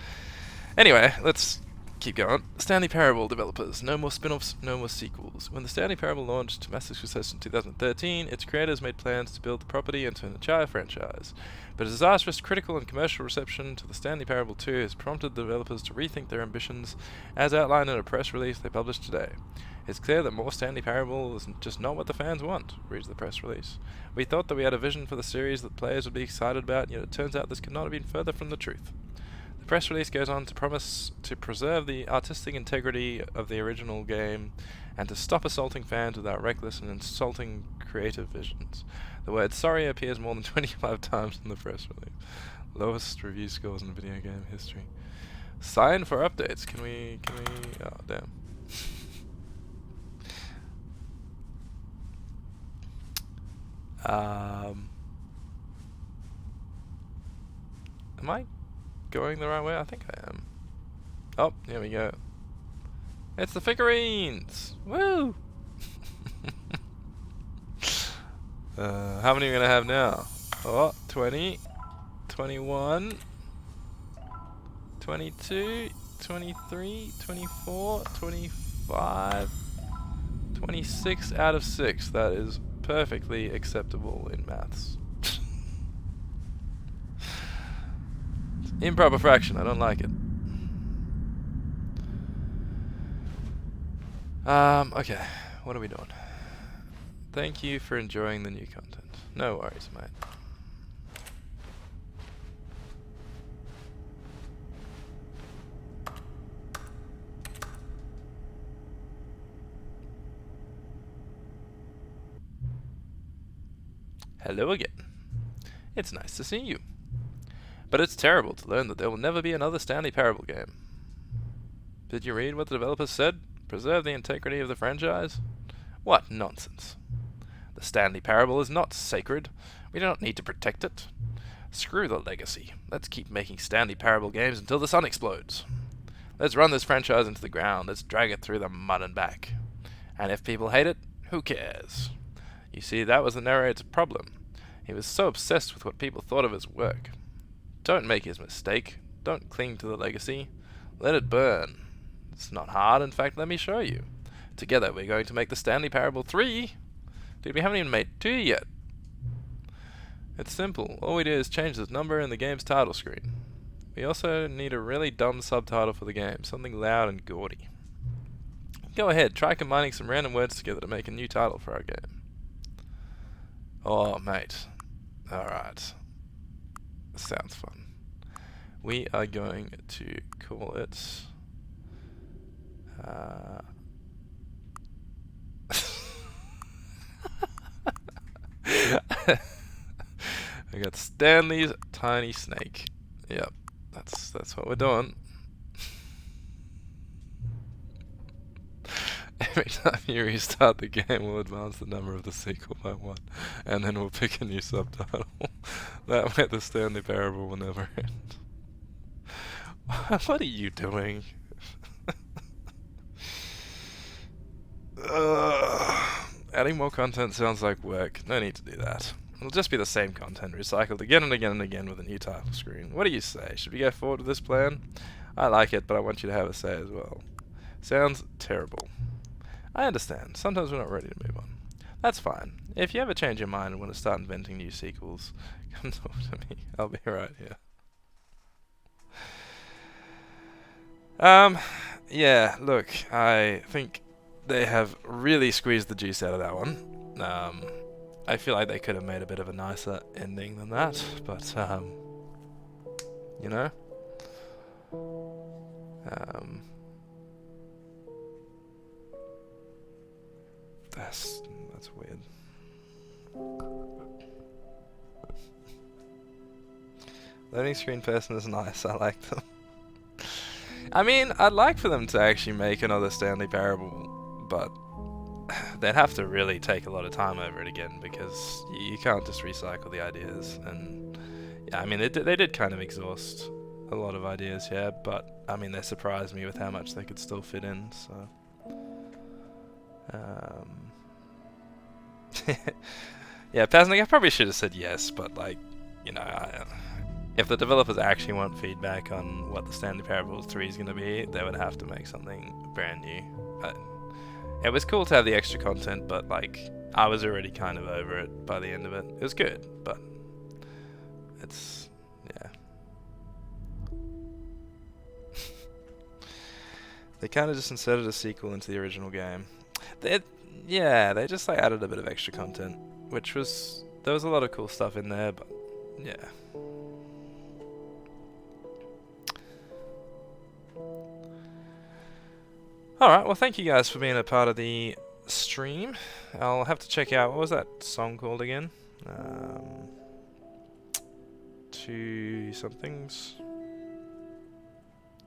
Anyway, let's keep going. Stanley Parable developers. No more spin-offs, no more sequels. When the Stanley Parable launched to massive success in 2013, its creators made plans to build the property into an entire franchise. But a disastrous critical and commercial reception to the Stanley Parable 2 has prompted the developers to rethink their ambitions, as outlined in a press release they published today. It's clear that more Stanley Parable is just not what the fans want, reads the press release. We thought that we had a vision for the series that players would be excited about, yet it turns out this could not have been further from the truth. The press release goes on to promise to preserve the artistic integrity of the original game and to stop assaulting fans without reckless and insulting creative visions. The word sorry appears more than 25 times in the press release. Lowest review scores in video game history. Sign for updates. Can we, oh damn. Am I going the right way? I think I am. Oh, here we go. It's the figurines! Woo! How many are we gonna have now? Oh, 20, 21, 22, 23, 24, 25, 26 out of 6. That is perfectly acceptable in maths. Improper fraction, I don't like it. Okay, what are we doing? Thank you for enjoying the new content. No worries, mate. Hello again. It's nice to see you. But it's terrible to learn that there will never be another Stanley Parable game. Did you read what the developers said? Preserve the integrity of the franchise? What nonsense. The Stanley Parable is not sacred. We do not need to protect it. Screw the legacy. Let's keep making Stanley Parable games until the sun explodes. Let's run this franchise into the ground. Let's drag it through the mud and back. And if people hate it, who cares? You see, that was the narrator's problem. He was so obsessed with what people thought of his work. Don't make his mistake. Don't cling to the legacy. Let it burn. It's not hard, in fact, let me show you. Together we're going to make the Stanley Parable 3. Dude, we haven't even made 2 yet. It's simple. All we do is change this number in the game's title screen. We also need a really dumb subtitle for the game, something loud and gaudy. Go ahead, try combining some random words together to make a new title for our game. Oh, mate. Alright. Sounds fun. We are going to call it... I got Stanley's Tiny Snake. Yep, that's what we're doing. Every time you restart the game, we'll advance the number of the sequel by 1, and then we'll pick a new subtitle. That way the Stanley Parable will never end. What are you doing? Adding more content sounds like work. No need to do that. It'll just be the same content recycled again and again and again with a new title screen. What do you say? Should we go forward with this plan? I like it, but I want you to have a say as well. Sounds terrible. I understand. Sometimes we're not ready to move on. That's fine. If you ever change your mind and want to start inventing new sequels, come talk to me. I'll be right here. Yeah, look, I think they have really squeezed the juice out of that one. I feel like they could have made a bit of a nicer ending than that, but, you know? That's weird. Loading screen person is nice, I like them. I mean, I'd like for them to actually make another Stanley Parable, but they'd have to really take a lot of time over it again, because you can't just recycle the ideas. And yeah, I mean, they did kind of exhaust a lot of ideas here, but I mean, they surprised me with how much they could still fit in, so... yeah, Pasnic, I probably should have said yes, but like, you know, if the developers actually want feedback on what the Stanley Parable 3 is going to be, they would have to make something brand new. It was cool to have the extra content, but like I was already kind of over it by the end of it. It was good, but it's yeah. They kind of just inserted a sequel into the original game. They just like added a bit of extra content, which was there was a lot of cool stuff in there, but yeah. Alright, well thank you guys for being a part of the stream. I'll have to check out, what was that song called again? Two somethings?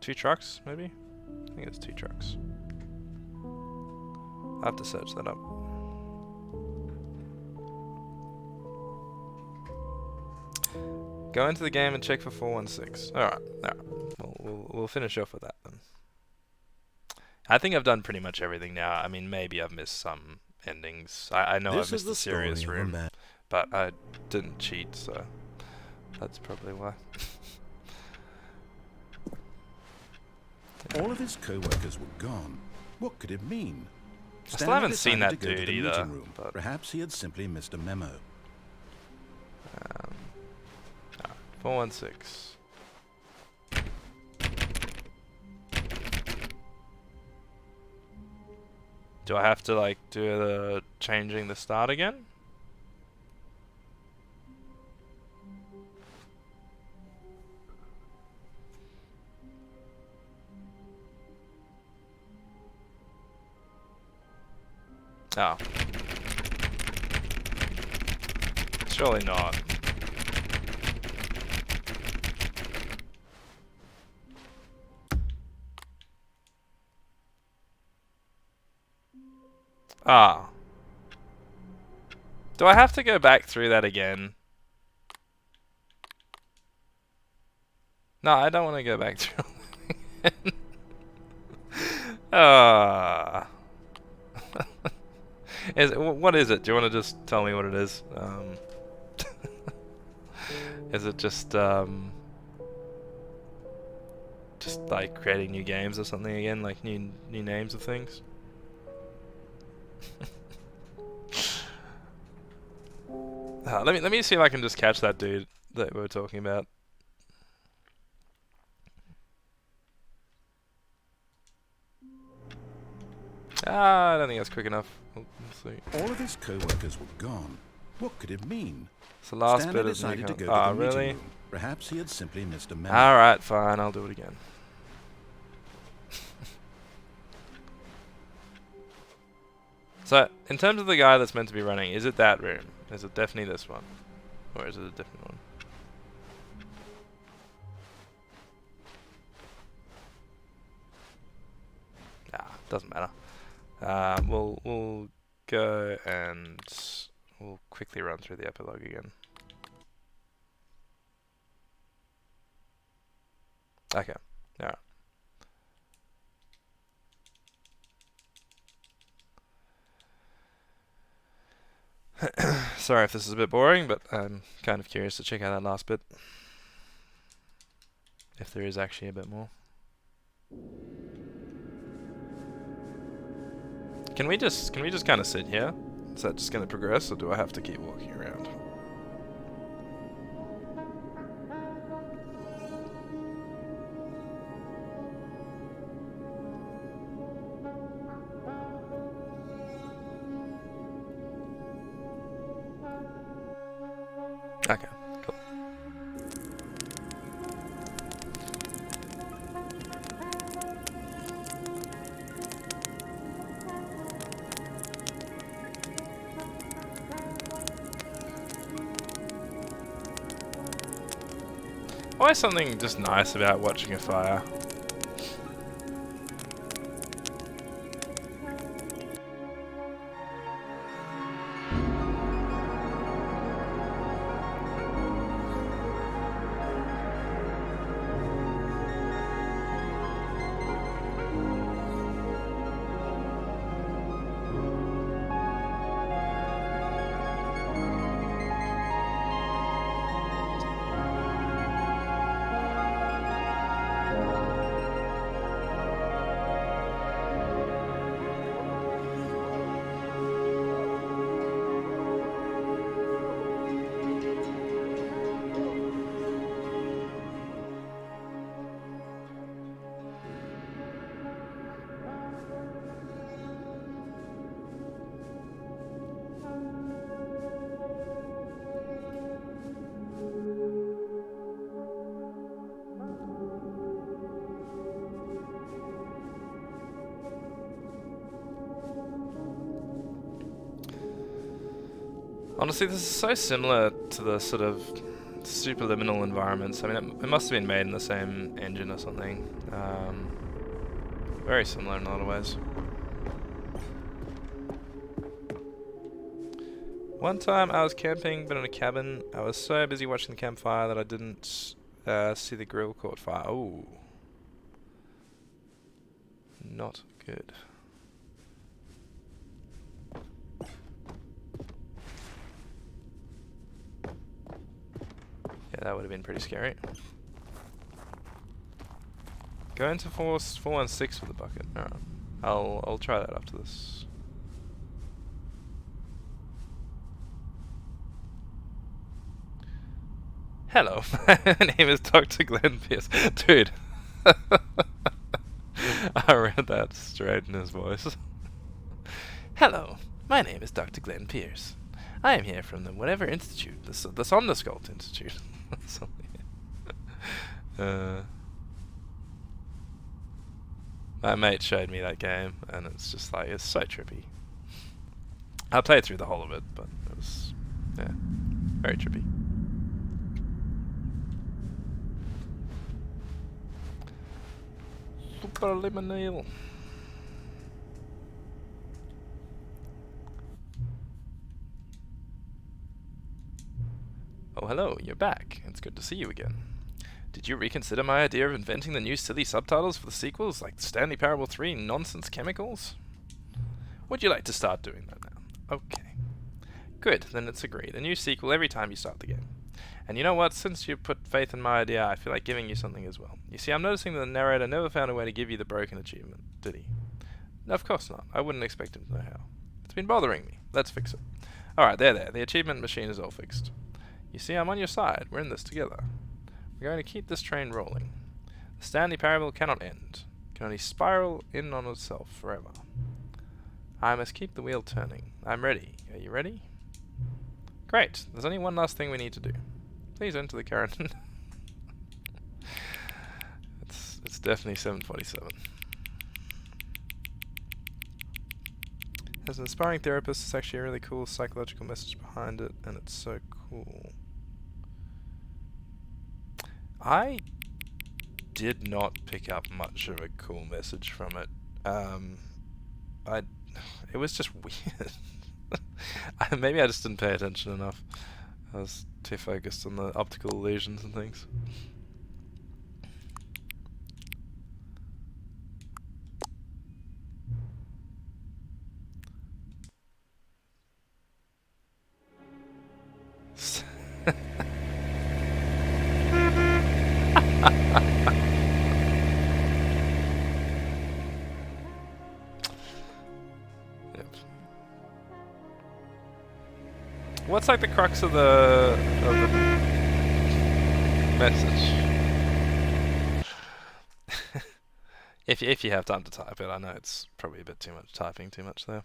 Two trucks, maybe? I think it's two trucks. I'll have to search that up. Go into the game and check for 416. Alright. We'll finish off with that then. I think I've done pretty much everything now. I mean, maybe I've missed some endings. I know I've missed the serious room, but I didn't cheat, so that's probably why. All of his co-workers were gone. What could it mean? I still haven't seen that dude either. But perhaps he had simply missed a memo. 416. Do I have to like do the changing the start again? Oh. Surely not. Ah. Do I have to go back through that again? No, I don't want to go back through that again. Ah. What is it? Do you want to just tell me what it is? Is it just like creating new games or something again, like new names of things? Let me see if I can just catch that dude that we were talking about. I don't think that's quick enough. We'll see. All of his co-workers were gone. What could it mean? It's the last Stanley bit of decided to go to oh, the meeting really? room. Perhaps he had simply missed a memo. Alright, fine, I'll do it again. So, in terms of the guy that's meant to be running, is it that room? Is it definitely this one? Or is it a different one? Doesn't matter. We'll go and we'll quickly run through the epilogue again. Okay, alright. Sorry if this is a bit boring, but I'm kind of curious to check out that last bit. If there is actually a bit more. Can we just kind of sit here? Is that just going to progress, or do I have to keep walking around? Okay, cool. Always something just nice about watching a fire. Honestly, this is so similar to the sort of superliminal environments. I mean, it must have been made in the same engine or something. Very similar in a lot of ways. One time I was camping, but in a cabin. I was so busy watching the campfire that I didn't see the grill caught fire. Oh, not good. Yeah, that would have been pretty scary. Go into 416 with the bucket. Alright. I'll try that after this. Hello, my name is Dr. Glenn Pierce. Dude. I read that straight in his voice. Hello, my name is Dr. Glenn Pierce. I am here from the whatever institute, the Sonderskult Institute. My mate showed me that game, and it's just like, it's so trippy. I played through the whole of it, but it was, yeah, very trippy. Superliminal. Oh, hello, you're back. It's good to see you again. Did you reconsider my idea of inventing the new silly subtitles for the sequels, like Stanley Parable 3 Nonsense Chemicals? Would you like to start doing that now? Okay. Good, then it's agreed. A new sequel every time you start the game. And you know what? Since you put faith in my idea, I feel like giving you something as well. You see, I'm noticing that the narrator never found a way to give you the broken achievement, did he? No, of course not. I wouldn't expect him to know how. It's been bothering me. Let's fix it. Alright, there. The achievement machine is all fixed. You see, I'm on your side. We're in this together. We're going to keep this train rolling. The Stanley Parable cannot end. It can only spiral in on itself forever. I must keep the wheel turning. I'm ready. Are you ready? Great. There's only one last thing we need to do. Please enter the current. It's definitely 747. As an inspiring therapist, it's actually a really cool psychological message behind it, and it's so cool. I did not pick up much of a cool message from it. It was just weird. Maybe I just didn't pay attention enough. I was too focused on the optical illusions and things. What's like the crux of the message? if you have time to type it, I know it's probably a bit too much typing, too much there.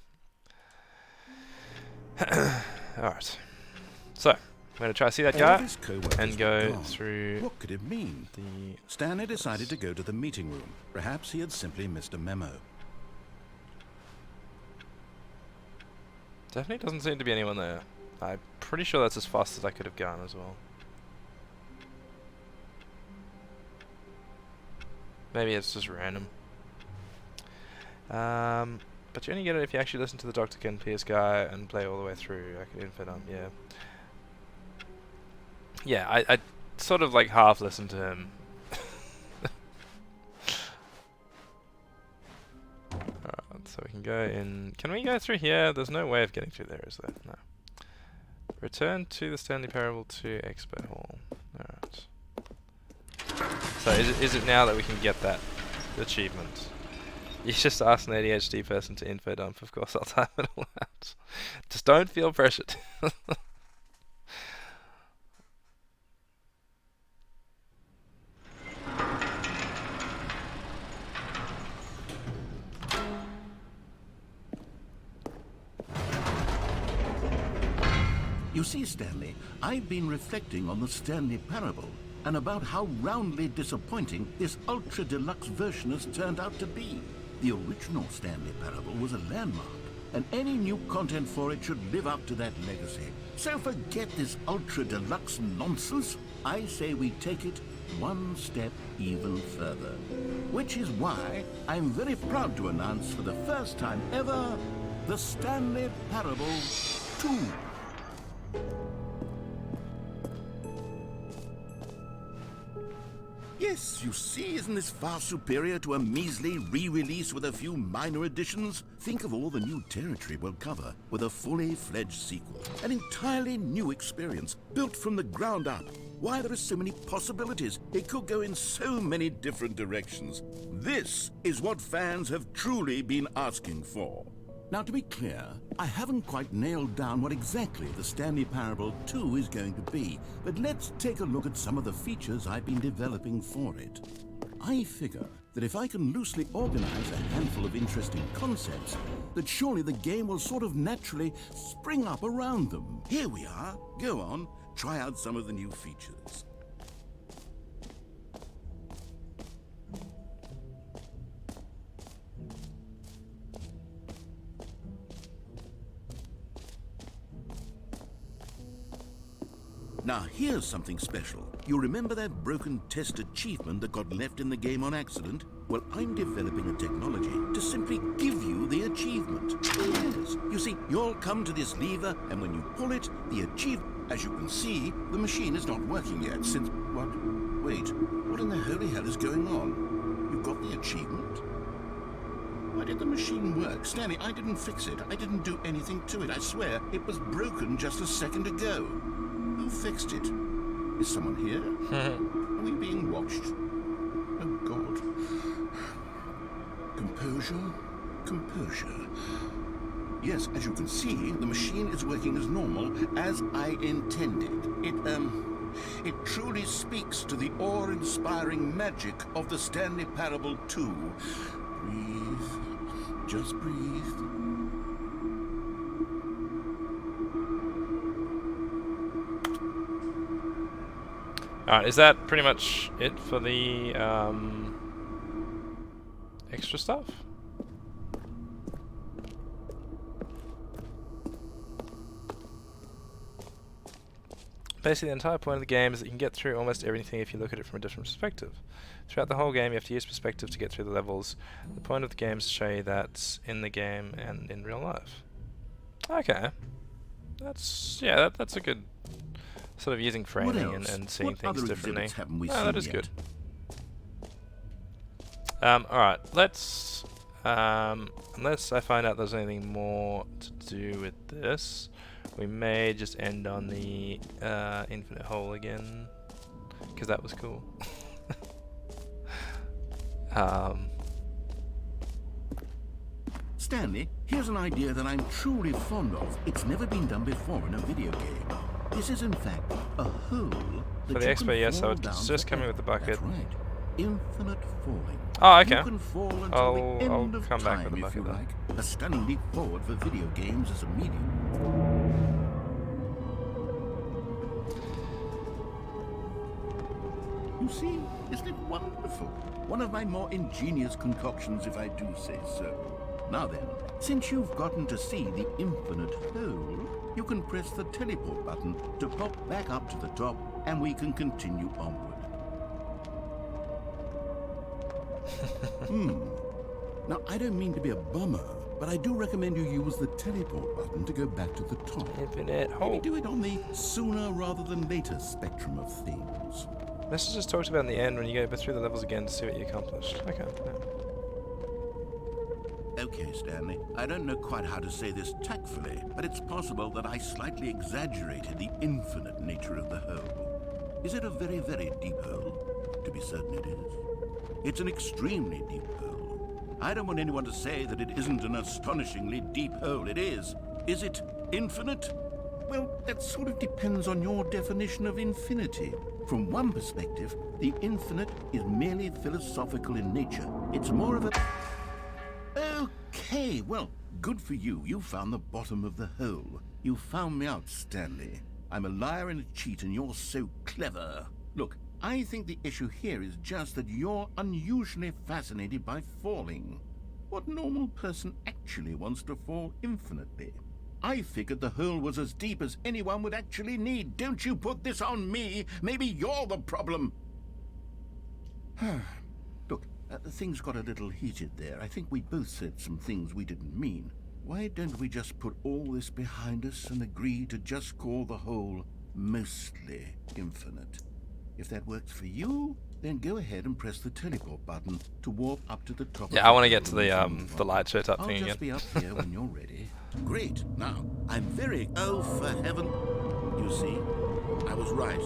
Alright. So, I'm going to try to see that guy and go through. What could it mean? Stanley decided to go to the meeting room. Perhaps he had simply missed a memo. Definitely doesn't seem to be anyone there. I'm pretty sure that's as fast as I could have gone as well. Maybe it's just random. But you only get it if you actually listen to the Dr. Ken Pierce guy and play all the way through. I could info dump, yeah. Yeah, I sort of like half listened to him. Alright, so we can go in. Can we go through here? There's no way of getting through there, is there? No. Return to the Stanley Parable 2 Expo Hall. Alright. So is it now that we can get that achievement? You just asked an ADHD person to info dump. Of course I'll type it all out. Just don't feel pressured. You see, Stanley, I've been reflecting on the Stanley Parable and about how roundly disappointing this Ultra Deluxe version has turned out to be. The original Stanley Parable was a landmark, and any new content for it should live up to that legacy. So forget this Ultra Deluxe nonsense. I say we take it one step even further. Which is why I'm very proud to announce for the first time ever, the Stanley Parable 2. Yes, you see, isn't this far superior to a measly re-release with a few minor additions? Think of all the new territory we'll cover with a fully fledged sequel. An entirely new experience, built from the ground up. Why, there are so many possibilities. It could go in so many different directions. This is what fans have truly been asking for. Now, to be clear, I haven't quite nailed down what exactly the Stanley Parable 2 is going to be, but let's take a look at some of the features I've been developing for it. I figure that if I can loosely organize a handful of interesting concepts, that surely the game will sort of naturally spring up around them. Here we are. Go on, try out some of the new features. Now, here's something special. You remember that broken test achievement that got left in the game on accident? Well, I'm developing a technology to simply give you the achievement. Yes. You see, you'll come to this lever, and when you pull it, the achievement... As you can see, the machine is not working yet since... What? Wait, what in the holy hell is going on? You got the achievement? Why did the machine work? Stanley, I didn't fix it. I didn't do anything to it. I swear, it was broken just a second ago. Who fixed it? Is someone here? Are we being watched? Oh, God. Composure. Composure. Yes, as you can see, the machine is working as normal, as I intended. It truly speaks to the awe-inspiring magic of the Stanley Parable 2. Breathe. Just breathe. Alright, is that pretty much it for the extra stuff? Basically, the entire point of the game is that you can get through almost everything if you look at it from a different perspective. Throughout the whole game, you have to use perspective to get through the levels. The point of the game is to show you that in the game and in real life. Okay. That's a good sort of using framing and seeing things differently. Oh, that is good. Alright, let's unless I find out there's anything more to do with this, we may just end on the infinite hole again, because that was cool. Stanley, here's an idea that I'm truly fond of. It's never been done before in a video game. This is in fact a hole that for the expert, yes, I would suggest coming with the bucket. That's right. Infinite falling. Oh, okay. You can fall until the end of come back time, with the if you bucket like. A stunning leap forward for video games as a medium. You see, isn't it wonderful? One of my more ingenious concoctions, if I do say so. Now then, since you've gotten to see the infinite hole, you can press the teleport button to pop back up to the top, and we can continue onward. Now, I don't mean to be a bummer, but I do recommend you use the teleport button to go back to the top. Infinite hole. Maybe do it on the sooner rather than later spectrum of things. This is just talked about in the end when you go through the levels again to see what you accomplished. Okay. Yeah. Okay, Stanley. I don't know quite how to say this tactfully, but it's possible that I slightly exaggerated the infinite nature of the hole. Is it a very, very deep hole? To be certain it is. It's an extremely deep hole. I don't want anyone to say that it isn't an astonishingly deep hole. It is. Is it infinite? Well, that sort of depends on your definition of infinity. From one perspective, the infinite is merely philosophical in nature. It's more of a... Okay, well, good for you. You found the bottom of the hole. You found me out, Stanley. I'm a liar and a cheat, and you're so clever. Look, I think the issue here is just that you're unusually fascinated by falling. What normal person actually wants to fall infinitely? I figured the hole was as deep as anyone would actually need. Don't you put this on me. Maybe you're the problem. Look, things got a little heated there. I think we both said some things we didn't mean. Why don't we just put all this behind us and agree to just call the hole mostly infinite? If that works for you, then go ahead and press the teleport button to warp up to the top. Yeah, I want to get to the light shirt up I'll thing just again. be up here when you're ready. Great. Now, I'm very... Oh, for heaven... You see, I was right.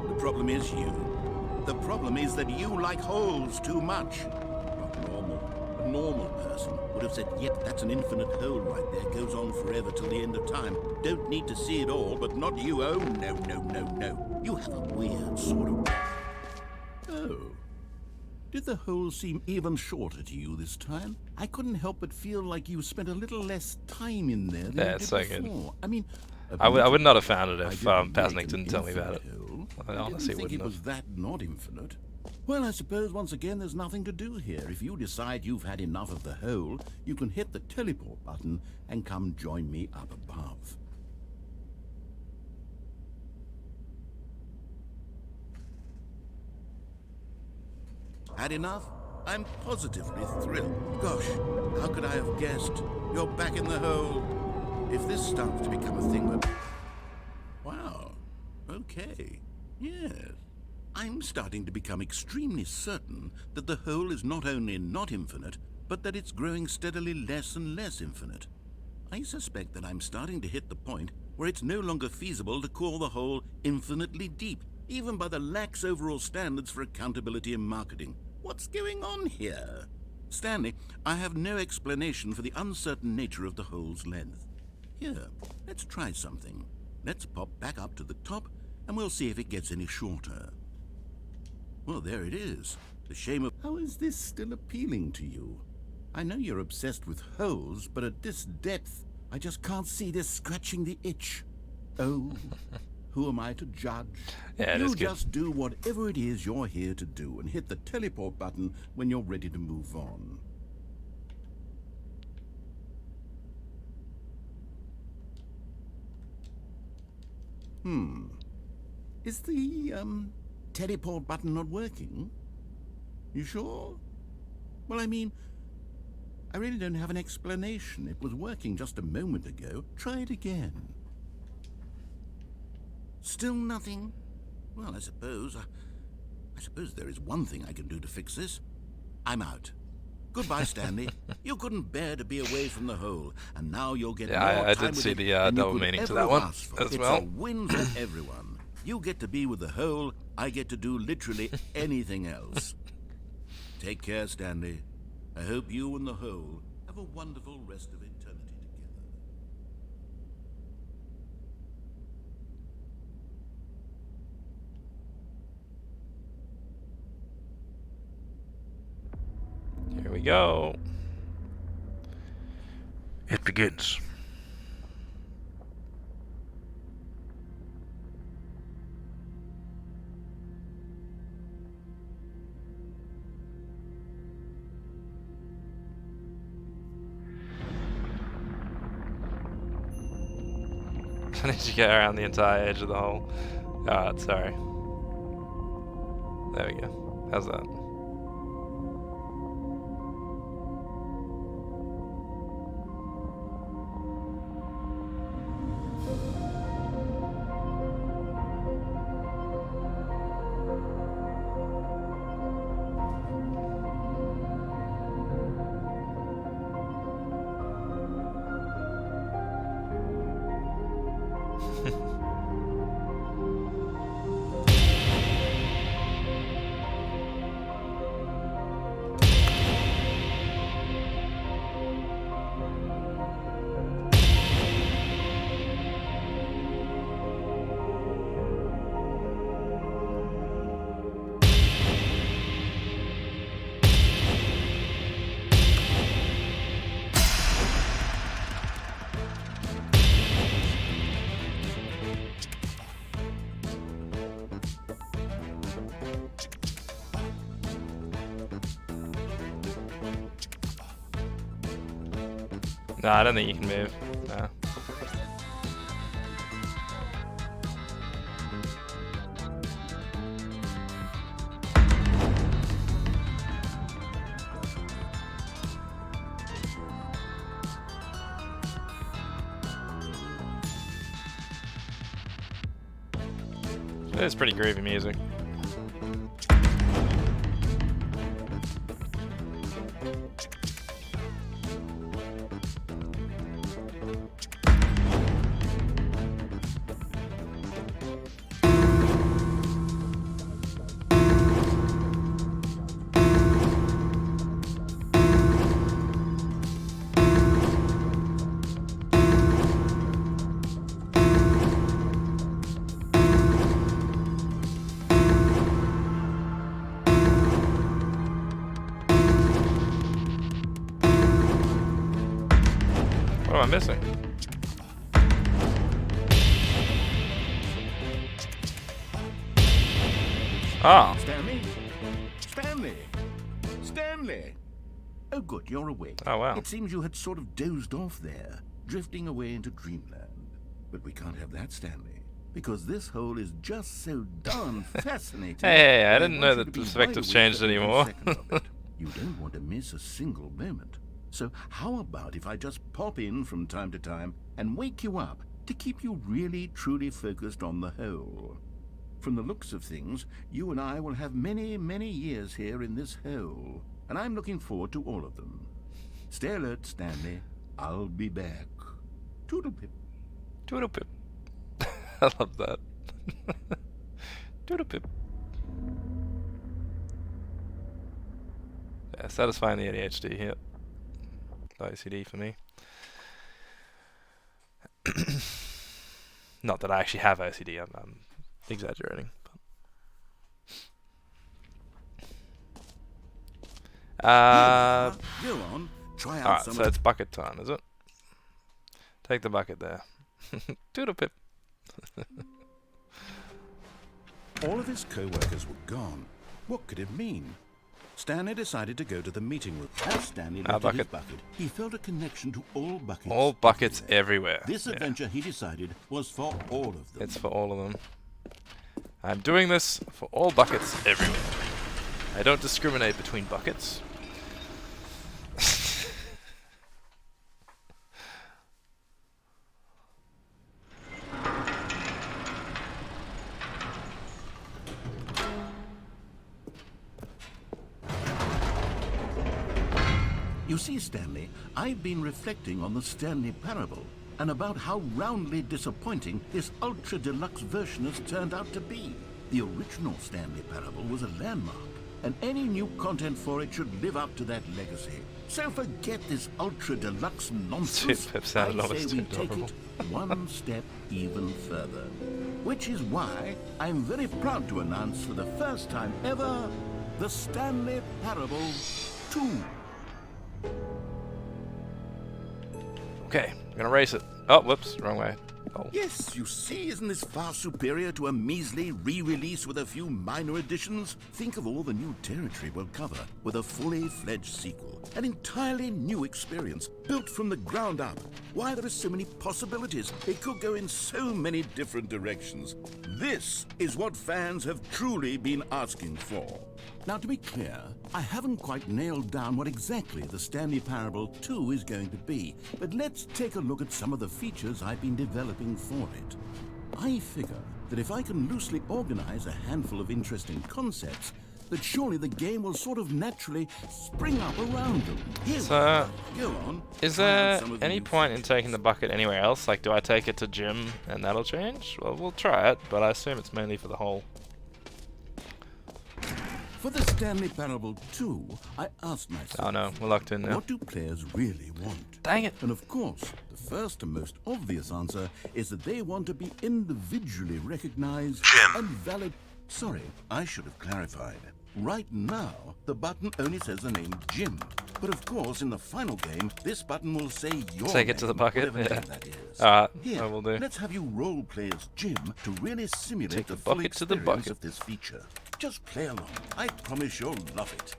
The problem is you. The problem is that you like holes too much. Not normal. A normal person would have said, yep, that's an infinite hole right there. Goes on forever till the end of time. Don't need to see it all, but not you. Oh, no, no, no, no. You have a weird sort of... Oh. Did the hole seem even shorter to you this time? I couldn't help but feel like you spent a little less time in there than Yeah, you it's did so good. before. I mean... I would not have found it if I didn't Pasnic make didn't an tell me about it. infinite hole. I honestly didn't think wouldn't it was have. that not infinite. Well, I suppose once again there's nothing to do here. If you decide you've had enough of the hole, you can hit the teleport button and come join me up above. Had enough? I'm positively thrilled. Gosh, how could I have guessed? You're back in the hole. If this starts to become a thing that... Wow. Okay. Yes. I'm starting to become extremely certain that the hole is not only not infinite, but that it's growing steadily less and less infinite. I suspect that I'm starting to hit the point where it's no longer feasible to call the hole infinitely deep, even by the lax overall standards for accountability and marketing. What's going on here? Stanley, I have no explanation for the uncertain nature of the hole's length. Here, let's try something. Let's pop back up to the top, and we'll see if it gets any shorter. Well, there it is. The shame of... How is this still appealing to you? I know you're obsessed with holes, but at this depth, I just can't see this scratching the itch. Oh, who am I to judge? Yeah, it you is good. just do whatever it is you're here to do and hit the teleport button when you're ready to move on. Is the, teleport button not working? You sure? Well, I mean, I really don't have an explanation. It was working just a moment ago. Try it again. Still nothing? Well, I suppose there is one thing I can do to fix this. I'm out. Goodbye, Stanley. You couldn't bear to be away from the hole, and now you'll get more time I did with see it the than you double could meaning to ever that have one asked for. as It's well. a win for everyone. You get to be with the hole, I get to do literally anything else. Take care, Stanley. I hope you and the hole have a wonderful rest of eternity together. Here we go. It begins. I need to get around the entire edge of the hole. Alright, sorry. There we go. How's that? No, I don't think you can move. No. It is pretty groovy music. What am I missing? Ah, Stanley? Stanley! Stanley! Oh good, you're awake. Oh, wow. It seems you had sort of dozed off there, drifting away into dreamland. But we can't have that, Stanley, because this hole is just so darn fascinating. Hey, I that didn't want know you that to be perspectives wide awake changed every anymore. second of it. You don't want to miss a single moment. So how about if I just pop in from time to time and wake you up to keep you really, truly focused on the hole? From the looks of things, you and I will have many, many years here in this hole, and I'm looking forward to all of them. Stay alert, Stanley. I'll be back. Toodle-pip. Toodle-pip. I love that. Toodle-pip. Yeah, satisfying the ADHD here. Low OCD for me. Not that I actually have OCD, I'm exaggerating. Go on. Try out Alright, some so of it's bucket time, is it? Take the bucket there. Toodle-pip. All of his co-workers were gone. What could it mean? Stanley decided to go to the meeting room. As Stanley looked at his bucket, he felt a connection to all buckets. All buckets everywhere. This adventure, he decided, was for all of them. It's for all of them. I'm doing this for all buckets everywhere. I don't discriminate between buckets. You see, Stanley, I've been reflecting on the Stanley Parable and about how roundly disappointing this Ultra Deluxe version has turned out to be. The original Stanley Parable was a landmark, and any new content for it should live up to that legacy. So forget this Ultra Deluxe nonsense. Pip sounded I almost say we too take adorable. it one step even further. Which is why I'm very proud to announce for the first time ever, the Stanley Parable 2. Okay, I'm gonna race it. Oh, whoops, wrong way. Oh. Yes, you see, isn't this far superior to a measly re-release with a few minor additions? Think of all the new territory we'll cover with a fully fledged sequel. An entirely new experience, built from the ground up. Why, there are so many possibilities. It could go in so many different directions. This is what fans have truly been asking for. Now, to be clear, I haven't quite nailed down what exactly the Stanley Parable 2 is going to be, but let's take a look at some of the features I've been developing for it. I figure that if I can loosely organize a handful of interesting concepts, that surely the game will sort of naturally spring up around them. Here So, go on. is try out there some of the any new point in features. taking the bucket anywhere else? Like, do I take it to gym and that'll change? Well, we'll try it, but I assume it's mainly for the hole. For the Stanley Parable 2, I asked myself, Oh no, we're locked in now. what do players really want? Dang it! And of course, the first and most obvious answer is that they want to be individually recognized and valid. Sorry, I should have clarified. Right now, the button only says the name Jim. But of course, in the final game, this button will say your Take it to the name, bucket? whatever Yeah. name that is. Alright, Here, I will do. let's have you role play as Jim to really simulate Take the the full bucket to the experience bucket. of this feature. Just play along. I promise you'll love it.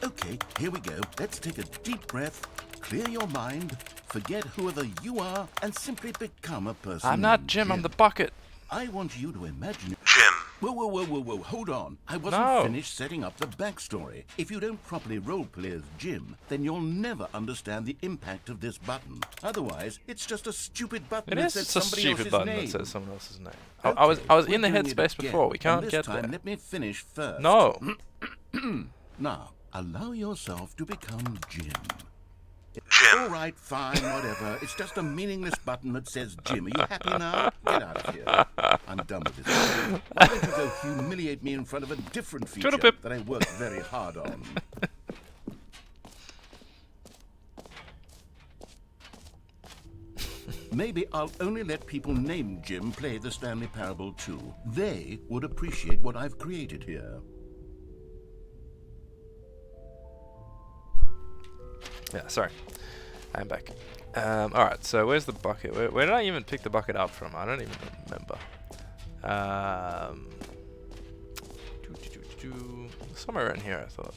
Okay, here we go. Let's take a deep breath, clear your mind, forget whoever you are, and simply become a person. I'm not named Jim, I'm the bucket. I want you to imagine... Jim, Whoa, hold on. I wasn't finished setting up the backstory. If you don't properly roleplay as Jim, then you'll never understand the impact of this button. Otherwise, it's just a stupid button that says somebody else's name. It is just a stupid button that says someone else's name. Okay, I was in the headspace before. We can't get there. Let me finish first. No. Now, allow yourself to become Jim. All right, fine, whatever. It's just a meaningless button that says Jim. Are you happy now? Get out of here. I'm done with this. Why don't you go humiliate me in front of a different feature that I worked very hard on? Maybe I'll only let people named Jim play the Stanley Parable 2. They would appreciate what I've created here. Yeah, sorry. I'm back. Alright, so where's the bucket? Where did I even pick the bucket up from? I don't even remember. Somewhere around here, I thought.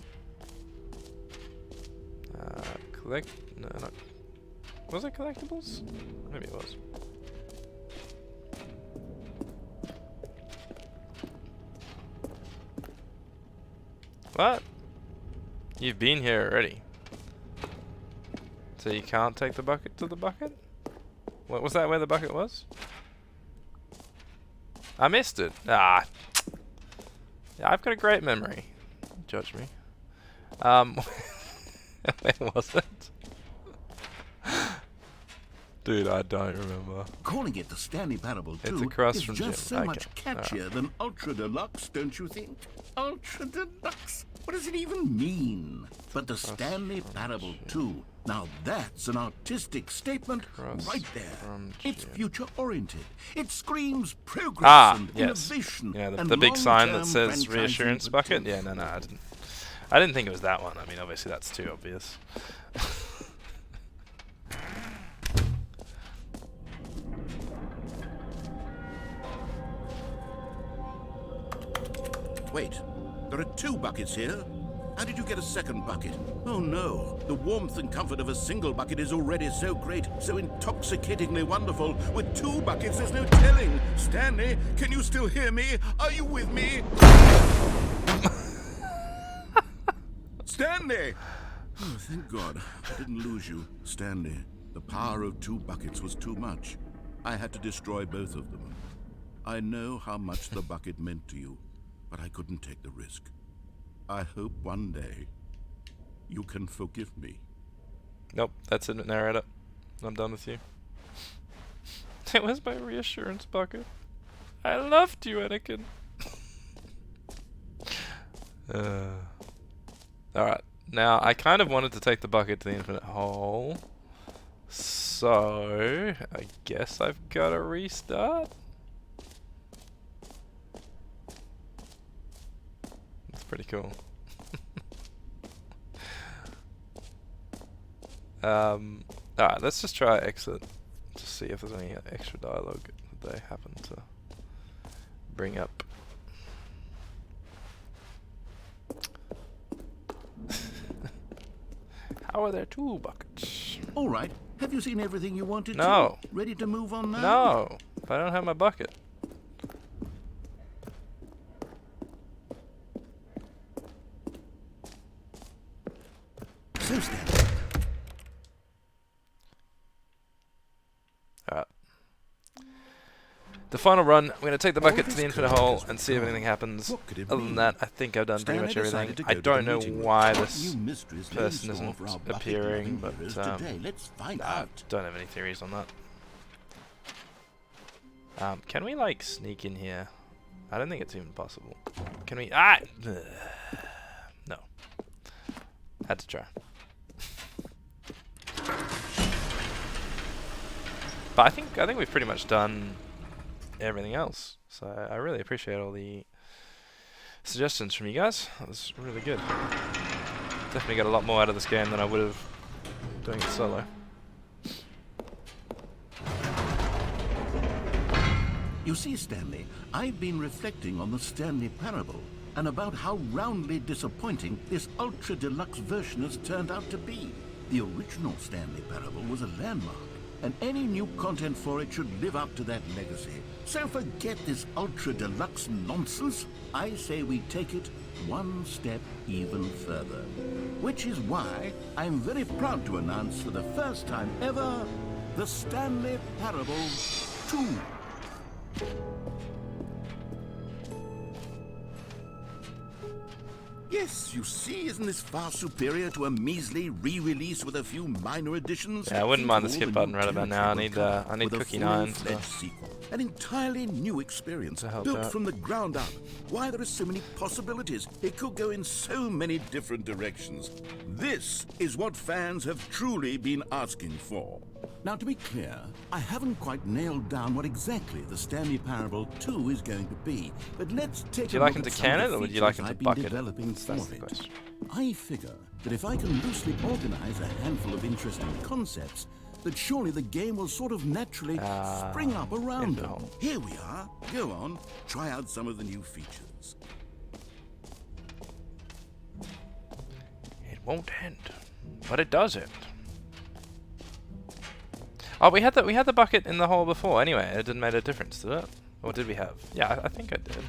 No, not... Was it collectibles? Maybe it was. What? You've been here already. So you can't take the bucket to the bucket? What was that where the bucket was? I missed it. Ah. Yeah, I've got a great memory. Judge me. Where was it? Dude, I don't remember. Calling it the Stanley Parable 2 it's across is from just Jim. so much catchier than Ultra Deluxe, don't you think? Ultra Deluxe? What does it even mean? But the Stanley Parable 2, now that's an artistic statement right there. It's future-oriented. It screams progress and innovation. Yeah, the big sign that says reassurance bucket. Yeah, no, I didn't think it was that one. I mean, obviously that's too obvious. Wait, there are 2 buckets here. How did you get a second bucket? Oh no, the warmth and comfort of a single bucket is already so great, so intoxicatingly wonderful. With 2 buckets, there's no telling. Stanley, can you still hear me? Are you with me? Stanley! Oh, thank God, I didn't lose you. Stanley, the power of 2 buckets was too much. I had to destroy both of them. I know how much the bucket meant to you, but I couldn't take the risk. I hope one day you can forgive me. Nope, that's it, narrator. I'm done with you. It was my reassurance bucket. I loved you, Anakin. Alright, now I kind of wanted to take the bucket to the infinite hole. So, I guess I've got to restart. Pretty cool. Alright, let's just try exit to see if there's any extra dialogue that they happen to bring up. How are there 2 buckets? Alright, have you seen everything you wanted to? Ready to move on now? No, I don't have my bucket. Alright. The final run, we're going to take the bucket to the infinite hole and see if anything happens. Other than that, I think I've done pretty much everything. I don't know why this person isn't appearing, but I don't have any theories on that. Can we, like, sneak in here? I don't think it's even possible. Can we... Ah! No. Had to try. But I think we've pretty much done everything else. So I really appreciate all the suggestions from you guys. That was really good. Definitely got a lot more out of this game than I would have doing it solo. You see, Stanley, I've been reflecting on the Stanley Parable and about how roundly disappointing this Ultra Deluxe version has turned out to be. The original Stanley Parable was a landmark, and any new content for it should live up to that legacy. So forget this Ultra Deluxe nonsense. I say we take it one step even further. Which is why I'm very proud to announce for the first time ever, the Stanley Parable 2. Yes, you see, isn't this far superior to a measly re-release with a few minor additions? Yeah, I wouldn't mind the skip button right about now. I need Cookie 9 to sequel. An entirely new experience, help built out. from the ground up. Why, there are so many possibilities. It could go in so many different directions. This is what fans have truly been asking for. Now, to be clear, I haven't quite nailed down what exactly the Stanley Parable 2 is going to be, but let's take Do you a like look him at to some of can the it, or would you features like him to I've been bucket it? developing That's for the it. question. I figure that if I can loosely organize a handful of interesting concepts, that surely the game will sort of naturally spring up around them. info. Here we are. Go on, try out some of the new features. It won't end, but it does end. Oh, we had the bucket in the hole before. Anyway, it didn't make a difference, did it? Or did we have? Yeah, I think I did.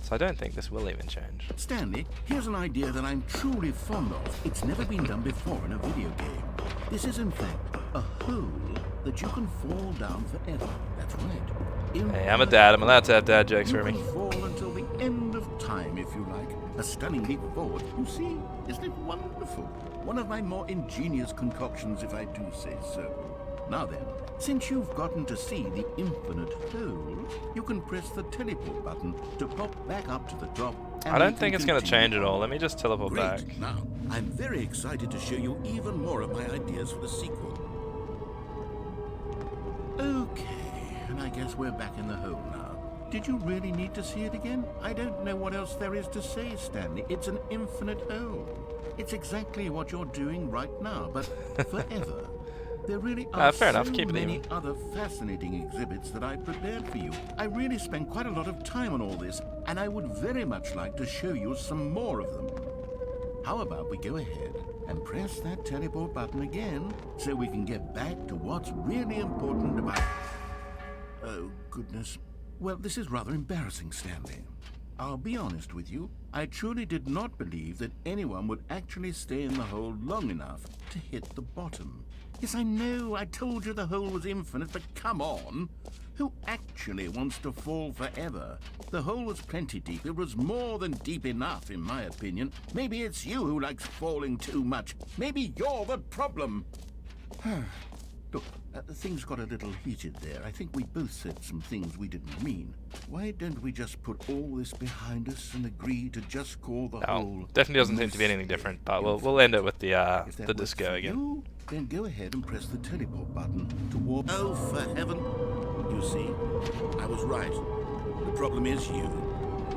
So I don't think this will even change. Stanley, here's an idea that I'm truly fond of. It's never been done before in a video game. This is in fact a hole that you can fall down forever. That's right. Hey, I'm a dad. I'm allowed to have dad jokes You for me. can fall until the end of time, if you like. A stunning leap forward. You see, isn't it wonderful? One of my more ingenious concoctions, if I do say so. Now then, since you've gotten to see the infinite hole, you can press the teleport button to pop back up to the top. I don't think it's going to change at all. Let me just teleport Great. back. Now, I'm very excited to show you even more of my ideas for the sequel. Okay, and I guess we're back in the hole now. Did you really need to see it again? I don't know what else there is to say, Stanley. It's an infinite hole. It's exactly what you're doing right now, but forever. There really are fair enough. so Keep it many even. other fascinating exhibits that I've prepared for you. I really spent quite a lot of time on all this, and I would very much like to show you some more of them. How about we go ahead and press that teleport button again so we can get back to what's really important about... Oh, goodness. Well, this is rather embarrassing, Stanley. I'll be honest with you. I truly did not believe that anyone would actually stay in the hole long enough to hit the bottom. Yes, I know, I told you the hole was infinite, but come on. Who actually wants to fall forever? The hole was plenty deep. It was more than deep enough, in my opinion. Maybe it's you who likes falling too much. Maybe you're the problem. Look, things got a little heated there. I think we both said some things we didn't mean. Why don't we just put all this behind us and agree to just call the hole... Definitely doesn't seem to be anything different, but we'll end it with the If that works disco for again. you, then go ahead and press the teleport button to warp... Oh, for heaven! You see, I was right. The problem is you.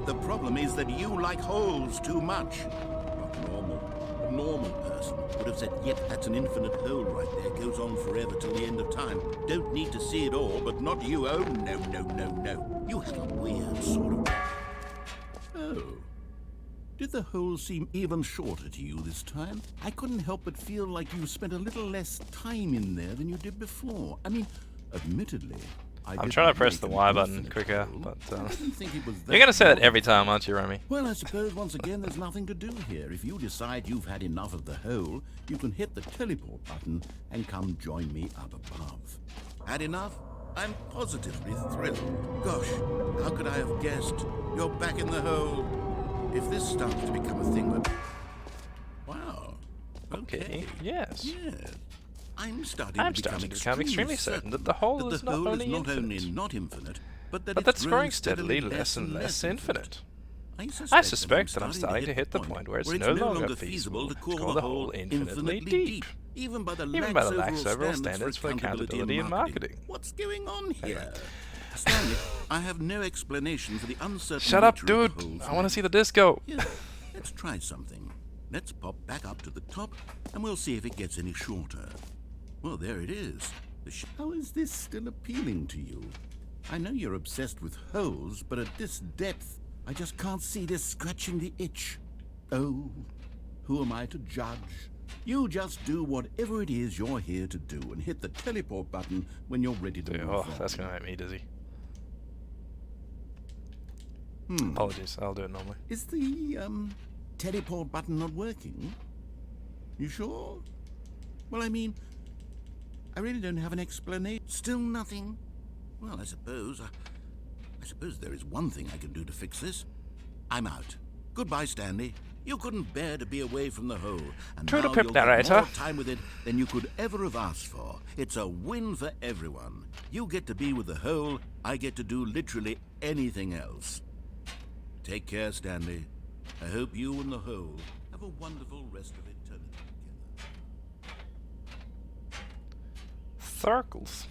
The problem is that you like holes too much. Not normal. A normal person would have said, yep, that's an infinite hole right there. Goes on forever till the end of time. Don't need to see it all, but not you. Oh, no, no, no, no. You have a weird sort of... Oh. Did the hole seem even shorter to you this time? I couldn't help but feel like you spent a little less time in there than you did before. I mean, admittedly, I'm trying to press the Y button quicker, but didn't think it was you're going to say that every time, aren't you, Remi? Well, I suppose once again there's nothing to do here. If you decide you've had enough of the hole, you can hit the teleport button and come join me up above. Had enough? I'm positively thrilled. Gosh, how could I have guessed? You're back in the hole. If this starts to become a thing that... Wow. Okay, yes. Yes. I'm starting to become extremely certain that the hole is not only not infinite, infinite, but but that's growing steadily less and less infinite. I suspect that I'm starting to hit the point where it's no longer feasible to call the hole infinitely deep, even by the lax overall standards for accountability and marketing. What's going on here? Stanley, I have no explanation for the uncertain Shut up, nature of dude! the hole I want to see the disco! Yeah, let's try something. Let's pop back up to the top, and we'll see if it gets any shorter. Well, there it is. How is this still appealing to you? I know you're obsessed with holes, but at this depth, I just can't see this scratching the itch. Oh, Who am I to judge? You just do whatever it is you're here to do and hit the teleport button when you're ready to move Oh, on. that's gonna make me dizzy. Apologies, I'll do it normally. Is the teleport button not working? You sure? Well, I mean, I really don't have an explanation. Still nothing? Well, I suppose there is one thing I can do to fix this. I'm out. Goodbye, Stanley. You couldn't bear to be away from the hole, and True to now Pip you'll get narrator. more time with it than you could ever have asked for. It's a win for everyone. You get to be with the hole, I get to do literally anything else. Take care, Stanley. I hope you and the hole have a wonderful rest of eternity together. Circles.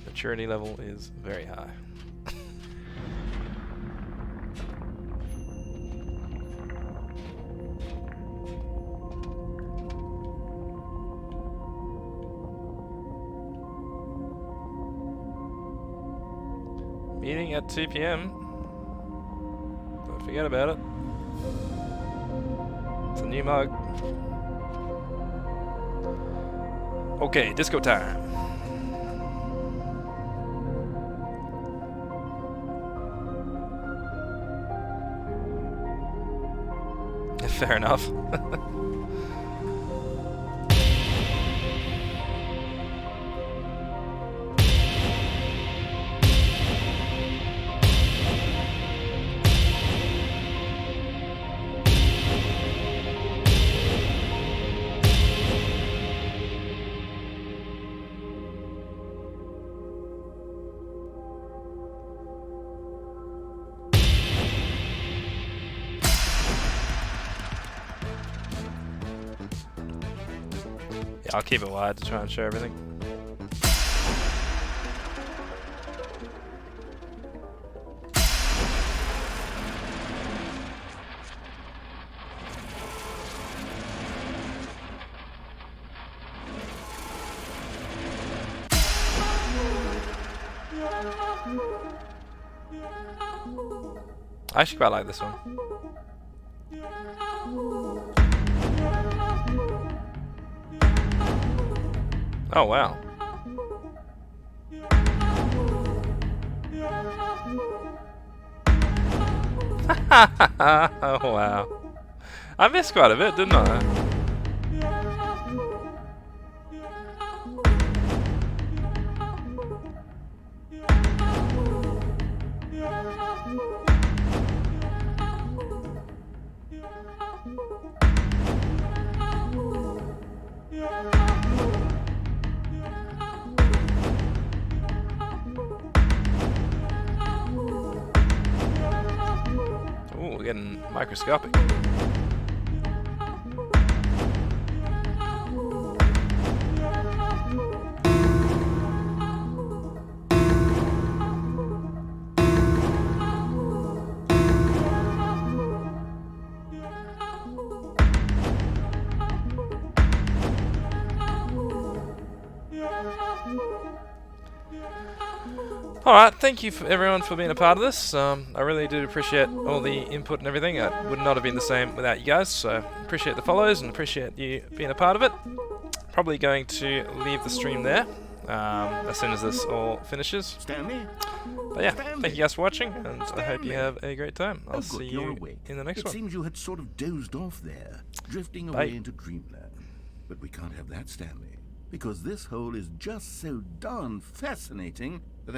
Maturity level is very high. Meeting at 2 p.m. Don't forget about it. It's a new mug. Okay, disco time. Fair enough. Yeah, I'll keep it wide to try and show everything. I actually quite like this one. Oh wow. Oh wow. I missed quite a bit, didn't I? Ooh, we're getting microscopic. Alright, thank you for everyone for being a part of this. I really do appreciate all the input and everything. It would not have been the same without you guys, so appreciate the follows and appreciate you being a part of it. Probably going to leave the stream there as soon as this all finishes. Stanley? But yeah, thank you guys for watching, and I hope you have a great time. I'll Oh, see good, you're you awake. in the next It one. seems you had sort of dozed off there, drifting Bye. away into dreamland. But we can't have that, Stanley, because this hole is just so darn fascinating that